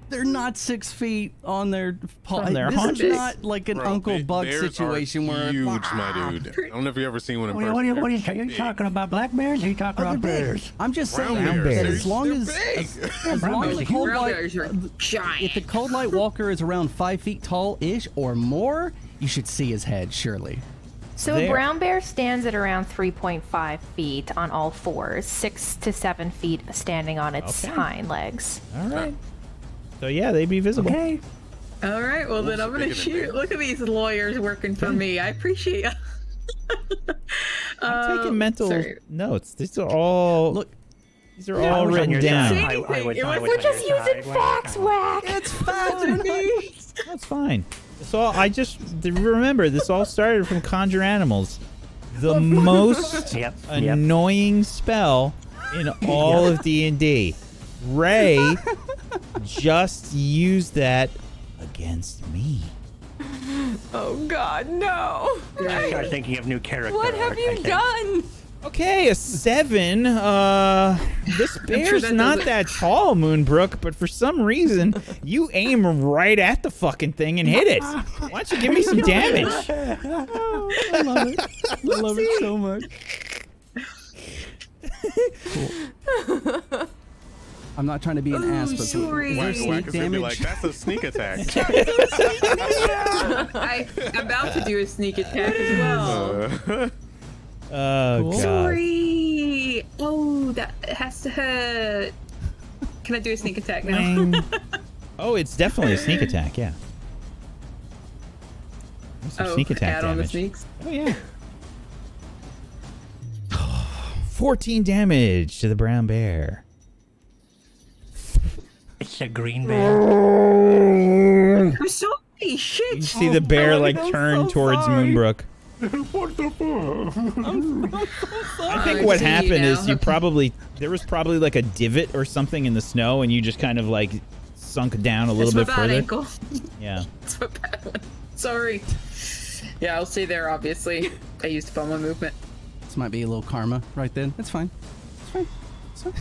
They're not 6 feet on their paws. From their This haunches. is not like an Bro, Uncle Buck bears situation are where huge, my dude. I don't know if you ever seen one in What person. are you They're talking about? Black bears? Or are you talking about bears? I'm just Brown saying bears. that as long They're as big. as long as the cold Brown light, bears are giant. if the cold light walker is around 5 feet tall ish or more, you should see his head surely. So a brown bear stands at around 3.5 feet on all fours, 6 to 7 feet standing on its hind legs. All right. So yeah, they'd be visible. Okay. All right, well then I'm gonna bigger than shoot. bears. Look at these lawyers working for me. I appreciate it. I'm taking mental sorry. notes. These are all Look, These are all written down. We're just using facts, Whack. it's facts. That's fine. So I just remember this all started from Conjure Animals, the most annoying spell in all of D&D. Ray just used that against me. Oh God, no! I started thinking of new character. What have you done? Okay, a 7. This bear's that not doesn't- that tall, Moonbrook, but for some reason, you aim right at the fucking thing and hit it. Why don't you give me some damage? I love it. I love it so much. Cool. I'm not trying to be an ass, but sorry. is there Whack sneak is gonna be damage? like, that's a sneak attack. I'm about to do a sneak attack as well. Oh, God. Sorry. Oh, that has to hurt. Can I do a sneak attack now? Bang. Oh, it's definitely a sneak attack, yeah. There's some sneak attack add on the damage. sneaks. Oh, yeah. 14 damage to the brown bear. It's a green bear. I'm sorry. Shit. You see the bear like I'm turn so towards sorry. Moonbrook. I think what see happened now. is there was probably like a divot or something in the snow, and you just kind of like sunk down a little That's bit my bad further. ankle. Yeah. That's my bad one. Sorry. Yeah, I'll stay there, obviously. I used up all my movement. This might be a little karma right then. It's fine. It's fine. It's fine.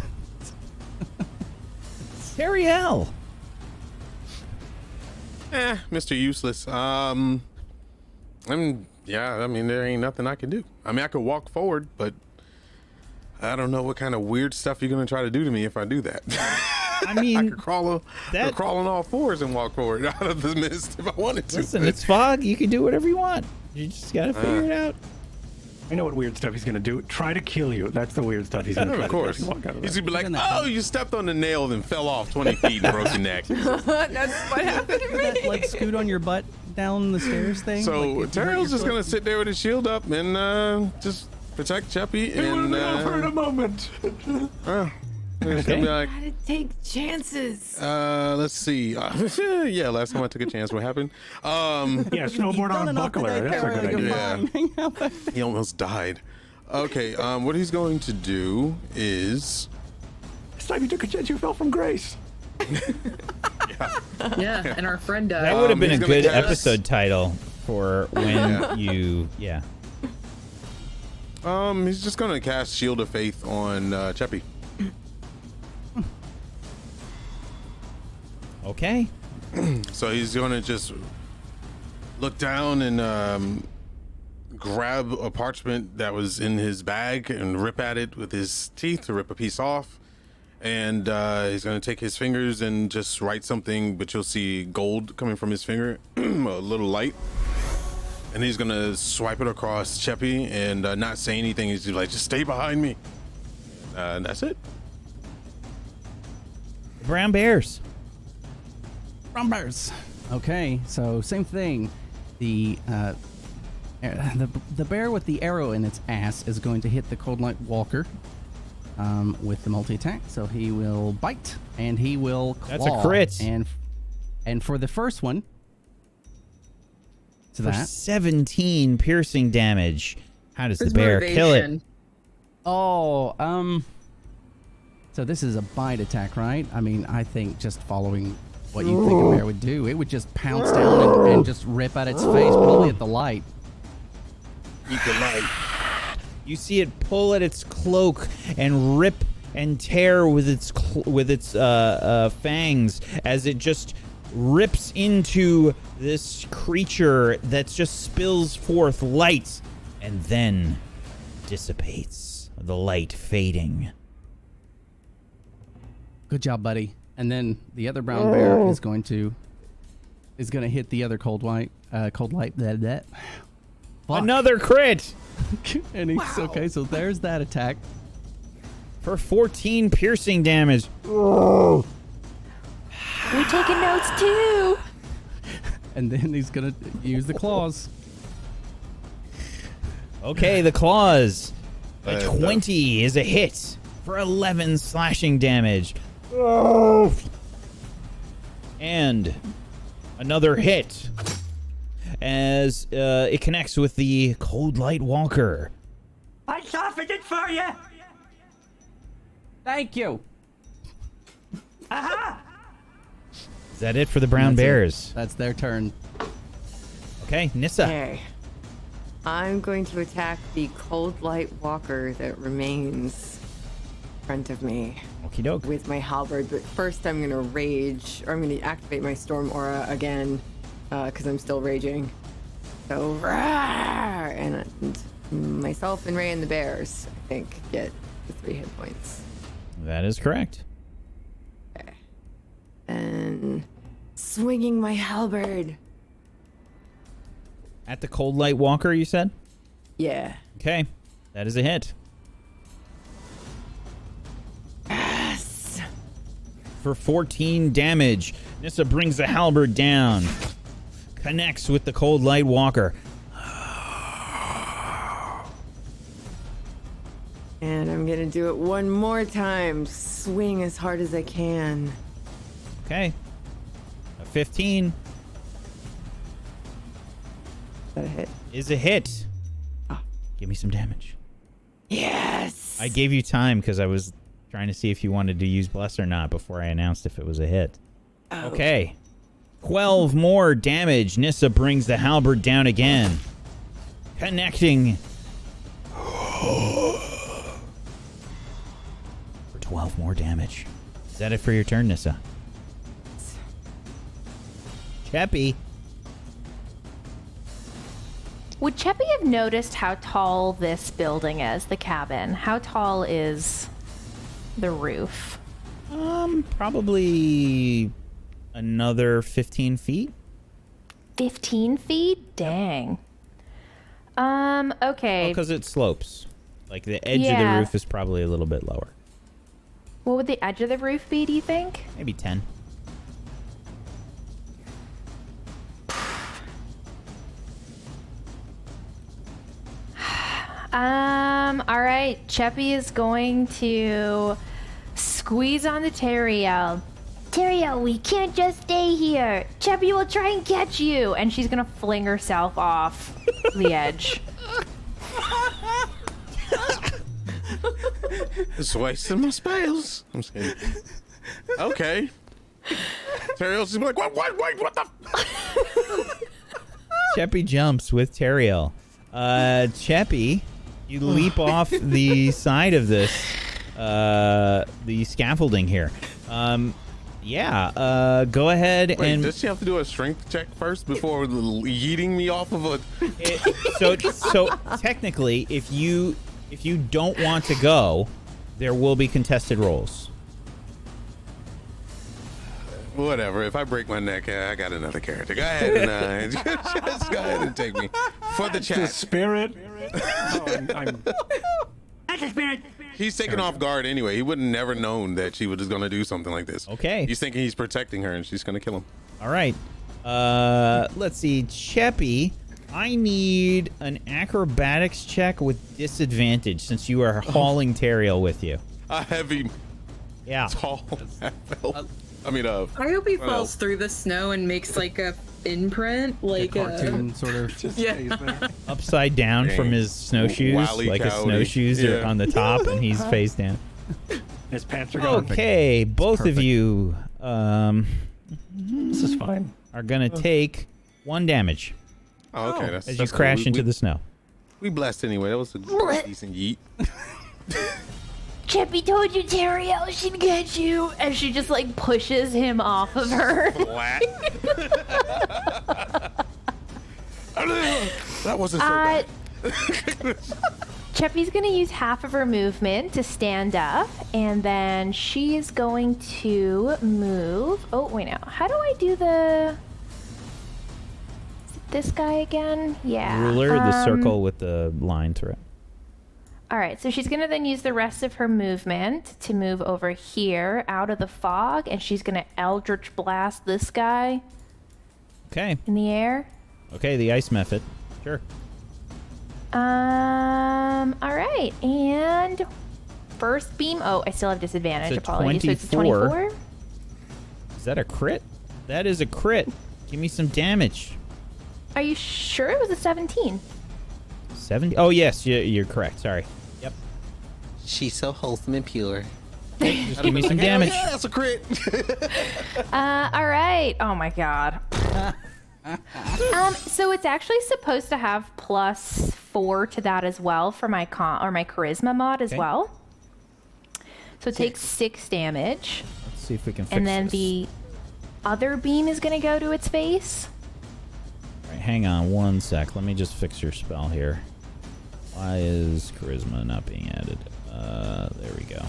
Terry L. Mr. Useless. I mean, there ain't nothing I can do. I mean, I could walk forward, but I don't know what kind of weird stuff you're gonna try to do to me if I do that. I mean, I could crawl on all fours and walk forward out of the mist if I wanted to. Listen, it's fog. You can do whatever you want. You just gotta figure it out. I know what weird stuff he's gonna do. Try to kill you. That's the weird stuff he's gonna try Of course. to do. Walk out of He's there. gonna be like, oh, you stepped on the nail and fell off 20 feet and broke your neck. That's what happened to That me. like scoot on your butt down the stairs thing. So like, if you hurt Terrell's your just foot. gonna sit there with his shield up and just protect Cheppy It will and be over in a moment. it's gonna be like, Gotta take chances. let's see. Yeah, last time I took a chance, what happened? Yeah, snowboard on a buckler. That's a good idea. Yeah. He almost died. Okay, what he's going to do is This time you took a chance, you fell from grace. Yeah, and our friend died. That would have been a he's gonna good cast- episode title for when you. Yeah. he's just gonna cast Shield of Faith on Cheppy. Okay. So he's gonna just look down and grab a parchment that was in his bag and rip at it with his teeth to rip a piece off. And he's gonna take his fingers and just write something, but you'll see gold coming from his finger, a little light. And he's gonna swipe it across Cheppy and not say anything. He's like, just stay behind me. And that's it. Brown bears. Brown bears. Okay, so same thing. The bear with the arrow in its ass is going to hit the Coldlight Walker with the multi-attack. So he will bite and he will claw. That's a crit. And for the first one, to for that. 17 piercing damage. How does Where's the bear kill it? motivation? Oh, so this is a bite attack, right? I mean, I think just following what you think a bear would do, it would just pounce down and just rip at its face, probably at the light. Eat the light. You see it pull at its cloak and rip and tear with its fangs as it just rips into this creature that just spills forth light and then dissipates, the light fading. Good job, buddy. And then the other brown bear is going to hit the other Coldlight. That. Another crit! And he's okay. So there's that attack For 14 piercing damage. We're taking notes too. and then he's gonna use the claws. Okay, the claws. A 20 is a hit for 11 slashing damage. And another hit as it connects with the Coldlight Walker. I softened it for you. Thank you. Aha! Is that it for the brown bears? That's their turn. Okay, Nissa. Okay. I'm going to attack the Coldlight Walker that remains in front of me. Okie doke. With my halberd, but first I'm gonna rage, or I'm gonna activate my storm aura again, because I'm still raging. So, rawr, and myself and Ray and the bears, I think, get the 3 hit points. That is correct. Okay. And swinging my halberd. At the Coldlight Walker, you said? Yeah. Okay, that is a hit. Yes. For 14 damage, Nissa brings the halberd down. Connects with the Coldlight Walker. And I'm gonna do it one more time. Swing as hard as I can. Okay. A 15. Is that a hit? Is a hit. Give me some damage. Yes! I gave you time because I was trying to see if you wanted to use Bless or not before I announced if it was a hit. Oh. Okay. 12 more damage. Nissa brings the halberd down again. Connecting. For 12 more damage. Is that it for your turn, Nissa? Cheppy. Would Cheppy have noticed how tall this building is, the cabin? How tall is the roof? Probably another 15 feet. 15 feet? Dang. Okay. Because it slopes. Like the edge of the Yeah. roof is probably a little bit lower. What would the edge of the roof be, do you think? Maybe 10. All right. Cheppy is going to squeeze on the Teriel. Teriel, we can't just stay here. Cheppy will try and catch you. And she's going to fling herself off the edge. It's wasting my spells. I'm just kidding. Okay. Teriel's just like, what the? Cheppy jumps with Teriel. Cheppy, you leap off the side of this, the scaffolding here. Go ahead and... Does she have to do a strength check first before yeeting me off of a... So technically, if you don't want to go, there will be contested rolls. Whatever. If I break my neck, I got another character. Go ahead and just go ahead and take me for the chat. The spirit. I'm That's a spirit. He's taken off guard anyway. He would have never known that she was just going to do something like this. Okay. He's thinking he's protecting her and she's going to kill him. All right. Let's see. Cheppy, I need an acrobatics check with disadvantage since you are hauling Teriel with you. A heavy, Yeah. tall elf. I mean, I hope he falls through the snow and makes like a imprint, like a cartoon sort of. Upside down from his snowshoes, Wally like his Coyote. snowshoes are Yeah. on the top, and he's face down. His pants are gone. Okay, both of you This is fine. are gonna take 1 damage Oh, okay. That's as that's you crash cool. into the snow. We blessed anyway. That was a decent yeet. Chippy told you Teriel should get you. And she just like pushes him off of her. Flat. That wasn't so bad. Cheppy's gonna use half of her movement to stand up, and then she is going to move. Oh, wait, now. How do I do the... Is it this guy again? Yeah. Ruler, the circle with the line through it. All right, so she's gonna then use the rest of her movement to move over here out of the fog, and she's gonna Eldritch Blast this guy Okay. in the air. Okay, the ice method. Sure. All right, and first beam. Oh, I still have disadvantage. It's a Apologies. So it's a 24. 24. Is that a crit? That is a crit. Give me some damage. Are you sure it was a 17? 70. Oh, yes, you're correct. Sorry. Yep. She's so wholesome and pure. Just give me some damage. Yeah, that's a crit. All right. Oh my god. So it's actually supposed to have +4 to that as well for my my charisma mod as Okay. well. So it takes 6 damage, Let's see if we can fix and then this. the other beam is gonna go to its face. All right, hang on 1 sec. Let me just fix your spell here. Why is charisma not being added? There we go.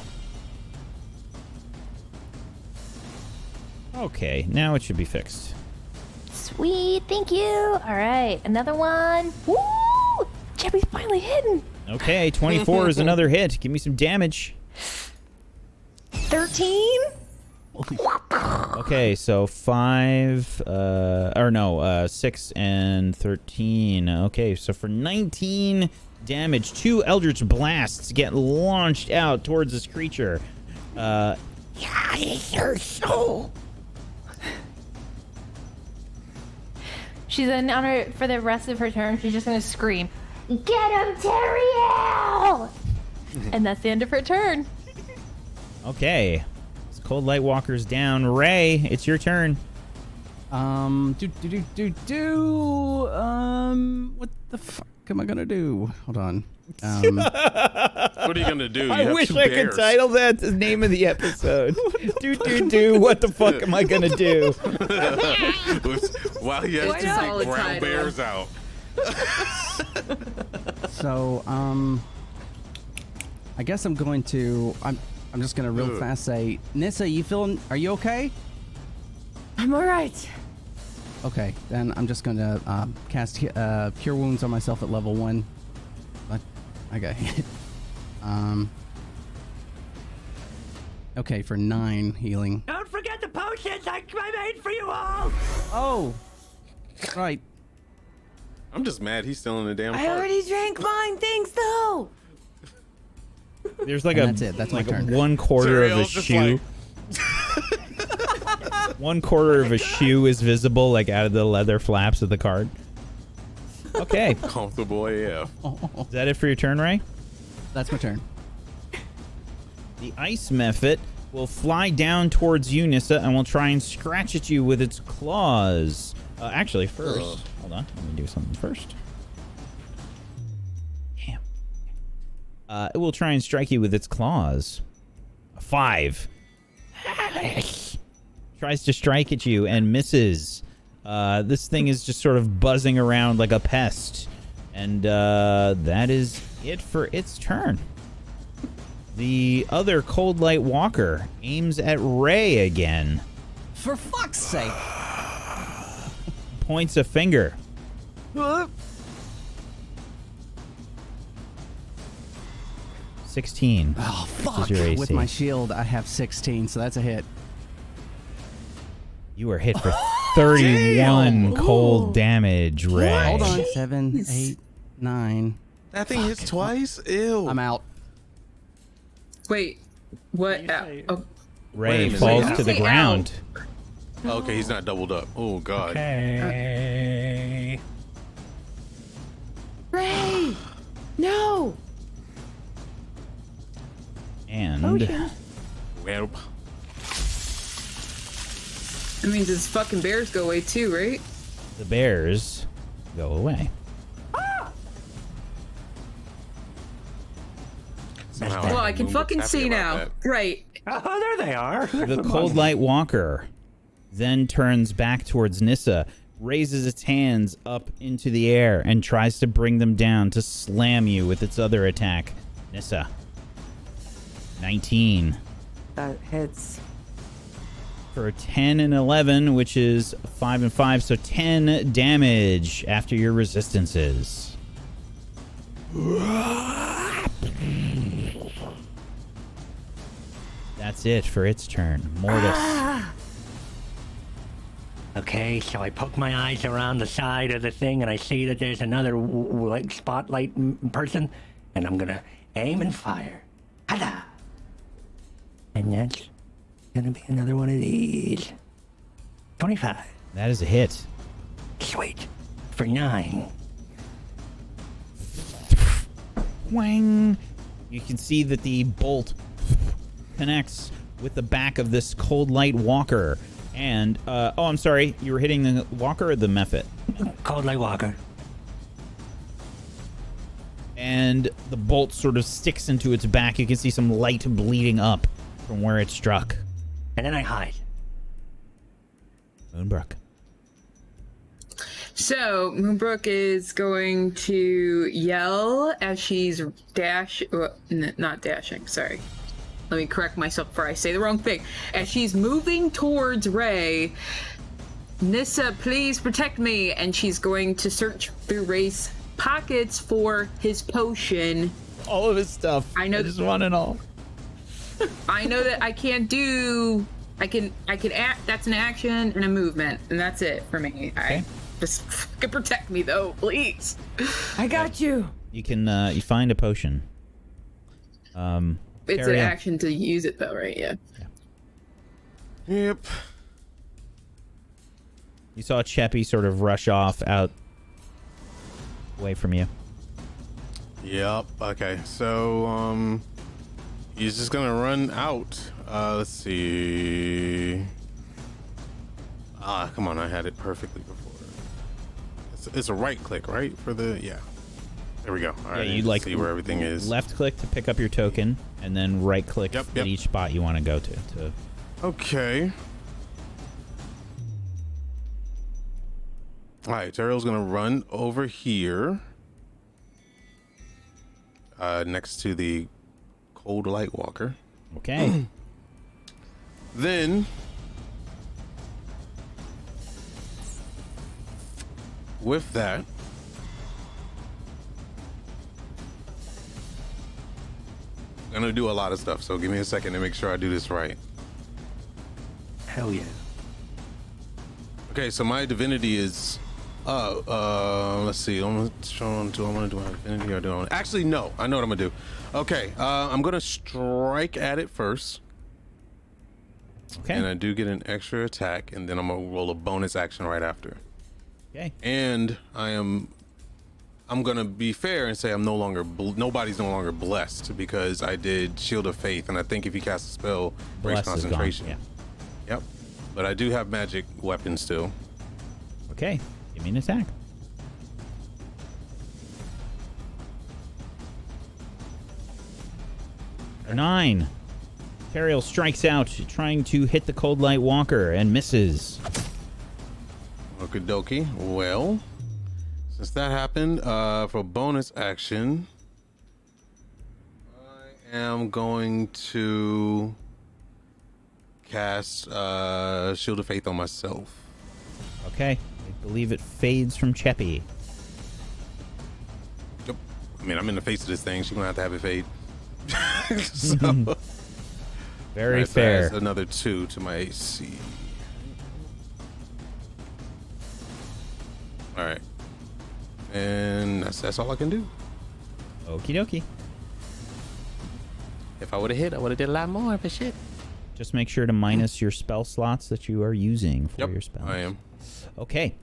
Okay, now it should be fixed. Sweet, thank you. All right, another one. Woo! Cheppy's finally hitting. Okay, 24 is another hit. Give me some damage. 13. Okay, so 6 and 13. Okay, so for 19 damage, 2 Eldritch Blasts get launched out towards this creature. Yeah, it's your soul. She's then on her for the rest of her turn. She's just gonna scream, Get him, Teriel! and that's the end of her turn. Okay, this Coldlight Walker's down. Ray, it's your turn. What the fuck am I gonna do? Hold on. What are you gonna do? You I have wish 2 I bears. could title that the name of the episode. What the fuck am I gonna do? While you have It's a to solid take brown title. bears out. So, I guess I'm going to. I'm just gonna real fast say, Nissa, are you okay? I'm all right. Okay, then I'm just gonna cast Cure Wounds on myself at level 1. But I got hit. Okay, for 9 healing. Don't forget the potions I made for you all. Oh, right. I'm just mad he's still in the damn I park. already drank mine. Thanks, though. There's like And that's it. That's my turn. 1/4 of a Cereal's just shoe. 1/4 of a shoe is visible, like out of the leather flaps of the card. Okay. Comfortable AF. Is that it for your turn, Ray? That's my turn. The ice mephit will fly down towards you, Nissa, and will try and scratch at you with its claws. Actually, first, hold on. Let me do something first. Damn. It will try and strike you with its claws. A 5. Tries to strike at you and misses. This thing is just sort of buzzing around like a pest. And that is it for its turn. The other Coldlight Walker aims at Ray again. For fuck's sake. Points a finger. 16. Oh, This fuck. is your AC. With my shield, I have 16, so that's a hit. You are hit for 31 cold damage, Ray. Hold on. 7, 8, 9. That thing hits twice? Ew. I'm out. Wait, what? Wait Ray a minute. falls Wait, to the say ground. Okay, he's not doubled up. Oh God. Okay. Ray! No! And Well, That means his fucking bears go away too, right? the bears go away. somehow Well, I think can Moonbrook's fucking happy see about now. that. Right. Oh, there they are. The Coldlight Walker then turns back towards Nissa, raises its hands up into the air, and tries to bring them down to slam you with its other attack. Nissa. 19. That hits. For 10 and 11, which is 5 and 5, so 10 damage after your resistances. That's it for its turn. Mortis. Okay, so I poke my eyes around the side of the thing and I see that there's another like spotlight person, and I'm gonna aim and fire. Hada! And that's gonna be another one of these. 25. That is a hit. Sweet. For 9. Wang! You can see that the bolt connects with the back of this Coldlight Walker. And, oh, I'm sorry. You were hitting the walker or the Mephit? Coldlight Walker. And the bolt sort of sticks into its back. You can see some light bleeding up from where it struck. And then I hide. Moonbrook. So Moonbrook is going to yell as she's not dashing. Sorry. Let me correct myself before I say the wrong thing. As she's moving towards Ray, Nissa, please protect me. And she's going to search through Ray's pockets for his potion. All of his stuff. I know. I just want it all. I know that I can't do. I can act. That's an action and a movement, and that's it for me. Okay. Just fucking protect me, though, please. I got you. You can, you find a potion. It's an carry on. action to use it, though, right? Yeah. Yep. You saw Cheppy sort of rush off out away from you. Yep. Okay. So, he's just gonna run out. Let's see. Come on. I had it perfectly before. It's a right click, right? For the, yeah. There we go. All right. Yeah, you like see where everything is. Left click to pick up your token, and then right click Yep. at each spot you want to go to. Okay. All right, Terrell's gonna run over here, next to the Coldlight Walker. Okay. Then, with that, I'm gonna do a lot of stuff. So give me a second to make sure I do this right. Hell yeah. Okay, so my divinity is, let's see. Do I want to do my divinity or do I want? Actually, no. I know what I'm gonna do. Okay, I'm gonna strike at it first. Okay. And I do get an extra attack, and then I'm gonna roll a bonus action right after. Okay. And I'm gonna be fair and say I'm no longer nobody's no longer blessed because I did Shield of Faith, and I think if you cast a spell, breaks Bless is gone, concentration. yeah. Yep. But I do have magic weapons still. Okay. Give me an attack. A 9. Teriel strikes out, trying to hit the Coldlight Walker, and misses. Okie dokie. Well, since that happened, for bonus action, I am going to cast Shield of Faith on myself. Okay. I believe it fades from Cheppy. Yep. I mean, I'm in the face of this thing. She's gonna have to have it fade. So, Very that's fair. another 2 to my AC. All right, and that's all I can do. Okie dokie. If I would have hit, I would have did a lot more, but shit. Just make sure to minus your spell slots that you are using for your spells. I am. Okay.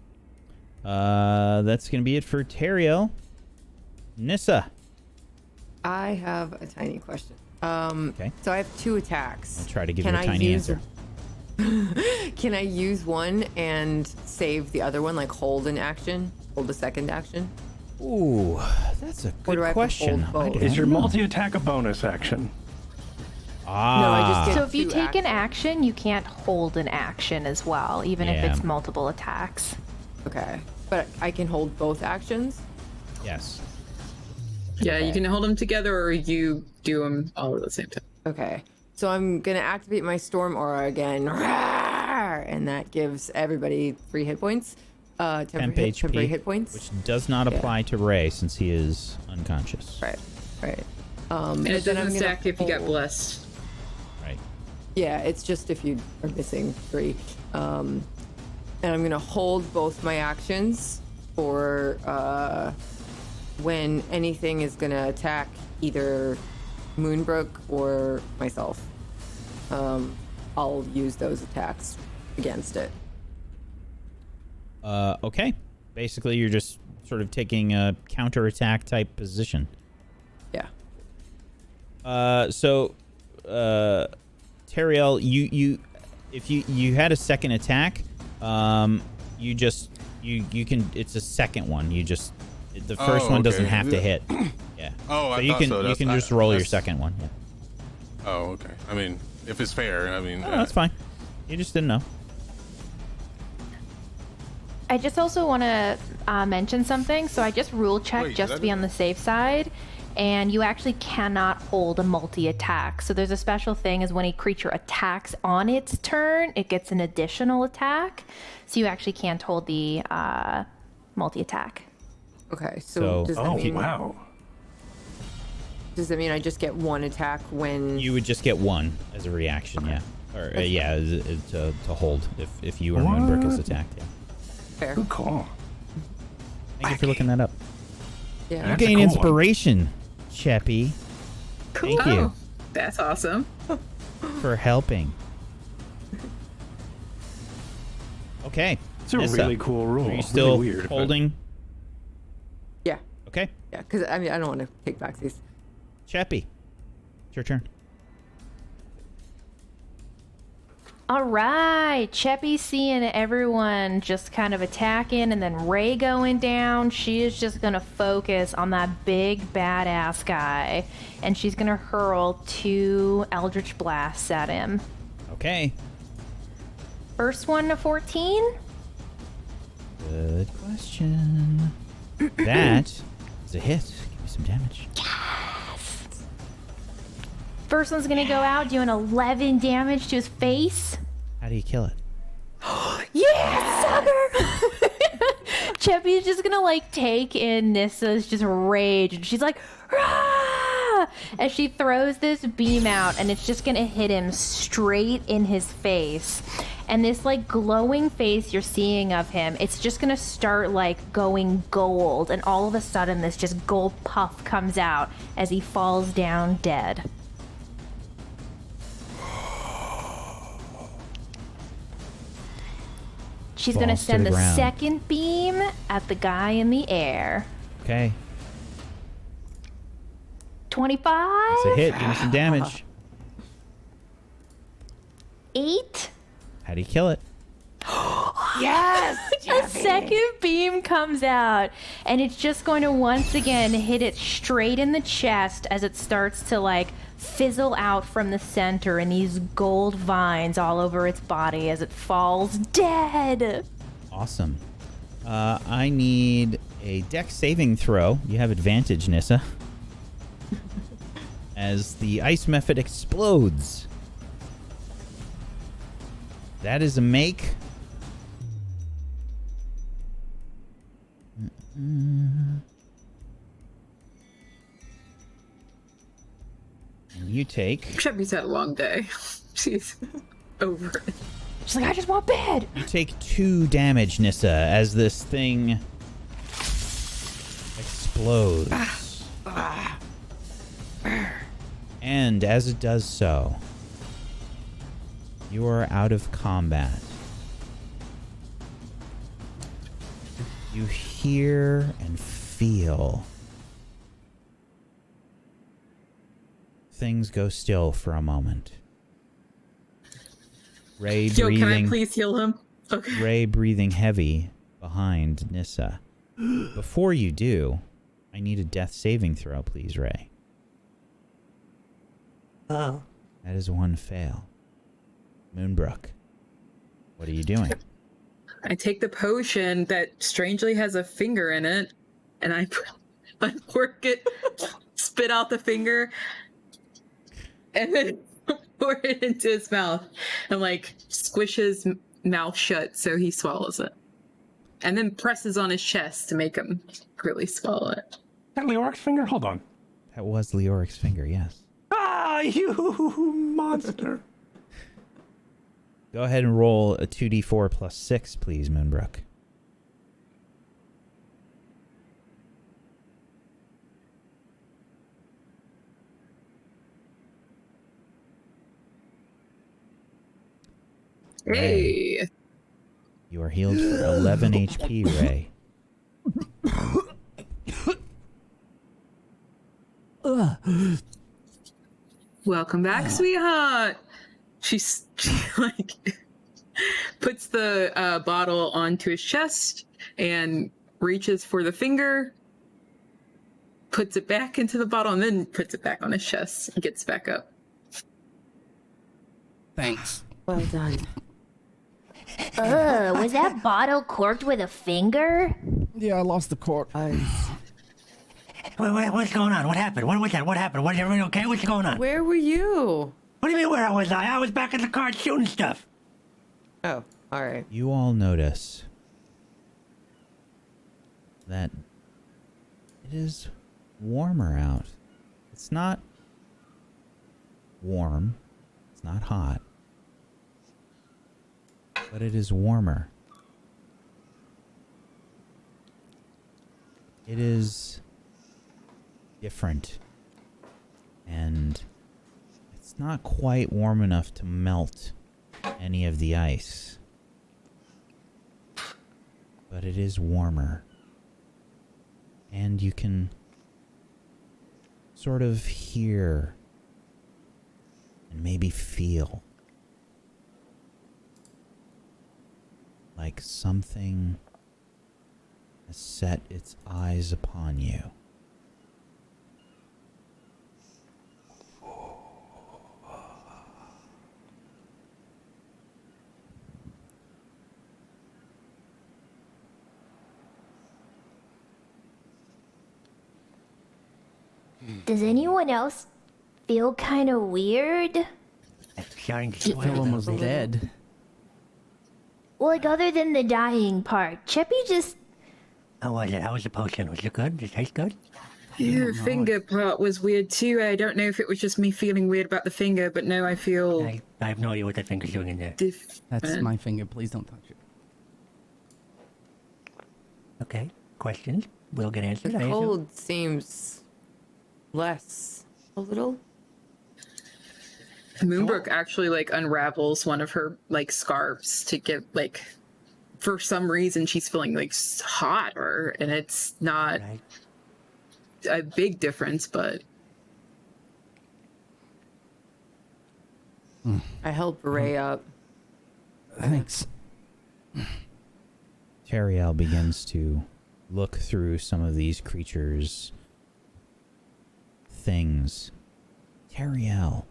That's going to be it for Teriel. Nissa. I have a tiny question. Okay. So I have 2 attacks. I'll try to give you a tiny answer. Can I use one and save the other one, like hold an action, hold a second action? Ooh, that's a Or do good I have to question. hold both? Is your multi-attack a bonus action? No, I just get So if you 2 take an actions. action, you can't hold an action as well, even if Yeah. it's multiple attacks. Okay, but I can hold both actions? Yes. Yeah, you can hold them together or you do them all at the same time. Okay, so I'm gonna activate my Storm Aura again, and that gives everybody 3 hit points. Temp HP, temporary hit points. which does not apply to Ray since he is unconscious. Right. And it then I'm doesn't gonna stack if you got hold- blessed. Right. Yeah, it's just if you are missing 3. And I'm gonna hold both my actions for when anything is gonna attack either Moonbrook or myself. I'll use those attacks against it. Okay. Basically, you're just sort of taking a counterattack type position. Yeah. So, Teriel, if you had a second attack, you can. It's a second one. The first one doesn't have to hit. Yeah. Oh, I so you thought can so. you can just roll your second one. Yeah. Oh, okay. I mean, if it's fair, I mean. Oh, that's fine. You just didn't know. I just also want to mention something. So I just rule checked Wait, just did I to be do on the safe side. And you actually cannot hold a multi-attack. So there's a special thing is when a creature attacks on its turn, it gets an additional attack. So you actually can't hold the multi-attack. Okay, so does that mean, wow. does that mean I just get 1 attack when You would just get 1 as a reaction. Yeah. Or to hold if you or Moonbrook is attacked. Yeah. fair? Good call. Thank you for looking that up. Yeah. You That's a gain cool one. inspiration, Cheppy. Cool. Thank you Oh, that's awesome. for helping. Okay. It's a Nissa, really cool rule. Are you still really weird, but- holding? Yeah. Okay. Yeah, because I mean I don't want to take backsies. Cheppy, it's your turn. All right, Cheppy seeing everyone just kind of attacking and then Ray going down. She is just going to focus on that big badass guy. And she's going to hurl 2 Eldritch Blasts at him. Okay. First one to 14. Good question. That is a hit. Give me some damage. First one's going to go out doing 11 damage to his face. How do you kill it? Yeah, sucker! Cheppy's just gonna like take in Nissa's just rage, and she's like, "Rah!" as she throws this beam out, and it's just gonna hit him straight in his face. And this like glowing face you're seeing of him, it's just gonna start like going gold, and all of a sudden this just gold puff comes out as he falls down dead. She's gonna Falls to send the the ground. second beam at the guy in the air. Okay. 25? It's a hit. Give me some damage. 8? How do you kill it? Yes! A second beam comes out, and it's just going to once again hit it straight in the chest as it starts to like fizzle out from the center, and these gold vines all over its body as it falls dead. Awesome. I need a dex saving throw. You have advantage, Nissa. As the ice method explodes. That is a make. And you take. Cheppy's had a long day. She's over it. She's like, I just want bed. You take 2 damage, Nissa, as this thing explodes. And as it does so, You are out of combat. You hear and feel things go still for a moment. Ray Yo, breathing. can I please heal him? Okay. Ray breathing heavy behind Nissa. Before you do, I need a death saving throw, please, Ray. Oh. That is one fail. Moonbrook, what are you doing? I take the potion that strangely has a finger in it, and I uncork it, spit out the finger, and then pour it into his mouth, and like squish his mouth shut so he swallows it, and then presses on his chest to make him really swallow it. That Leoric's finger? Hold on. That was Leoric's finger, yes. Ah, you monster. Go ahead and roll a 2d4 plus 6, please, Moonbrook. Hey. Ray, you are healed for 11 HP, Ray. Welcome back, sweetheart. She like puts the bottle onto his chest and reaches for the finger, puts it back into the bottle, and then puts it back on his chest and gets back up. Thanks. Well done. Ugh, was that bottle corked with a finger? Yeah, I lost the cork. What's going on? What happened? What was that? What happened? Was everything okay? What's going on? Where were you? What do you mean, where was I? I was back in the car shooting stuff. Oh, all right. You all notice that it is warmer out. It's not warm. It's not hot. But it is warmer. It is different. And it's not quite warm enough to melt any of the ice. But it is warmer. And you can sort of hear and maybe feel like something has set its eyes upon you. Does anyone else feel kind of weird? Starting to Feel almost dead. Well, like other than the dying part, Chippy just... How was it? How was the potion? Was it good? Did it taste good? Yeah, the finger part was weird too. I don't know if it was just me feeling weird about the finger, but no, I feel I have no idea what that finger's doing in there. That's my finger. Please don't touch it. Okay. Questions? Will get answered. The I assume. cold seems less a little. Moonbrook actually like unravels one of her like scarves to get like, for some reason she's feeling like hot, and it's not Right. a big difference, but I help Ray up. Thanks. Teriel begins to look through some of these creatures' things. Teriel,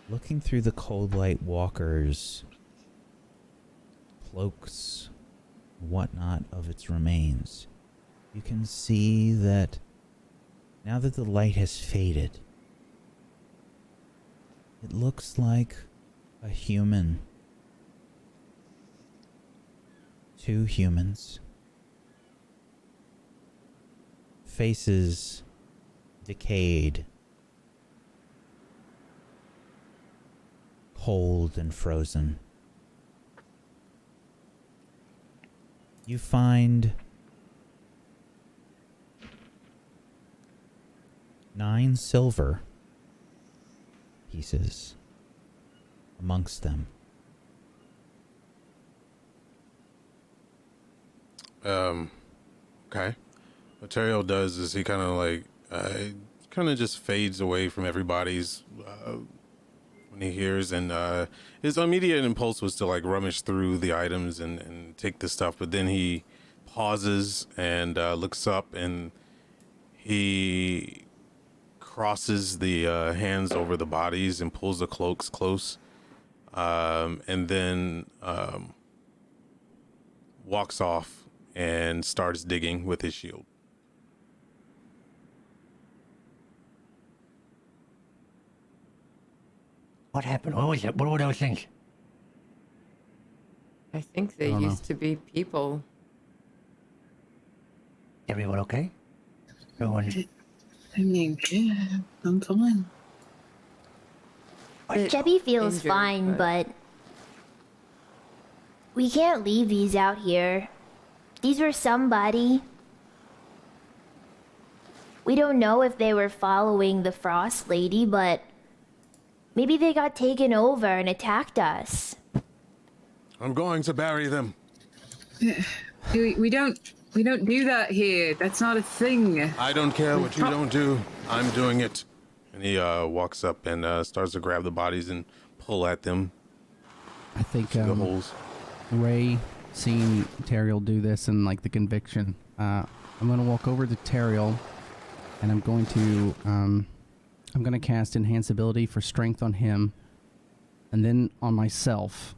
looking through the Coldlight walkers' cloaks, whatnot of its remains, you can see that now that the light has faded, it looks like a human. Two humans. Faces decayed. Cold and frozen. You find 9 silver pieces amongst them. Okay. What Terrio does is he kind of like, kind of just fades away from everybody's when he hears, and his immediate impulse was to like rummage through the items and take the stuff, but then he pauses and looks up, and he crosses the hands over the bodies and pulls the cloaks close, and then walks off and starts digging with his shield. What happened? What was it? What were those things? I think they don't used to be people. Everyone okay? Everyone. I mean, yeah, I'm fine. Chebby feels Injured, fine, but we can't leave these out here. These were somebody. We don't know if they were following the Frost Lady, but maybe they got taken over and attacked us. I'm going to bury them. We don't do that here. That's not a thing. I don't care what you don't do. I'm doing it. And he walks up and starts to grab the bodies and pull at them. I think The holes. Ray, seeing Teriel do this and like the conviction, I'm gonna walk over to Teriel, and I'm going to cast Enhance Ability for Strength on him, and then on myself,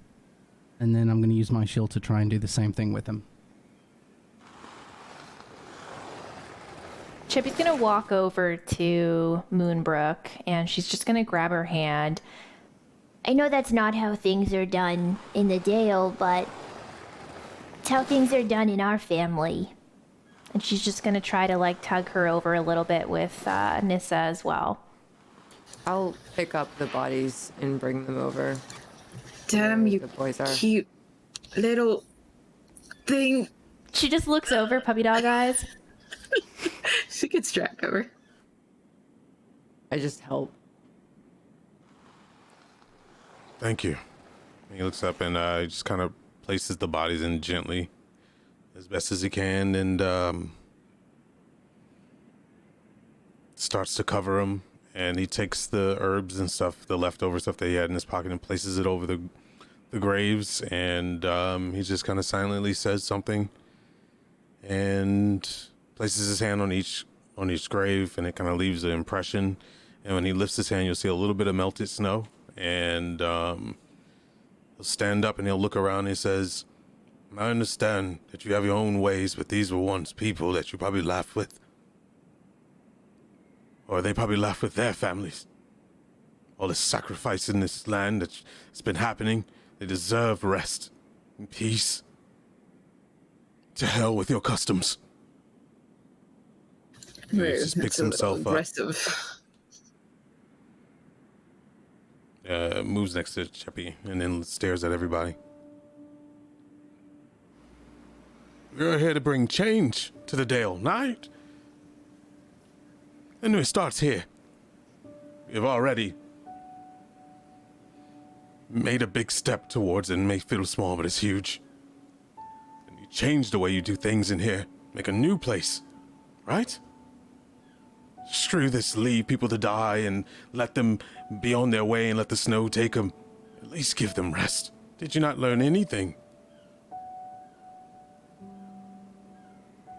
and then I'm gonna use my shield to try and do the same thing with him. Chippy's gonna walk over to Moonbrook and she's just gonna grab her hand. I know that's not how things are done in the Dale, but it's how things are done in our family. And she's just gonna try to like tug her over a little bit with Nissa as well. I'll pick up the bodies and bring them over. Damn, you the boys are. cute little thing. She just looks over, puppy dog eyes. She gets track of her. I just help. Thank you. He looks up and he just kind of places the bodies in gently as best as he can, and starts to cover them. And he takes the herbs and stuff, the leftover stuff that he had in his pocket, and places it over the graves. And he just kind of silently says something and places his hand on each grave, and it kind of leaves an impression. And when he lifts his hand, you'll see a little bit of melted snow. And he'll stand up and he'll look around and he says, I understand that you have your own ways, but these were once people that you probably laughed with. Or they probably laughed with their families. All this sacrifice in this land that's been happening, they deserve rest and peace. To hell with your customs. And he just picks himself up. Moves next to Cheppy and then stares at everybody. We're here to bring change to the Dale, right? And it starts here. We've already made a big step towards it. It may feel small, but it's huge. And you change the way you do things in here. Make a new place, right? Screw this, leave people to die and let them be on their way and let the snow take them. At least give them rest. Did you not learn anything?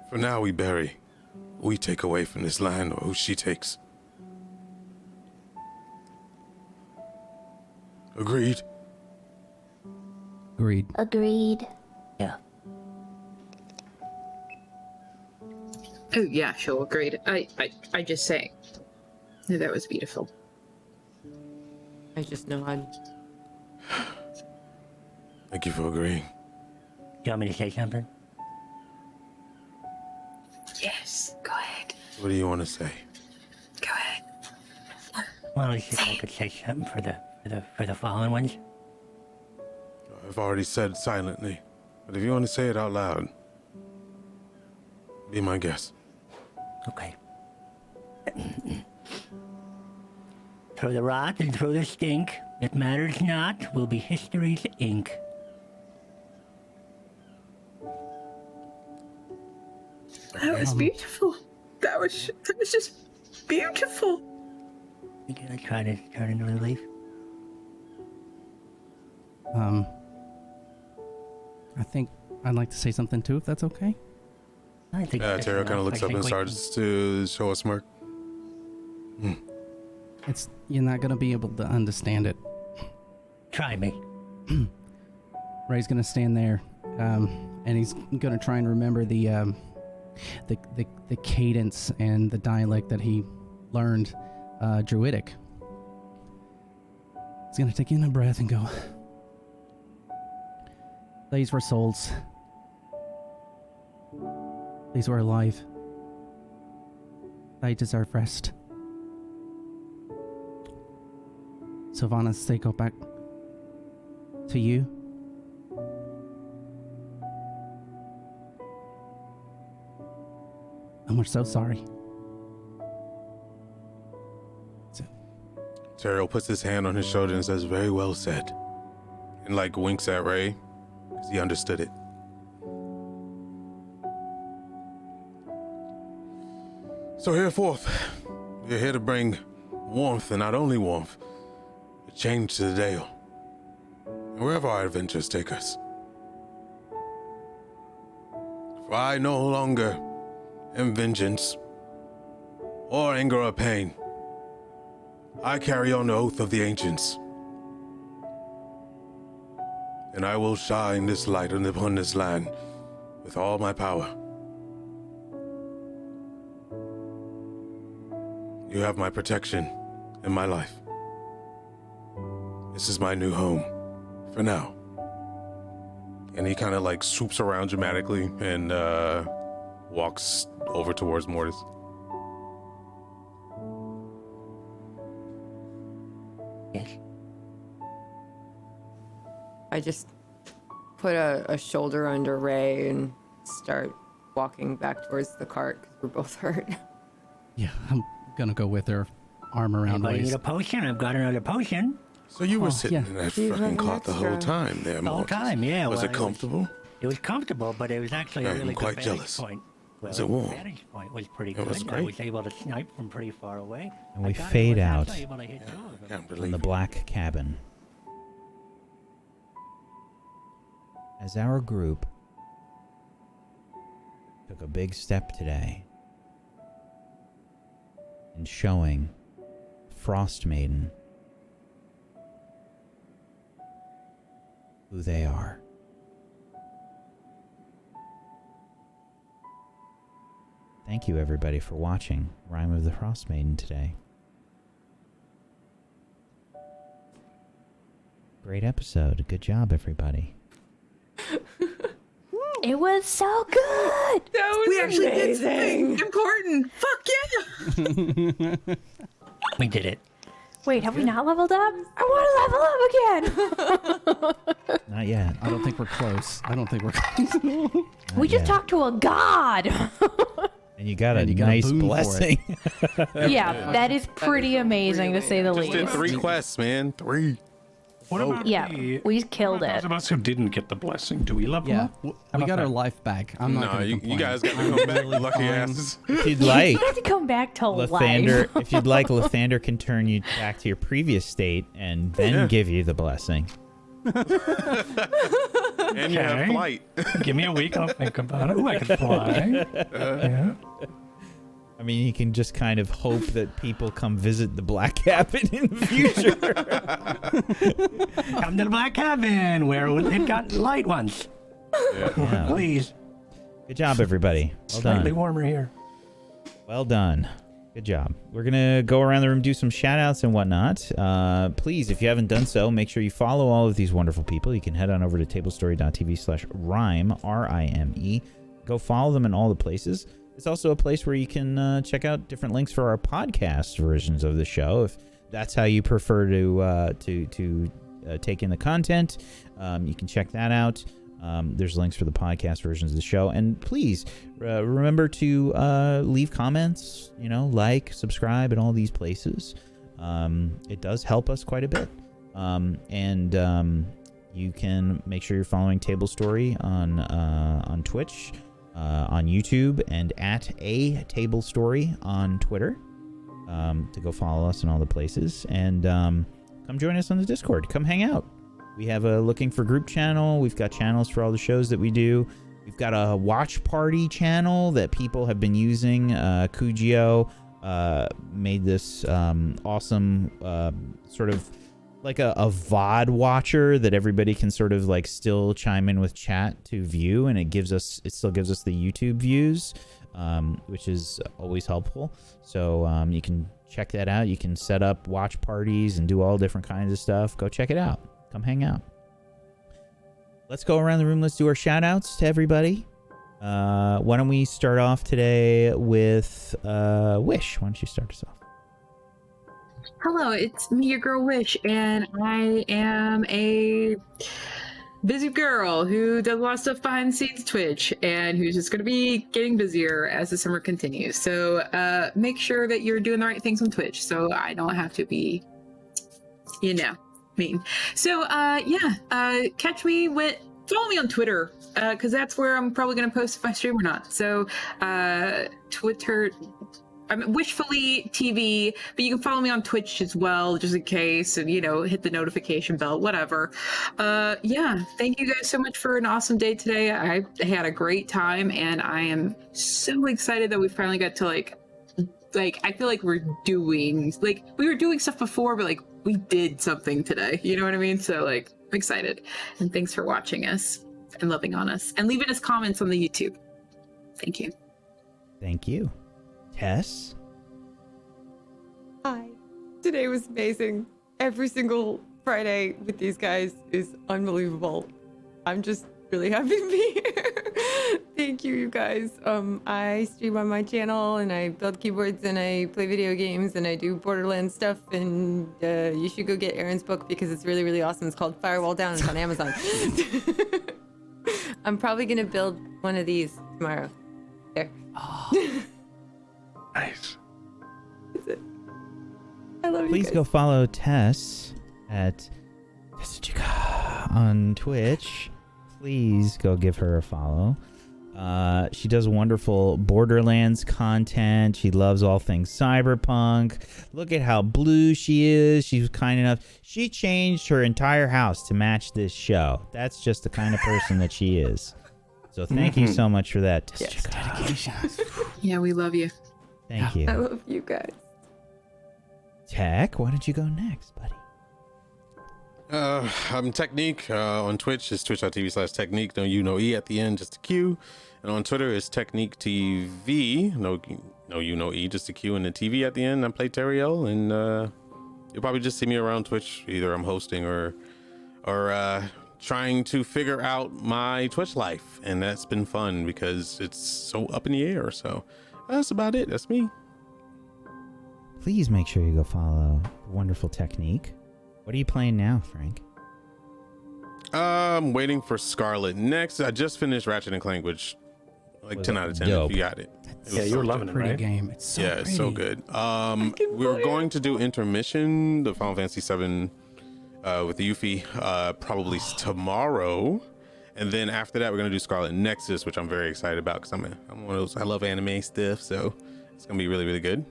For now we bury. We take away from this land, or who she takes. Agreed? Agreed. Agreed. Yeah. Oh yeah, sure, agreed. I just say that was beautiful. I just nod. Thank you for agreeing. You want me to say something? Yes, go ahead. What do you want to say? Go ahead. Well, at least I could say something for the fallen ones. I've already said silently, but if you want to say it out loud, be my guest. Okay. Through the rot and through the stink, it matters not, will be history's ink. That was beautiful. That was just beautiful. You gonna try to turn into a leaf? I think I'd like to say something too, if that's okay. I think Tara kind of looks up and starts to show a smirk. You're not gonna be able to understand it. Try me. Ray's gonna stand there, and he's gonna try and remember the cadence and the dialect that he learned, Druidic. He's gonna take in a breath and go. These were souls. These were alive. They deserve rest. Sylvanas, they go back to you. And we're so sorry. Terrell puts his hand on his shoulder and says, "Very well said," and like winks at Ray because he understood it. So hereforth, we're here to bring warmth, and not only warmth, but change to the Dale, and wherever our adventures take us. For I no longer am vengeance, or anger or pain. I carry on the oath of the ancients, and I will shine this light upon this land with all my power. You have my protection in my life. This is my new home, for now. And he kind of like swoops around dramatically and walks over towards Mortis. Yes. I just put a shoulder under Ray and start walking back towards the cart because we're both hurt. Yeah, I'm gonna go with her, arm around Anybody waist. need a potion? I've got another potion. So you were sitting in that She's fucking like cart the whole extra. time there, The whole Mortis. time, yeah. Was well, it comfortable? It was comfortable, but it was actually a I'm really quite good jealous. vantage point. Well, Was it warm? The vantage point was pretty It good. was I great. was able to snipe from pretty far away. And we I got it. fade Was out actually able to hit two of them. Can't in believe the it. black cabin. As our group took a big step today in showing Frostmaiden who they are. Thank you, everybody, for watching Rime of the Frostmaiden today. Great episode. Good job, everybody. It was so good. That was We actually did amazing. Important. Fuck yeah. We did it. Wait, have we not leveled up? I want to level up again. Not yet. I don't think we're close. I don't think we're close. We just yet. talked to a god. And you got a And you got a nice boon for it. blessing. Yeah, that is pretty amazing to say the Just did least. 3 quests, man. 3. What about Yeah, the, we killed those it. of us who didn't get the blessing? Do we level Yeah, up? How we about got our that? life back. I'm not No, gonna you complain. guys got to I'm come back, really lucky fine. asses. If you'd like, You have to come back to Lathander, life. if you'd like, Lathander can turn you back to your previous state and then Yeah. give you the blessing. And you have Okay. flight. Give me a week. I'll think about it. Ooh, I can fly. Yeah. I mean, you can just kind of hope that people come visit the Black Cabin in the future. Come to the Black Cabin where it got light once. Yeah. Please. Good job, everybody. Well Slightly done. warmer here. Well done. Good job. We're going to go around the room, do some shout outs and whatnot. Please, if you haven't done so, make sure you follow all of these wonderful people. You can head on over to tablestory.tv/rime, R-I-M-E. Go follow them in all the places. It's also a place where you can check out different links for our podcast versions of the show. If that's how you prefer to take in the content, you can check that out. There's links for the podcast versions of the show. And please remember to leave comments, like, subscribe, and all these places. it does help us quite a bit. You can make sure you're following Table Story on Twitch, on YouTube, and at A Table Story on Twitter, to go follow us in all the places. And come join us on the Discord. Come hang out. We have a Looking for Group channel. We've got channels for all the shows that we do. We've got a watch party channel that people have been using. Kujio made this awesome sort of like a VOD watcher that everybody can sort of like still chime in with chat to view, and it still gives us the YouTube views, which is always helpful. So you can check that out. You can set up watch parties and do all different kinds of stuff. Go check it out. Come hang out. Let's go around the room. Let's do our shout outs to everybody. Why don't we start off today with Wish? Why don't you start us off? Hello, it's me, your girl Wish, and I am a busy girl who does a lot of stuff behind the scenes Twitch, and who's just going to be getting busier as the summer continues. So make sure that you're doing the right things on Twitch, so I don't have to be, mean. So catch me follow me on Twitter, because that's where I'm probably going to post if I stream or not. So Twitter, I'm Wishfully TV, but you can follow me on Twitch as well, just in case, and hit the notification bell, whatever. Thank you guys so much for an awesome day today. I had a great time, and I am so excited that we finally got to like I feel like we were doing stuff before, but we did something today. You know what I mean? So I'm excited, and thanks for watching us and loving on us and leaving us comments on the YouTube. Thank you. Thank you. Tess? Hi. Today was amazing. Every single Friday with these guys is unbelievable. I'm just really happy to be here. Thank you, you guys. I stream on my channel, and I build keyboards, and I play video games, and I do Borderlands stuff, and you should go get Aaron's book because it's really, really awesome. It's called Firewall Down. It's on Amazon. I'm probably going to build one of these tomorrow. There. Oh. Nice. That's it. I love you. Please go follow Tess at Tessichica on Twitch. Please go give her a follow. She does wonderful Borderlands content. She loves all things cyberpunk. Look at how blue she is. She was kind enough. She changed her entire house to match this show. That's just the kind of person that she is. So thank you so much for that. Yes, dedication. Yeah, we love you. Thank you. I love you guys. Tech, why don't you go next, buddy? I'm Technique on Twitch. It's twitch.tv/Technique. No U, no E at the end, just a Q. And on Twitter, it's Technique TV. No U, no E, just a Q and a TV at the end. I play Teriel, and you'll probably just see me around Twitch. Either I'm hosting or trying to figure out my Twitch life, and that's been fun because it's so up in the air. So that's about it. That's me. Please make sure you go follow Wonderful Technique. What are you playing now, Frank? I'm waiting for Scarlet next. I just finished Ratchet and Clank, which 10 out of 10 dope. if you got it. Yeah, you were loving it, Pretty right? game. It's so pretty. It's so good. We're going to do Intermission, the Final Fantasy 7 with the Yuffie, probably tomorrow. And then after that, we're going to do Scarlet Nexus, which I'm very excited about because I'm one of those, I love anime stuff. So it's going to be really, really good.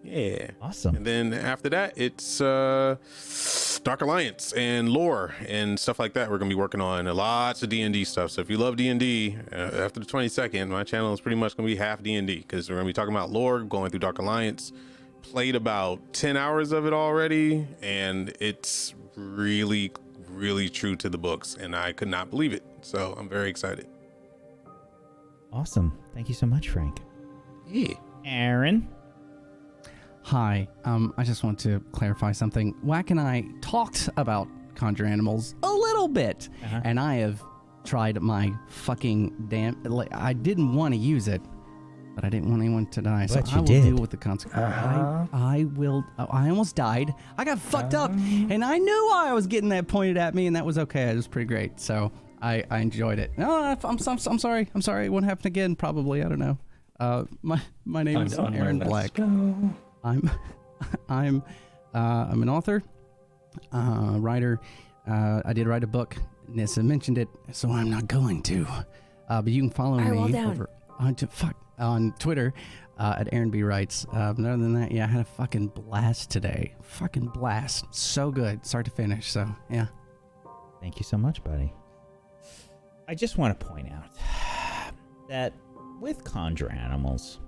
Yeah. Awesome. And then after that, it's Dark Alliance and lore and stuff like that. We're going to be working on lots of D&D stuff. So if you love D&D, after the 22nd, my channel is pretty much going to be half D&D because we're going to be talking about lore, going through Dark Alliance. Played about 10 hours of it already, and it's really, really true to the books, and I could not believe it. So I'm very excited. Awesome. Thank you so much, Frank. Yeah. Aaron? Hi, I just want to clarify something. Whack and I talked about Conjure Animals a little bit, and I have tried my fucking damn... I didn't want to use it, but I didn't want anyone to die, so I will deal with the consequences. I will... I almost died. I got fucked up, and I knew I was getting that pointed at me, and that was okay. It was pretty great, so I enjoyed it. No, I'm sorry. I'm sorry. It won't happen again, probably. I don't know. My name is Aaron Black. I'm I'm an author, writer. I did write a book. Nissa mentioned it, so I'm not going to. But you can follow me over on Twitter at Aaron B. Writes. Other than that, yeah, I had a fucking blast today. Fucking blast. So good, start to finish. So, yeah. Thank you so much, buddy. I just want to point out that with conjure animals,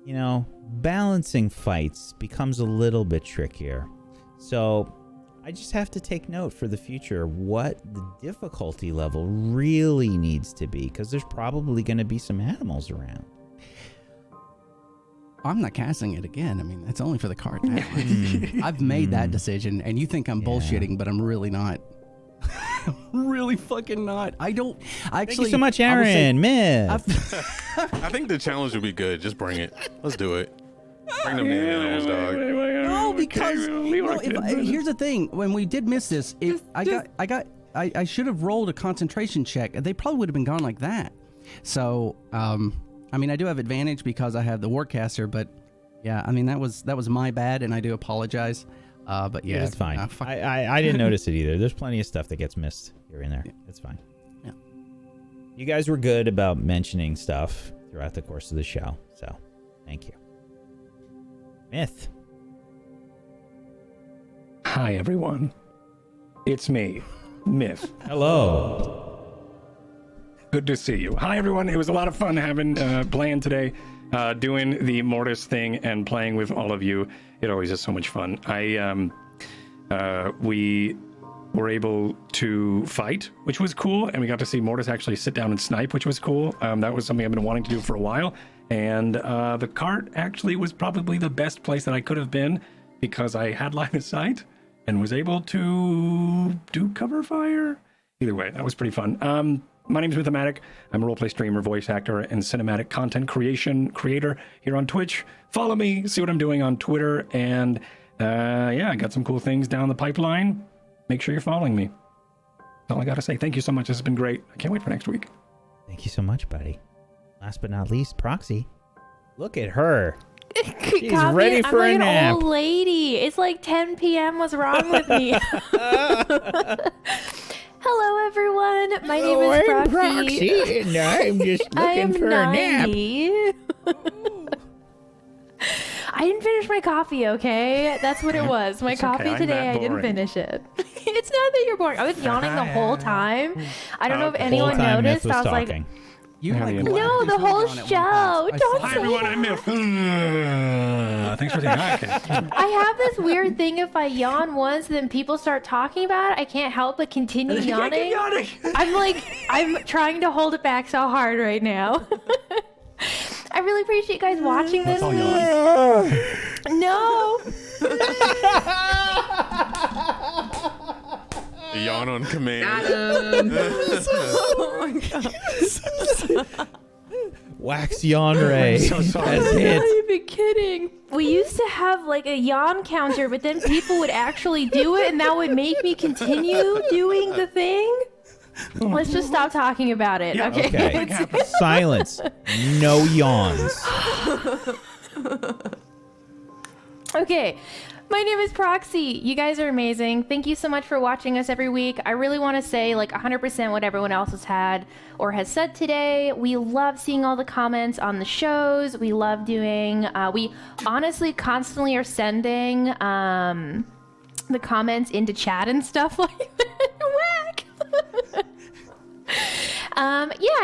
you know, balancing fights becomes a little bit trickier. So I just have to take note for the future what the difficulty level really needs to be, because there's probably going to be some animals around. I'm not casting it again. I mean, it's only for the card now. I've made that decision, and you think I'm bullshitting, but I'm really not. Really fucking not. I don't actually. Thank you so much, Aaron. Myth. I think the challenge would be good. Just bring it. Let's do it. Bring them damn animals, dog. No, because here's the thing. When we did miss this, I should have rolled a concentration check. They probably would have been gone like that. So, I mean, I do have advantage because I have the Warcaster, but yeah, I mean that was my bad, and I do apologize. But yeah, it's fine. I didn't notice it either. There's plenty of stuff that gets missed here and there. Yeah. It's fine. Yeah. You guys were good about mentioning stuff throughout the course of the show, so thank you. Myth. Hi, everyone. It's me, Myth. Hello. Good to see you. Hi, everyone. It was a lot of fun playing today, doing the Mortis thing and playing with all of you. It always is so much fun. We were able to fight, which was cool, and we got to see Mortis actually sit down and snipe, which was cool. That was something I've been wanting to do for a while, and the cart actually was probably the best place that I could have been because I had line of sight and was able to do cover fire. Either way, that was pretty fun. My name is Mythomatic. I'm a roleplay streamer, voice actor, and cinematic content creator here on Twitch. Follow me, see what I'm doing on Twitter, and I got some cool things down the pipeline. Make sure you're following me. That's all I got to say. Thank you so much. This has been great. I can't wait for next week. Thank you so much, buddy. Last but not least, Proxy. Look at her. She's ready for a nap. I'm like an old lady. It's like 10 p.m. What's wrong with me? Hello, everyone. My name is Proxy. Proxy, and I'm just looking for a nap. I didn't finish my coffee, okay? That's what it was. My coffee today, I didn't finish it. It's not that you're boring. I was yawning the whole time. I don't know if anyone noticed. I was like, no, the whole show. Don't Hi, say everyone. that. I'm Myth. Thanks for saying that. I have this weird thing. If I yawn once, then people start talking about it. I can't help but continue yawning. I'm trying to hold it back so hard right now. I really appreciate you guys watching this week. No. Yawn on command. Oh my god. Wax yawn ray. I'm so sorry. Has hit. You've been kidding. We used to have like a yawn counter, but then people would actually do it, and that would make me continue doing the thing. Let's just stop talking about it. Yeah, okay. Silence. No yawns. Okay. My name is Proxy. You guys are amazing. Thank you so much for watching us every week. I really want to say like 100% what everyone else has had or has said today. We love seeing all the comments on the shows. We love doing, we honestly constantly are sending the comments into chat and stuff like that. Whack!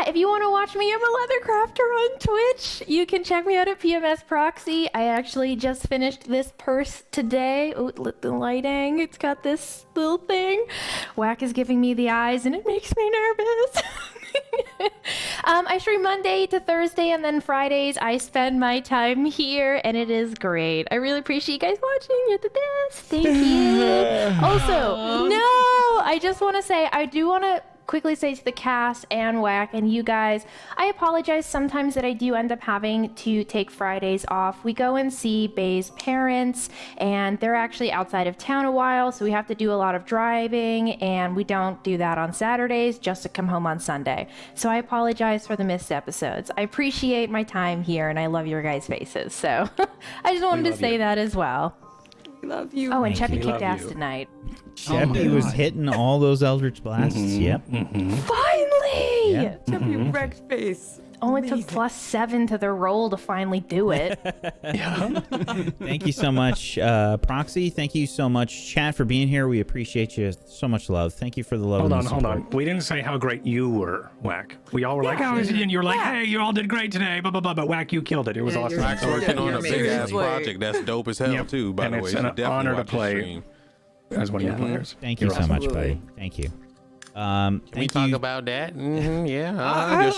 If you want to watch me, I'm a leather crafter on Twitch. You can check me out at PMS Proxy. I actually just finished this purse today. Oh, the lighting. It's got this little thing. Whack is giving me the eyes and it makes me nervous. I stream Monday to Thursday, and then Fridays I spend my time here, and it is great. I really appreciate you guys watching. You're the best. Thank you. Also, no, I just want to say I do want to quickly say to the cast and Whack and you guys, I apologize sometimes that I do end up having to take Fridays off. We go and see Bay's parents, and they're actually outside of town a while, so we have to do a lot of driving, and we don't do that on Saturdays just to come home on Sunday. So I apologize for the missed episodes. I appreciate my time here, and I love your guys' faces. So I just wanted to say that as well. We love you. Oh, and Thank Cheppy you. kicked ass tonight. Cheppy was hitting all those Eldritch Blasts. Yep. Finally! Yeah. Cheppy wrecked face. Only took +7 to their roll to finally do it. Thank you so much, Proxy. Thank you so much, chat, for being here. We appreciate you. So much love. Thank you for the love. Hold and on, the hold support. on. We didn't say how great you were, Whack. We all were like, oh, and you were like, hey, you all did great today, blah, blah, blah. But Whack, you killed it. It was awesome. Whack's working on a big ass project that's dope as hell too. By the way, it's you an should definitely honor to watch his play stream. as one of your players. Thank you so much, buddy. Thank you. Can we Thank talk you. about that? Yeah. I'll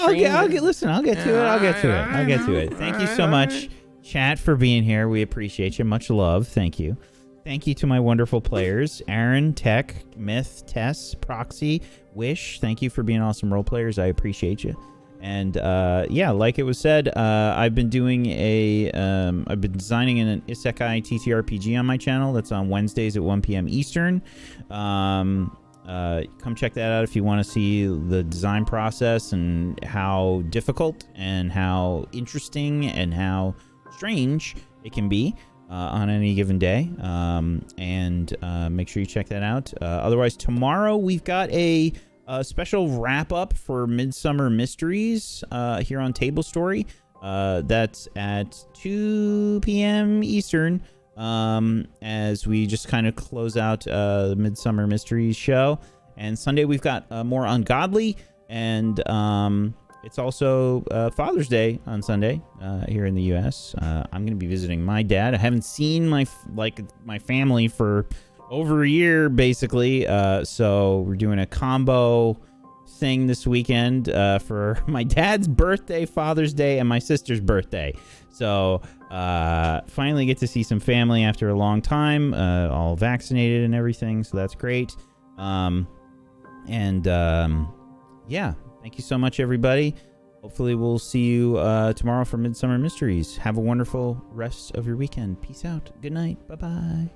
get to it. Thank you so much, chat, for being here. We appreciate you. Much love. Thank you. Thank you to my wonderful players, Aaron, Tech, Myth, Tess, Proxy, Wish. Thank you for being awesome role players. I appreciate you. And yeah, like it was said, I've been doing I've been designing an Isekai TTRPG on my channel. That's on Wednesdays at 1 p.m. Eastern. Come check that out if you want to see the design process and how difficult and how interesting and how strange it can be on any given day. And make sure you check that out. Otherwise, tomorrow we've got a special wrap up for Midsummer Mysteries here on Table Story. That's at 2 p.m. Eastern. As we just kind of close out the Midsummer Mysteries show. And Sunday we've got more Ungodly, and it's also Father's Day on Sunday here in the U.S. I'm going to be visiting my dad. I haven't seen my family for over a year, basically. So we're doing a combo thing this weekend for my dad's birthday, Father's Day, and my sister's birthday. So finally get to see some family after a long time, all vaccinated and everything. So that's great. Yeah, thank you so much, everybody. Hopefully we'll see you tomorrow for Midsummer Mysteries. Have a wonderful rest of your weekend. Peace out. Good night. Bye-bye.